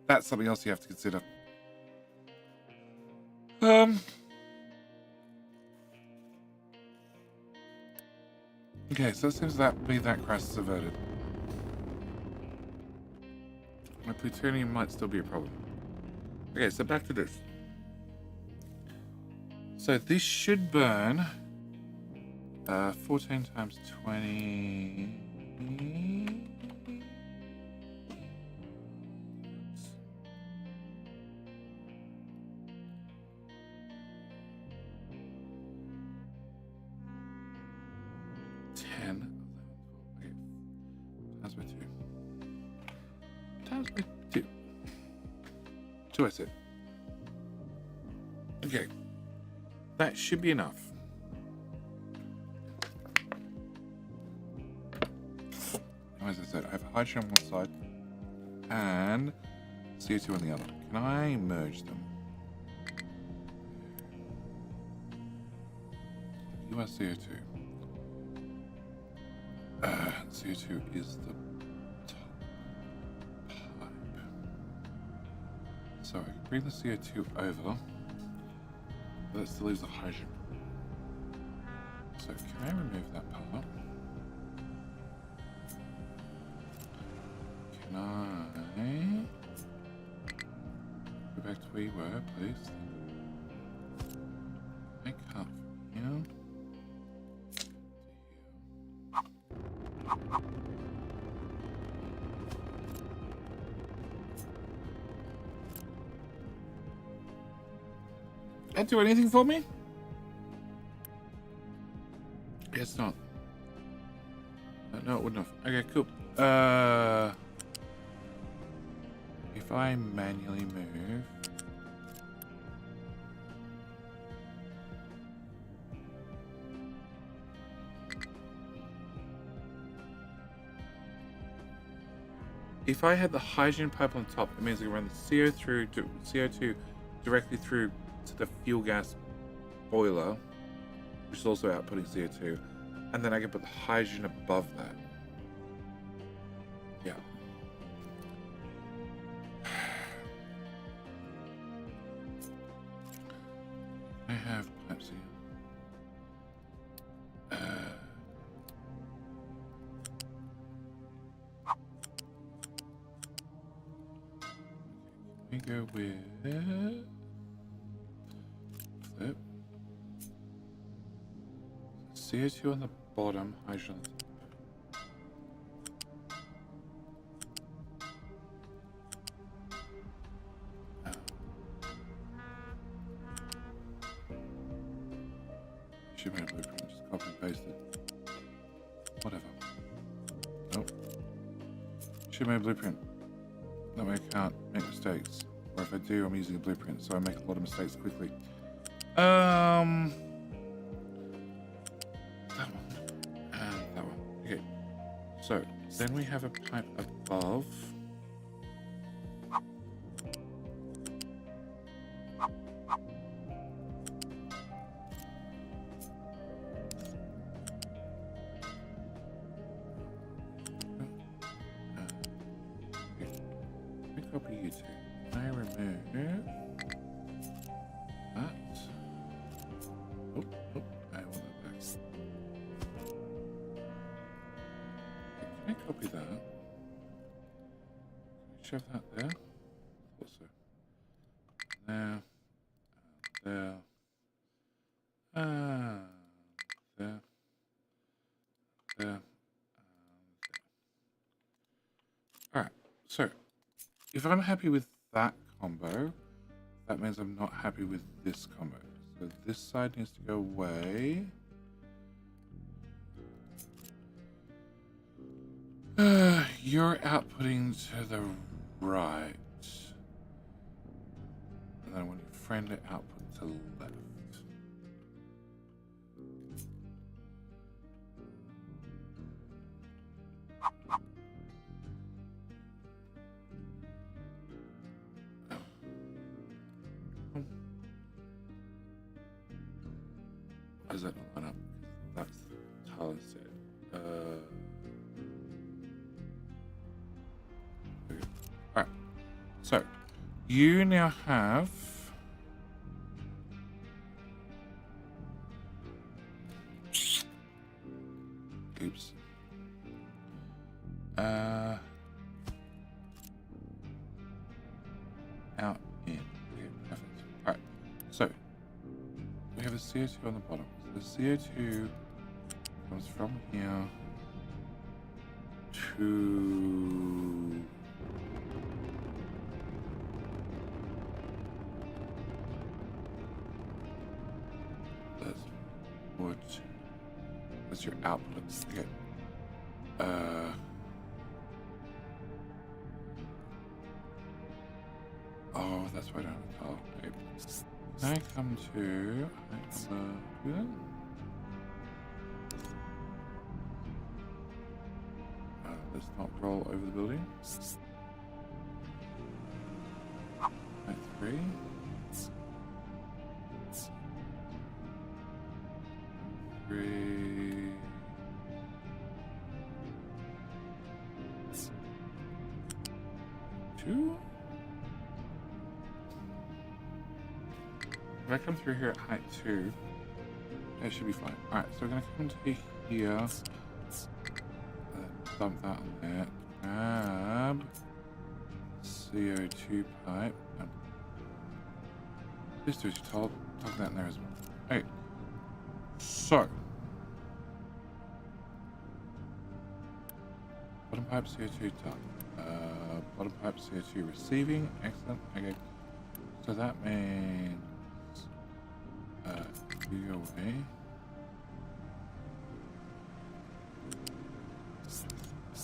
That's something else you have to consider. Okay, so it seems that crisis averted. My plutonium might still be a problem. Okay, so back to this. So this should burn 14 times 20. 10. Okay. Times by 2. Times by 2. 2 I said. Okay. That should be enough. As I said, I have hydrogen on one side, and CO2 on the other. Can I merge them? You are CO2. CO2 is the top pipe. So I can bring the CO2 over, but that still leaves the hydrogen. So can I remove that part? Can I go back to where you were, please? I can't from here. That do anything for me? Guess not. No, it wouldn't have. Okay, cool. If I manually move. If I had the hydrogen pipe on top, it means I can run the CO2 directly through to the fuel gas boiler, which is also outputting CO2, and then I can put the hydrogen above that. Yeah. I have pipes here. We go with flip. CO2 on the bottom, hydrogen on the top. Should make a blueprint, just copy and paste it. Whatever. Nope. Should make a blueprint. That way I can't make mistakes. Or if I do, I'm using a blueprint, so I make a lot of mistakes quickly. That one. And that one. Okay. So, then we have a pipe above. Copy you two. I remove that. Oh, I want that back. Can I copy that? Can I shove that there? Also. There. There. There. There. Alright, so if I'm happy with that combo, that means I'm not happy with this combo. So this side needs to go away. You're outputting to the right. And then I want your friend to output to the left. Why does that not line up? That's tile instead. Okay. Alright. So, you now have oops. Out in. Okay, perfect. Alright. So, we have a CO2 on the bottom. The CO2 comes from here to that's what that's your output. Okay. Oh, that's why I don't have a tile. Okay. Can I come to do that? Let's not roll over the building. 3. 3. 2. If I come through here at height 2, that should be fine. Alright, so we're going to come to here. Dump that on there. Grab CO2 pipe. This dude's top that in there as well. Hey. So. Bottom pipe CO2 top. Bottom pipe CO2 receiving. Excellent. Okay. So that means you go away.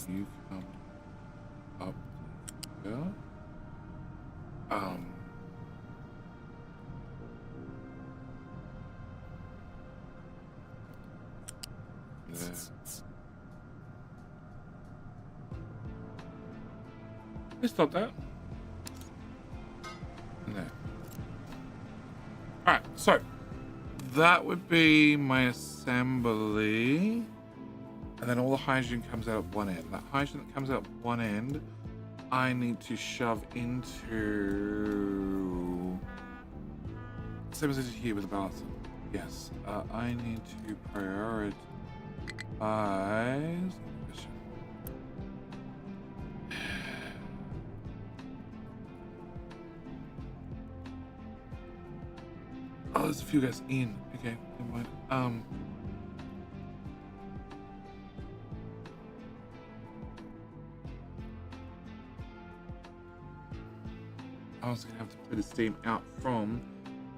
You come up here. There. Let's stop that. And there. Alright, so that would be my assembly. And then all the hydrogen comes out at one end. That hydrogen that comes out at one end, I need to shove into... Same as I did here with the balancer. Yes, I need to prioritize... Oh, there's a few guys in. Okay, never mind. I was going to have to put the steam out from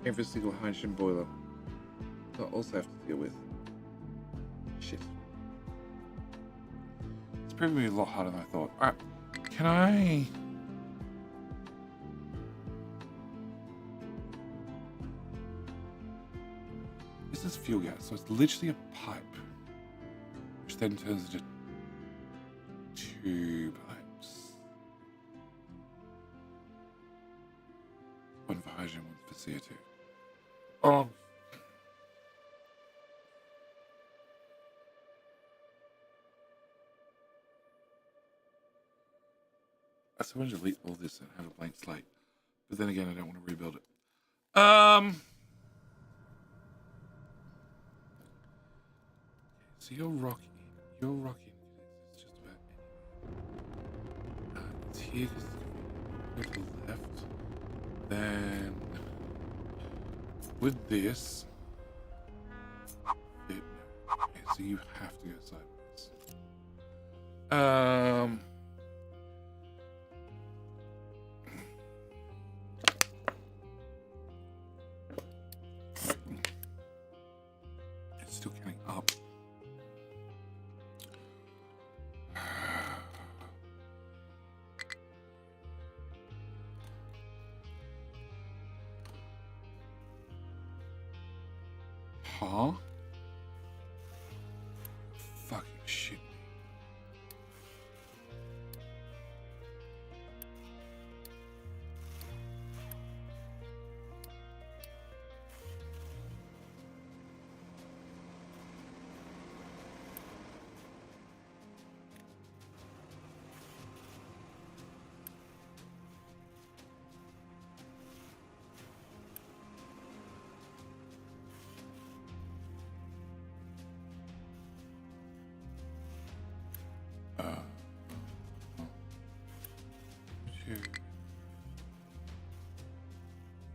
every single hydrogen boiler. So I also have to deal with. Shit. It's proving to be a lot harder than I thought. Alright, can I... This is fuel gas, so it's literally a pipe. Which then turns into 2 pipes. One for hydrogen, one for CO2. I still want to delete all this and have a blank slate. But then again, I don't want to rebuild it. So you're rocking. You're rocking. It's just about anywhere. It's here because it's to the left. Then with this, okay, so you have to go sideways. It's still coming up. Huh? Fucking shit.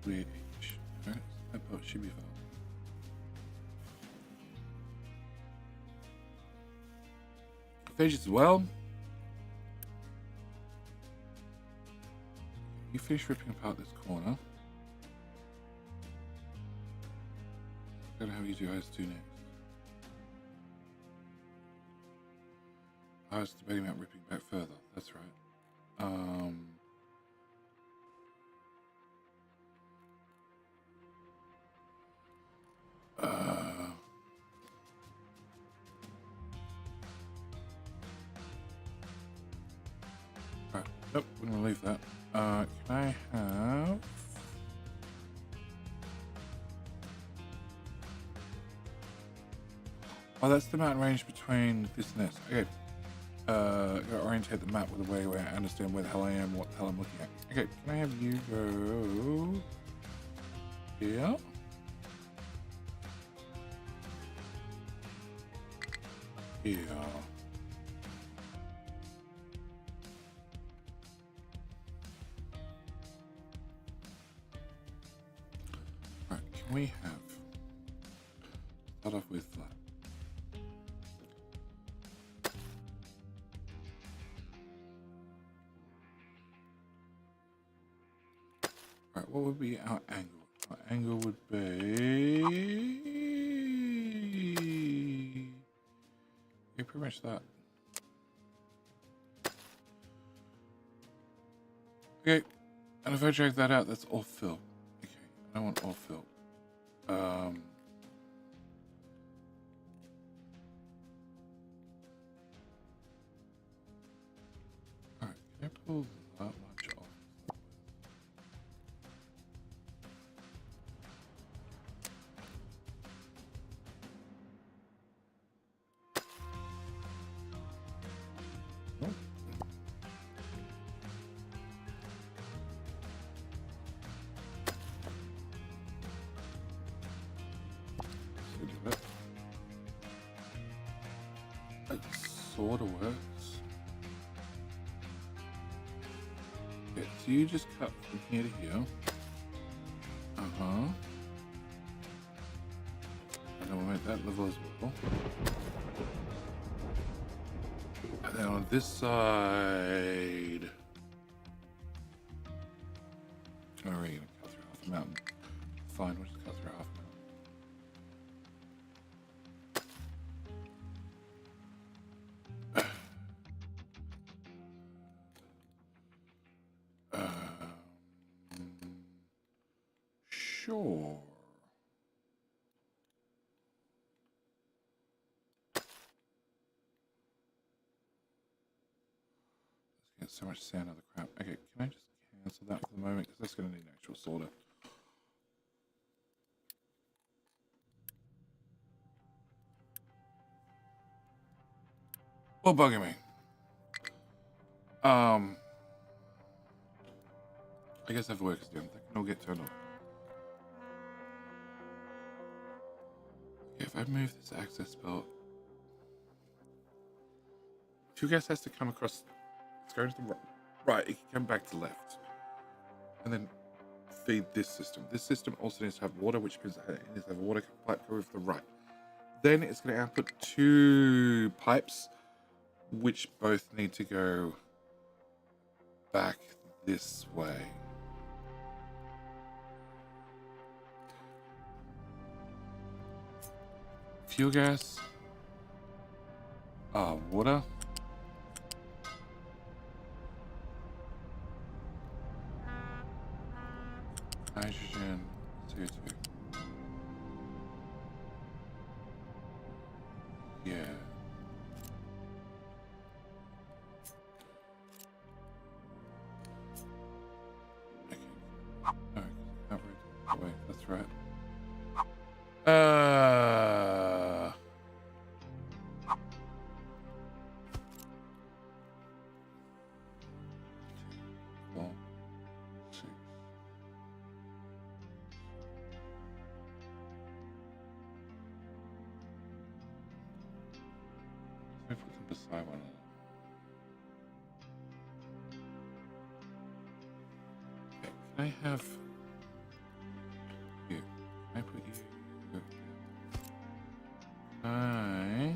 Alright, that boat should be fine. Phage as well. You finish ripping apart this corner. I'm gonna have you guys do next. I was debating about ripping back further. That's right. Right. Nope, we're gonna leave that. Can I have Oh, that's the mountain range between this and this. Okay. Gotta orientate the map with a way where I understand where the hell I am, what the hell I'm looking at. Okay, can I have you go here? Here. Alright, can we have start off with that? Alright, what would be our angle? Our angle would be... yeah, pretty much that. Okay, and if I drag that out, that's all fill. Okay, I want all fill. Alright, can I pull that much off? Nope. So do that. That sort of works. Okay, so you just cut from here to here. And then we'll make that level as well. And then on this side... oh, we're going to cut through half the mountain. Fine, we'll just cut through half the mountain. Sure. Let's get so much sand out of the crap. Okay, can I just cancel that for the moment? Because that's going to need an actual sorter. Well, bugging me. I guess I have to work as done. That can all get turned on. Okay, if I move this access belt, if you guys has to come across, it's going to the right, it can come back to the left, and then feed this system. This system also needs to have water, which means it needs to have a water pipe go over to the right. Then it's going to output 2 pipes, which both need to go back this way. Fuel gas, water, nitrogen, CO2. Yeah. Okay. Alright, can't rotate away. That's right. Put them beside one another. Okay, can I have you? Can I put you? I.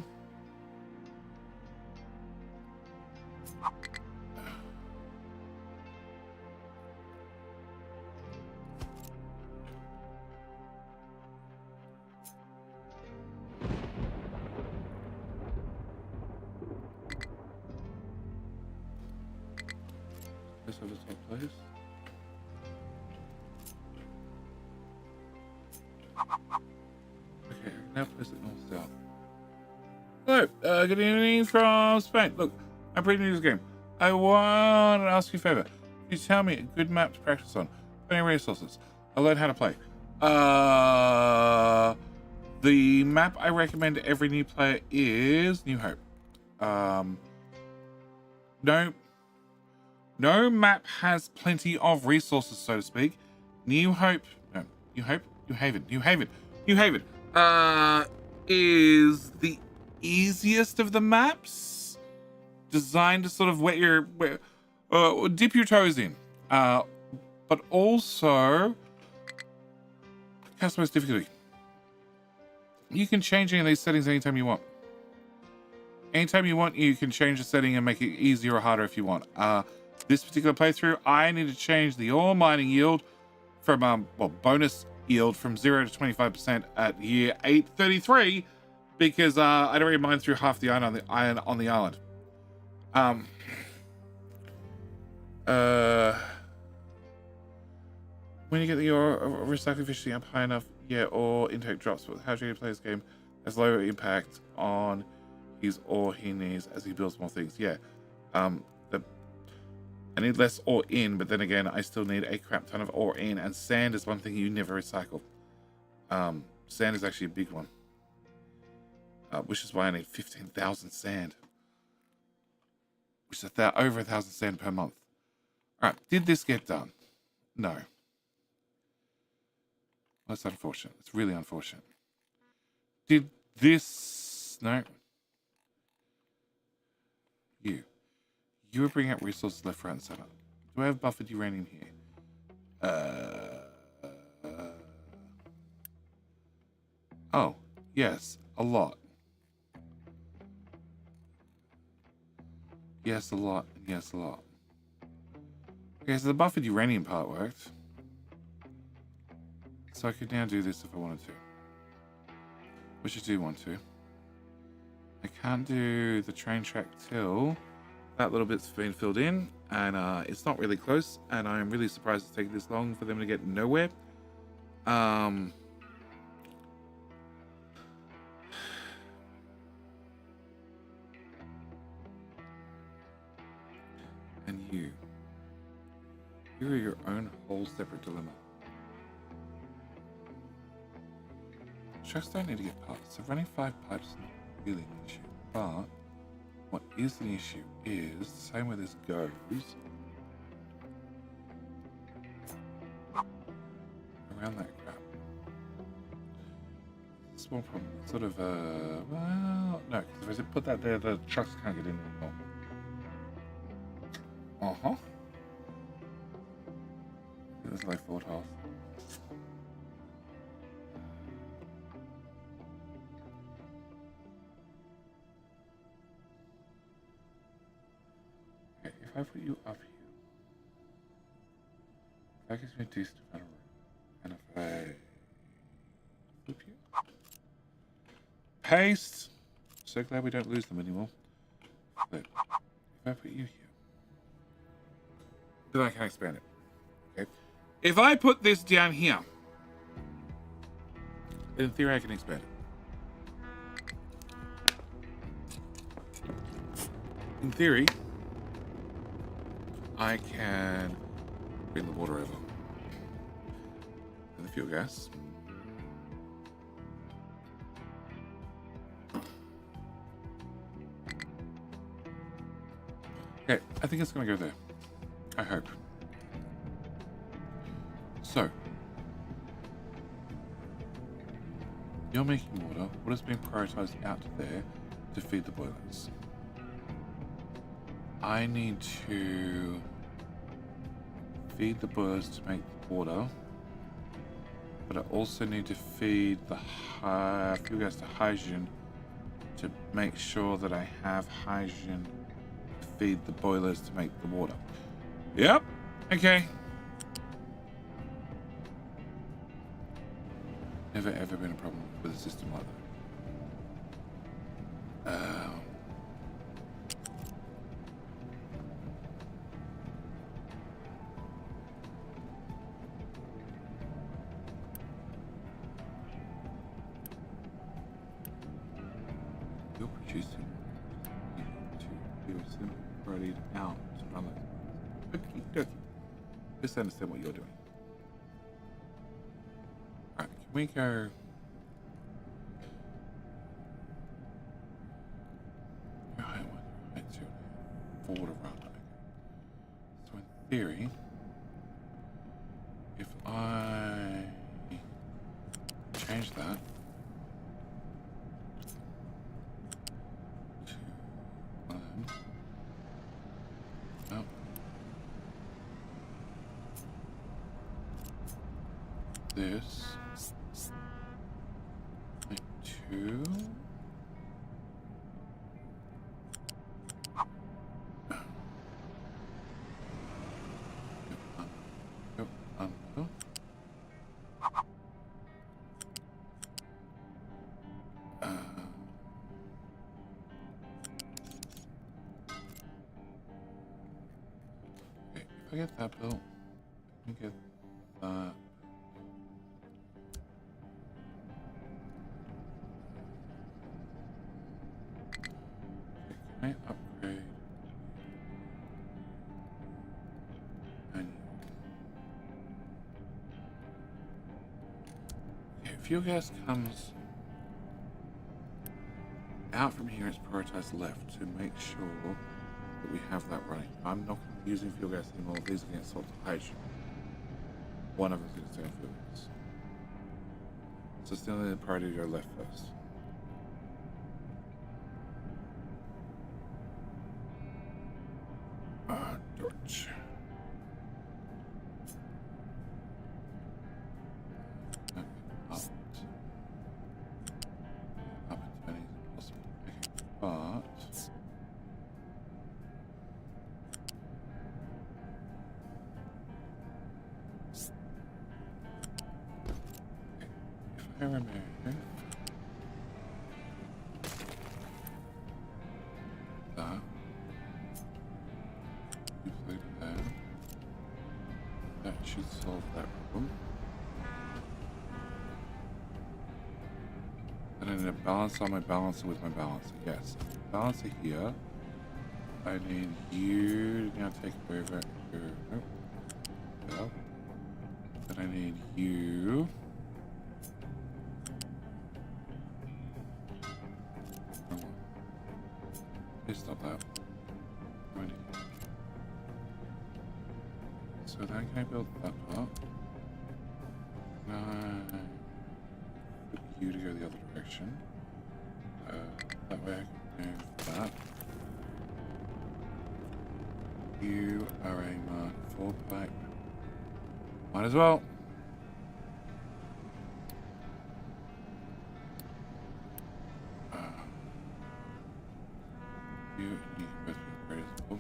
This over the top place. Okay, now place it north south. Hello, good evening from Spain. Look, I'm pretty new to this game. I want to ask you a favor. Can you tell me a good map to practice on? Any resources? I'll learn how to play. The map I recommend to every new player is New Hope. No map has plenty of resources, so to speak. New Haven is the easiest of the maps, designed to sort of dip your toes in, but also customize difficulty. You can change any of these settings anytime you want. Anytime you want, you can change the setting and make it easier or harder if you want. This particular playthrough, I need to change the ore mining yield from bonus yield from 0 to 25% at year 833 because I'd already mined through half the iron on the island. When you get the ore recycling efficiency up high enough, ore intake drops. But how do you play this game? Has lower impact on his ore he needs as he builds more things. I need less ore in, but then again, I still need a crap ton of ore in, and sand is one thing you never recycle. Sand is actually a big one, which is why I need 15,000 sand, which is over 1,000 sand per month. All right, did this get done? No. That's unfortunate. It's really unfortunate. Did this? No. You were bringing up resources left, right, and center. Do I have buffered uranium here? Oh, yes, a lot. Yes, a lot. Yes, a lot. Okay, so the buffered uranium part worked. So I could now do this if I wanted to. Which I do want to. I can't do the train track till that little bit's been filled in, and it's not really close, and I'm really surprised it's taking this long for them to get nowhere. And you are your own whole separate dilemma. Trucks don't need to get parts, so running 5 pipes is not really an issue, but what is an issue is the same way this goes. Around that crap. Small problem. Sort of, well, no, because if I put that there, the trucks can't get in anymore. Uh-huh. That's like 4 tiles. If I put you up here, that gives me a decent amount of room. And if I flip you, paste. So glad we don't lose them anymore. Flip. If I put you here, then I can expand it. Okay. If I put this down here, then in theory I can expand it. In theory, I can bring the water over and the fuel gas. Okay, I think it's going to go there. I hope. So, you're making water. Water's being prioritized out there to feed the boilers. I need to feed the boilers to make the water, but I also need to feed the fuel gas to hydrogen to make sure that I have hydrogen to feed the boilers to make the water. Yep. Okay. Never ever been a problem with a system like that. You're producing to be separated out to run it. Okie dokie. Just understand what you're doing. Alright, can we go border rather. So in theory, if I change that to no. This like 2. If I get that built, let me get that. Can I upgrade? And okay, fuel gas comes out from here. It's prioritized left to make sure that we have that running. I'm not using fuel gas anymore. These are going to salt to hydrogen. One of them is going to stay on fuel gas. So still the priority to go left first. Dodge. Up and turning is possible. Okay, but if I remove that, duplicate that, that should solve that problem. And I need a balance on my balancer with my balancer. Yes, balancer here. I need you to now take over here. Nope. Then I need you. Please stop that. Ready. So then can I build that part? No. Put you to go the other direction. That way I can move that. You are a Mark 4 pipe. Might as well. You can both be upgraded as well.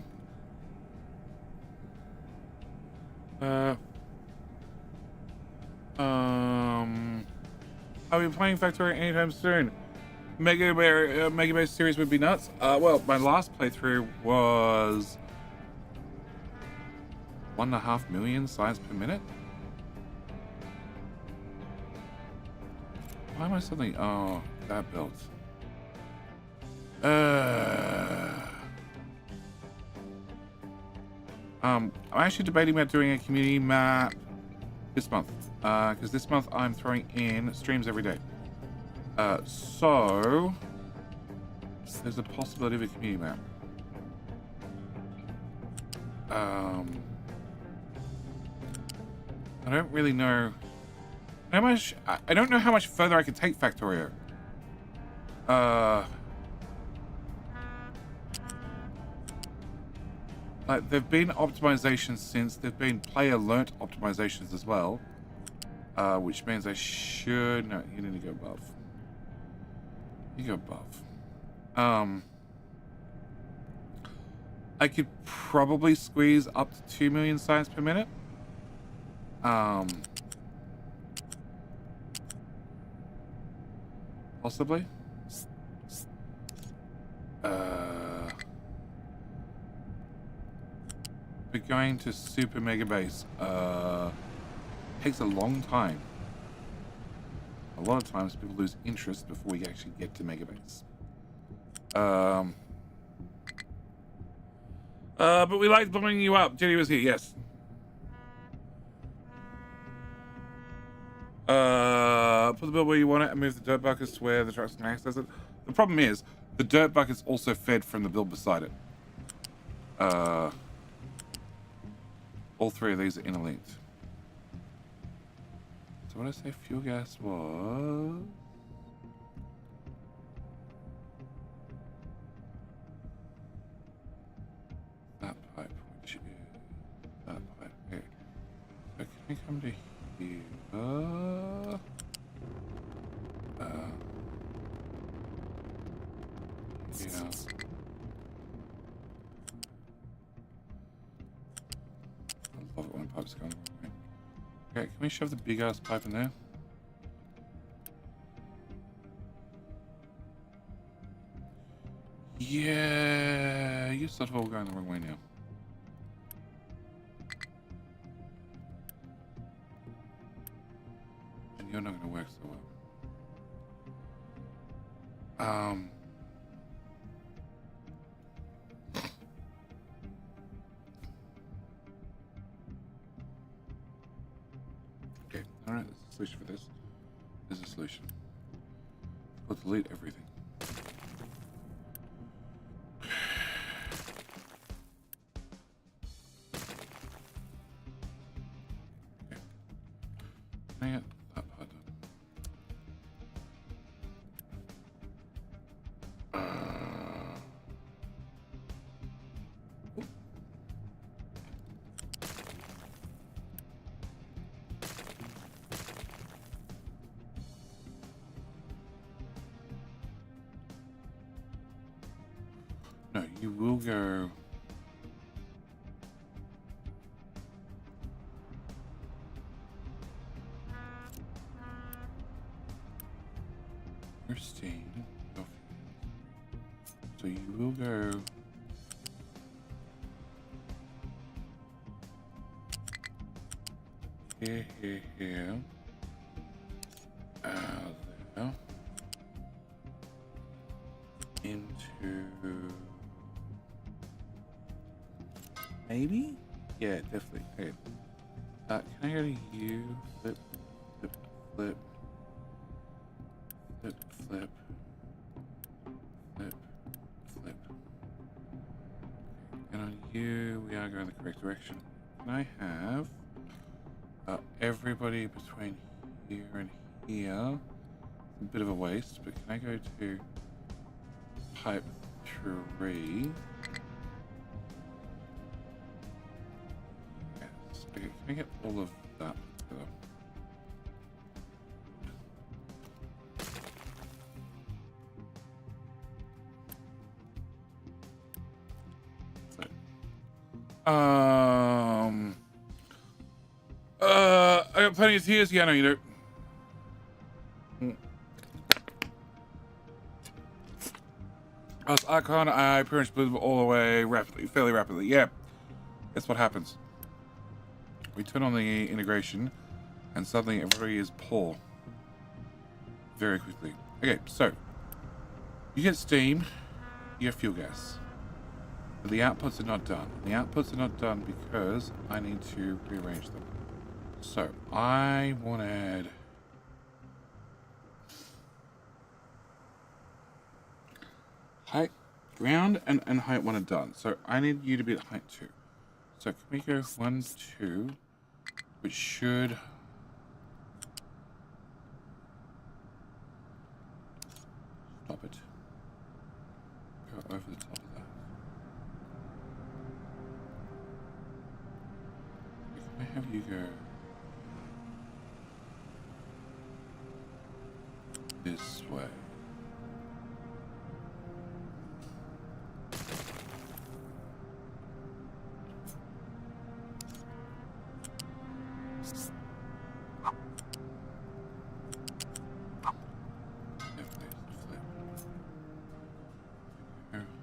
Are we playing Factorio anytime soon? Mega Base series would be nuts. Well, my last playthrough was 1.5 million signs per minute. Why am I suddenly? Oh, that built. I'm actually debating about doing a community map this month, because this month I'm throwing in streams every day. So there's a possibility of a community map. I don't really know how much. I don't know how much further I can take Factorio. Like, there've been optimizations since. There've been player learnt optimizations as well, which means I should. No, you need to go above. You go above. I could probably squeeze up to 2 million signs per minute. Possibly. But going to Super Mega Base takes a long time. A lot of times people lose interest before we actually get to Mega Base. But we liked blowing you up. Jenny was here, yes. Put the build where you want it and move the dirt buckets to where the trucks can access it. The problem is, the dirt bucket's also fed from the build beside it. All three of these are interlinked. So what did I say fuel gas was? That pipe, which is that pipe. Okay. So can we come to here? Yeah. I love it when pipes go the wrong way. Okay, can we shove the big ass pipe in there? Yeah, you're sort of all going the wrong way now. And you're not going to work so well. Okay, alright, there's a solution for this. There's a solution. We'll delete everything. Okay. Can I get that part done? No, you will go. Your steam. So you will go. Here, here, here. There. Into. Maybe? Yeah, definitely. Okay. Can I go to you? Flip, flip, flip. Flip, flip. Flip, flip. And on you, we are going the correct direction. Can I have everybody between here and here? It's a bit of a waste, but can I go to pipe 3? Yes. Okay, can I get all of that together? I got plenty of tears. Yeah, no, you do. As Icon, I pretty much blew them all away fairly rapidly. Yeah, that's what happens. We turn on the integration, and suddenly everybody is poor. Very quickly. Okay, so you get steam, you get fuel gas. But the outputs are not done. The outputs are not done because I need to rearrange them. So I wanted height, ground, and height 1 are done. So I need you to be at height 2. So can we go 1, 2, which should stop it. Go over the top of that. Can I have you go this way?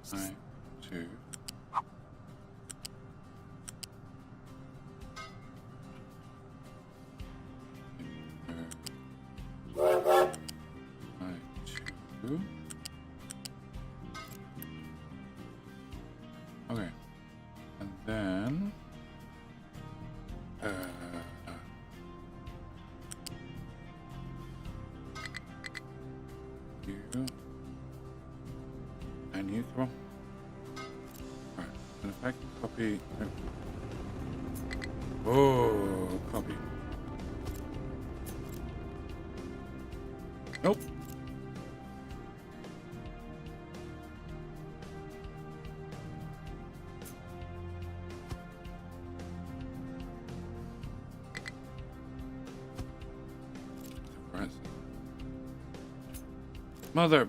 Flip. 2. Okay, and then you and you, come on. copy. Oh, copy. Nope. Mother.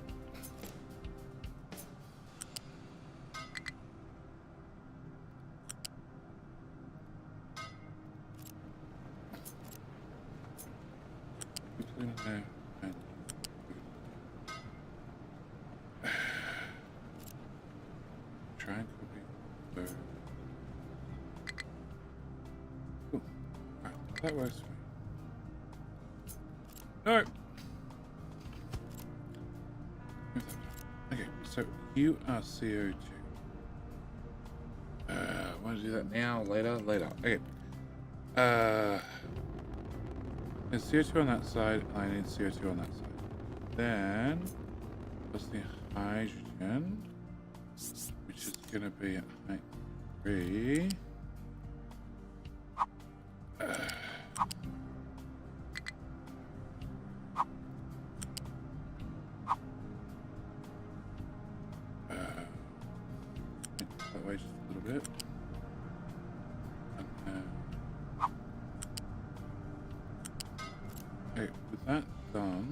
Try and copy. Cool. Alright, that works for me. No. Okay, so you are CO2. Want to do that now? Later? Later. Okay. There's CO2 on that side, and I need CO2 on that side. Then, what's the hydrogen? Which is going to be at height 3. That way just a little bit. Okay, with that done,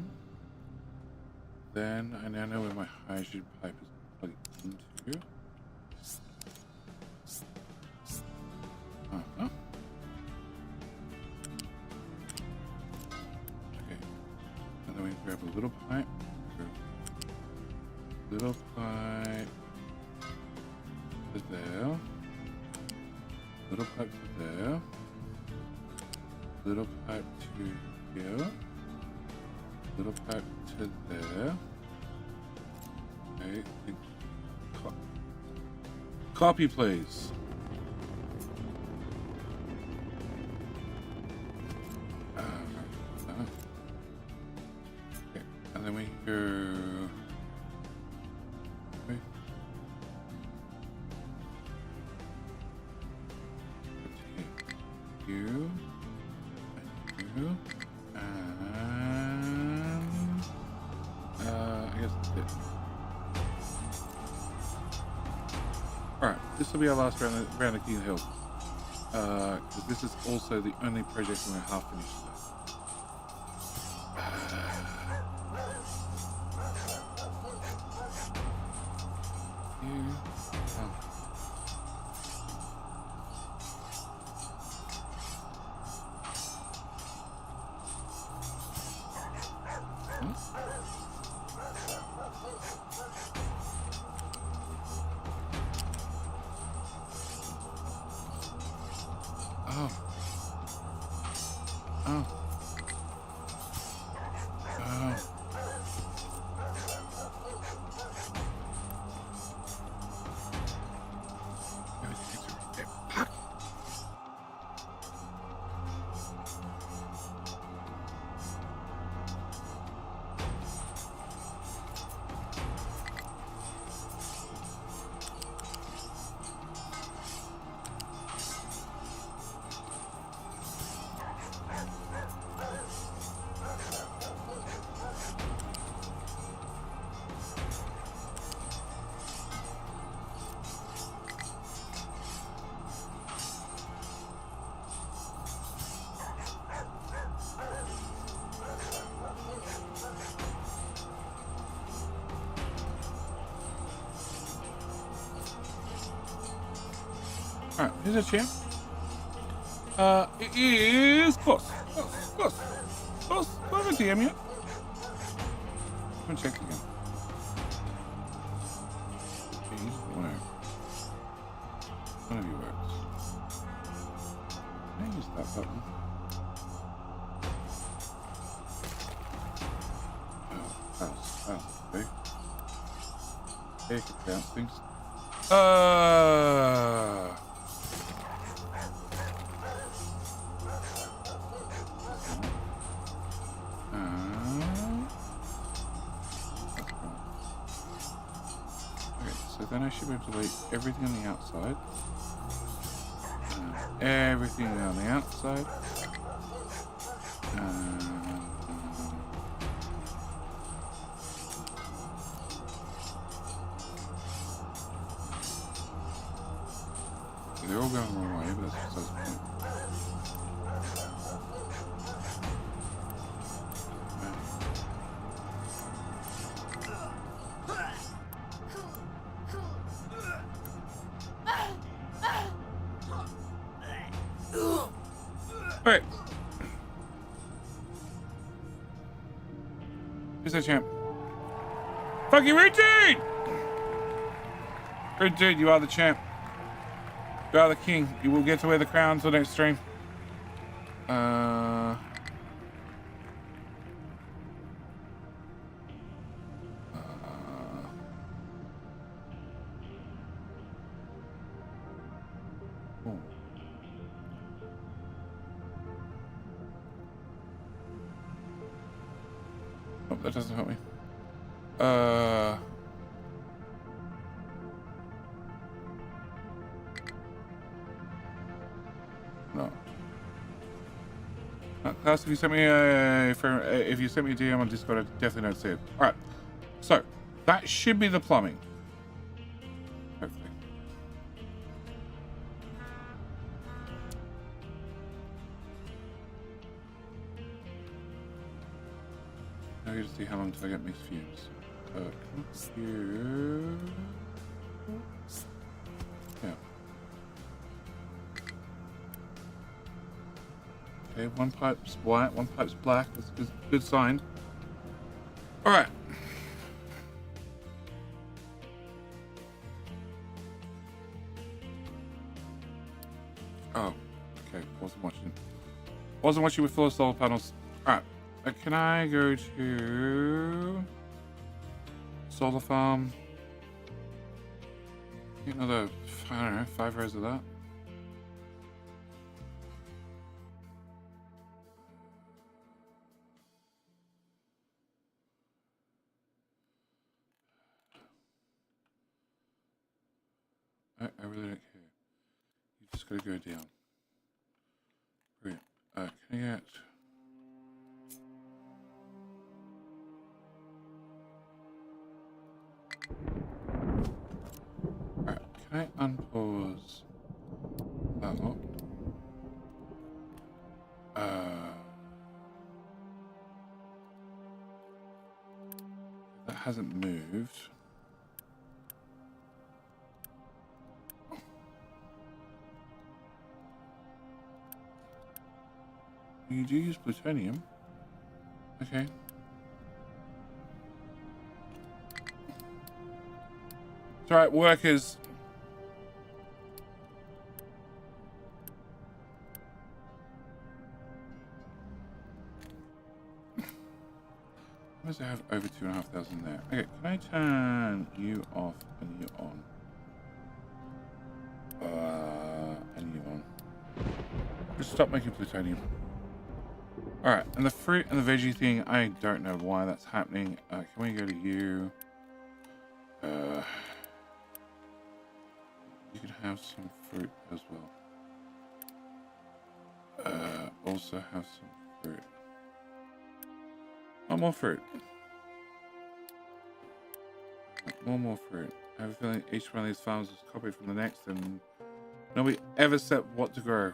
then I now know where my hydrogen pipe is plugged into. Okay, and then we grab a little pipe, little pipe to there, little pipe to there, little pipe to here, little pipe to there. Okay, copy please. Okay, and then we go. Okay. You and you. I guess that's it. Alright, this will be our last round of King Hill. Because this is also the only project we're half finished with. Alright, here's a chair. It is close. Close. Do I have a DM yet? I'm gonna check again. One of you works. Can I use that button? Okay. Okay, could bounce things. Okay, so then I should be able to delete everything on the outside. everything on the outside. They're all going the wrong way, but that's besides the point. Alright. Who's that champ? Fuck you, Red Dude! Red Dude, you are the champ. You are the king. You will get to wear the crown until next stream. Oh, that doesn't help me. No. Class, if you sent me a DM on Discord, I definitely don't see it. All right, so that should be the plumbing. Hopefully. Now you just see how long till I get mixed fumes. Here. Yeah. Okay, one pipe's white, one pipe's black. That's a good sign. All right. Oh, okay. Wasn't watching with full solar panels. All right. Can I go to solar farm? Get another, I don't know, 5 rows of that. I really don't care. You just gotta go down. Brilliant. Can I get... Alright, can I unpause that lock? That hasn't moved. You do use plutonium. Okay. It's alright, workers. Why does it have over 2,500 there? Okay, can I turn you off and you on? And you on. Just stop making plutonium. Alright, and the fruit and the veggie thing, I don't know why that's happening. Can we go to you? You can have some fruit as well. Also have some fruit. Oh, more fruit. More fruit. I have a feeling each one of these farms is copied from the next and nobody ever said what to grow.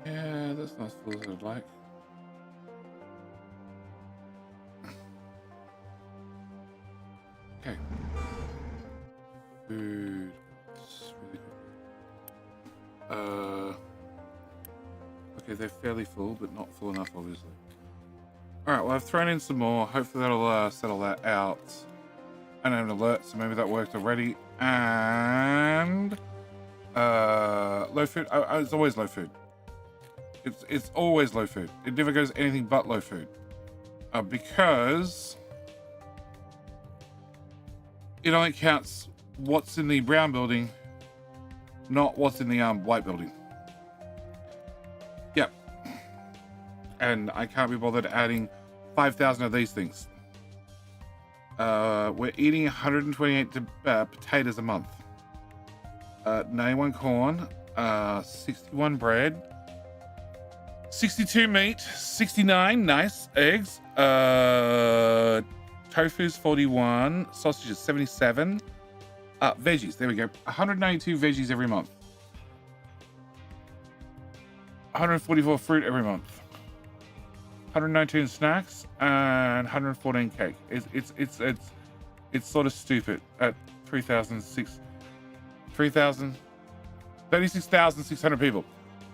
Yeah, that's not as full as I'd like. Okay. Food. It's really good. Okay, they're fairly full, but not full enough, obviously. Alright, well, I've thrown in some more. Hopefully that'll settle that out. I don't have an alert, so maybe that worked already. And... low food. It's always low food. It's always low food. It never goes anything but low food. Because it only counts what's in the brown building, not what's in the white building. Yep. And I can't be bothered adding 5,000 of these things. We're eating 128 potatoes a month. 91 corn, 61 bread, 62 meat, 69 nice eggs, tofu's 41, sausages 77, veggies, there we go, 192 veggies every month, 144 fruit every month, 119 snacks, and 114 cake. It's sort of stupid at 36,600 people.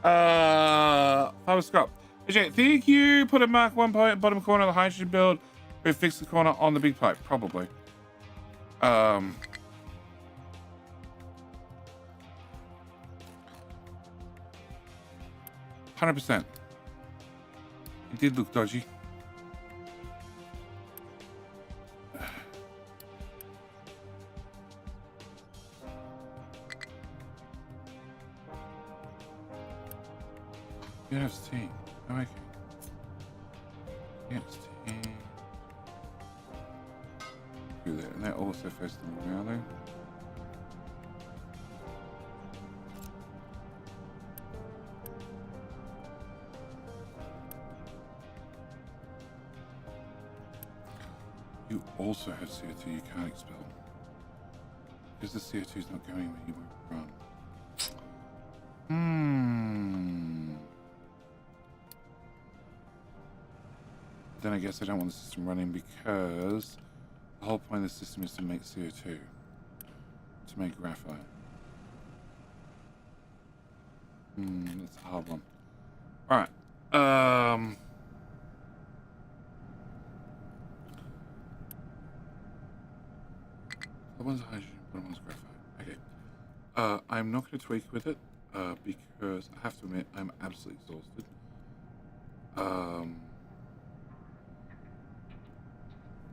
Father Scott. Okay, think you put a mark 1 point bottom corner of the hydrogen build. We fix the corner on the big pipe, probably. 100%. It did look dodgy. You have steam. Oh, okay. Yes, steam. Do that, and that also first thing around there. You also have CO2 you can't expel. Because the CO2 is not going where you want to run. Then I guess I don't want the system running because the whole point of the system is to make CO2. To make graphite. That's a hard one. Alright. That one's hydrogen, that one's graphite. Okay. I'm not going to tweak with it, because I have to admit I'm absolutely exhausted.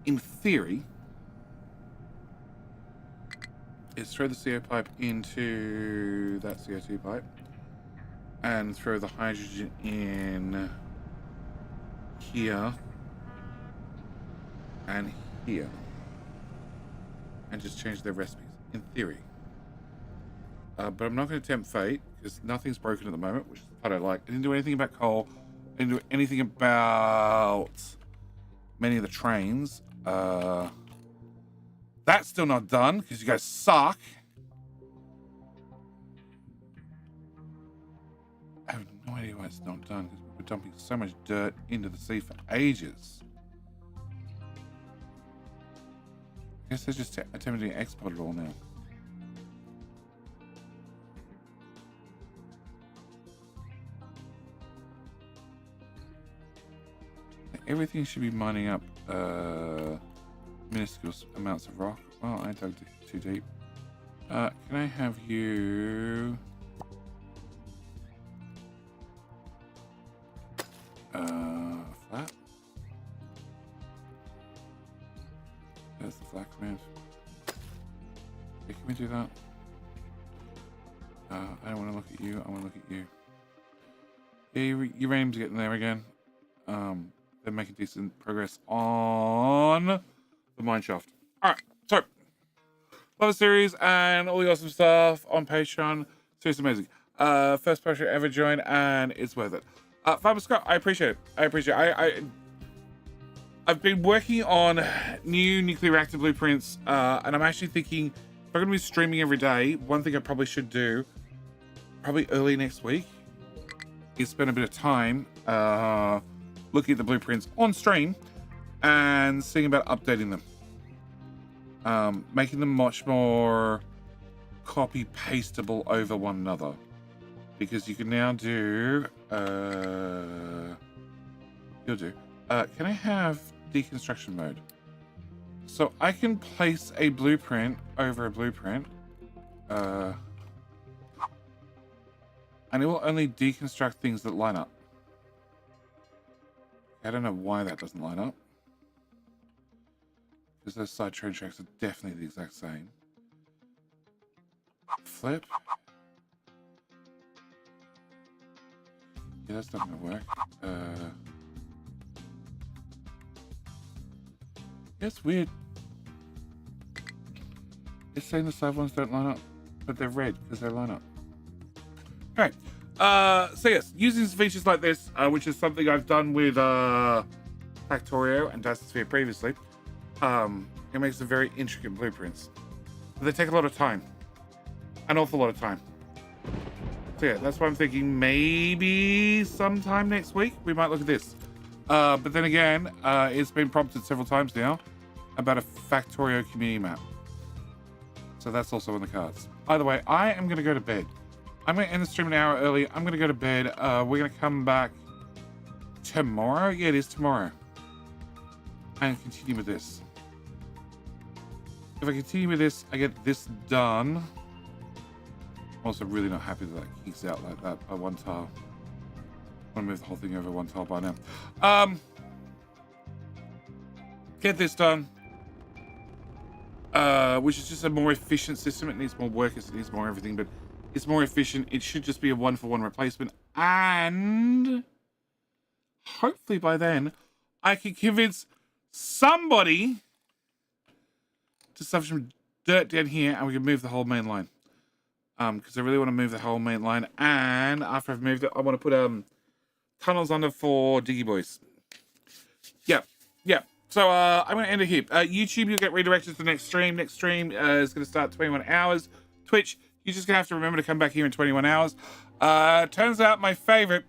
In theory, is throw the CO pipe into that CO2 pipe and throw the hydrogen in here and here and just change their recipes, in theory. But I'm not going to tempt fate because nothing's broken at the moment, which is the part I like. I didn't do anything about coal. I didn't do anything about many of the trains. That's still not done because you guys suck. I have no idea why it's not done because we're dumping so much dirt into the sea for ages. I guess they're just attempting to export it all now. Everything should be mining up minuscule amounts of rock. Well, I dug too deep. Can I have you... flat? There's the flat command. Okay, can we do that? I don't want to look at you. I want to look at you. Yeah, uranium's getting there again. They're making decent progress on the mine shaft. All right, so love the series and all the awesome stuff on Patreon. Seriously amazing. First person ever joined, and it's worth it. Farmer Scott, I appreciate it. I appreciate it. I've been working on new nuclear reactor blueprints, and I'm actually thinking if I'm going to be streaming every day, one thing I probably should do, probably early next week, is spend a bit of time looking at the blueprints on stream and seeing about updating them, making them much more copy pastable over one another, because you can now do can I have deconstruction mode so I can place a blueprint over a blueprint and it will only deconstruct things that line up. I don't know why that doesn't line up, because those side train tracks are definitely the exact same. Flip. Yeah, that's not gonna work. That's weird. It's saying the side ones don't line up, but they're red because they line up. All right. So yes, using features like this, which is something I've done with Factorio and Dynasphere previously, it makes some very intricate blueprints. But they take a lot of time, an awful lot of time. So yeah, that's why I'm thinking maybe sometime next week we might look at this. But then again, it's been prompted several times now about a Factorio community map. So that's also on the cards. Either way, I am going to go to bed. I'm going to end the stream an hour early. I'm going to go to bed. We're going to come back tomorrow. Yeah, it is tomorrow. And continue with this. If I continue with this, I get this done. I'm also really not happy that that geeks out like that by one tile. I want to move the whole thing over one tile by now. Get this done. Which is just a more efficient system. It needs more workers, it needs more everything, but it's more efficient. It should just be a 1-for-1 replacement. And hopefully by then, I can convince somebody to stuff some dirt down here and we can move the whole main line. Because I really want to move the whole main line. And after I've moved it, I want to put tunnels under for Diggy Boys. Yeah. So I'm going to end it here. YouTube, you'll get redirected to the next stream. Next stream is going to start 21 hours. Twitch, you're just going to have to remember to come back here in 21 hours. Turns out my favorite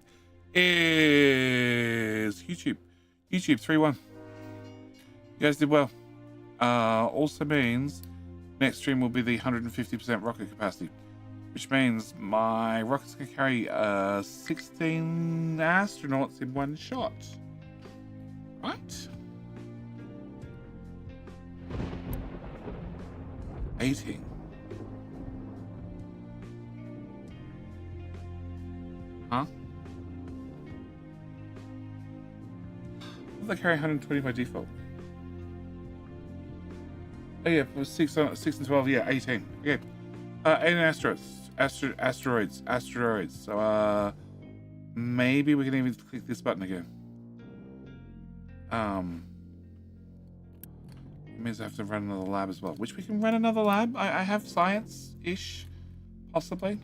is YouTube. YouTube 3-1. You guys did well. Also means next stream will be the 150% rocket capacity, which means my rockets can carry 16 astronauts in one shot. Right? 18. Huh? They carry 120 by default. Oh yeah, it was 6 and 12. Yeah, 18. Okay. 18 asteroids. So maybe we can even click this button again. It means I have to run another lab as well, which we can run another lab. I have science-ish, possibly.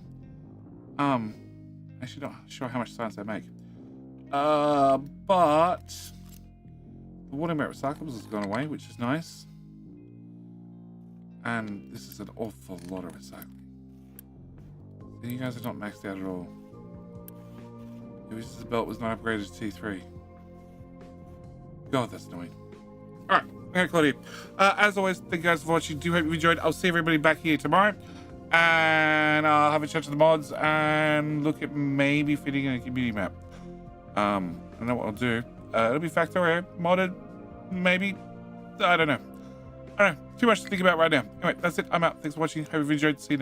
Actually not sure how much science I make. But the water merit recyclables has gone away, which is nice. And this is an awful lot of recycling. So you guys are not maxed out at all. It was just the belt was not upgraded to T3. God, that's annoying. Alright, okay, Claudia. As always, thank you guys for watching. Do hope you enjoyed. I'll see everybody back here tomorrow. And I'll have a chat to the mods and look at maybe fitting in a community map. I know what I'll do. It'll be Factorio, modded, maybe. I don't know. Too much to think about right now. Anyway, that's it. I'm out. Thanks for watching. Hope you've enjoyed. See you next time.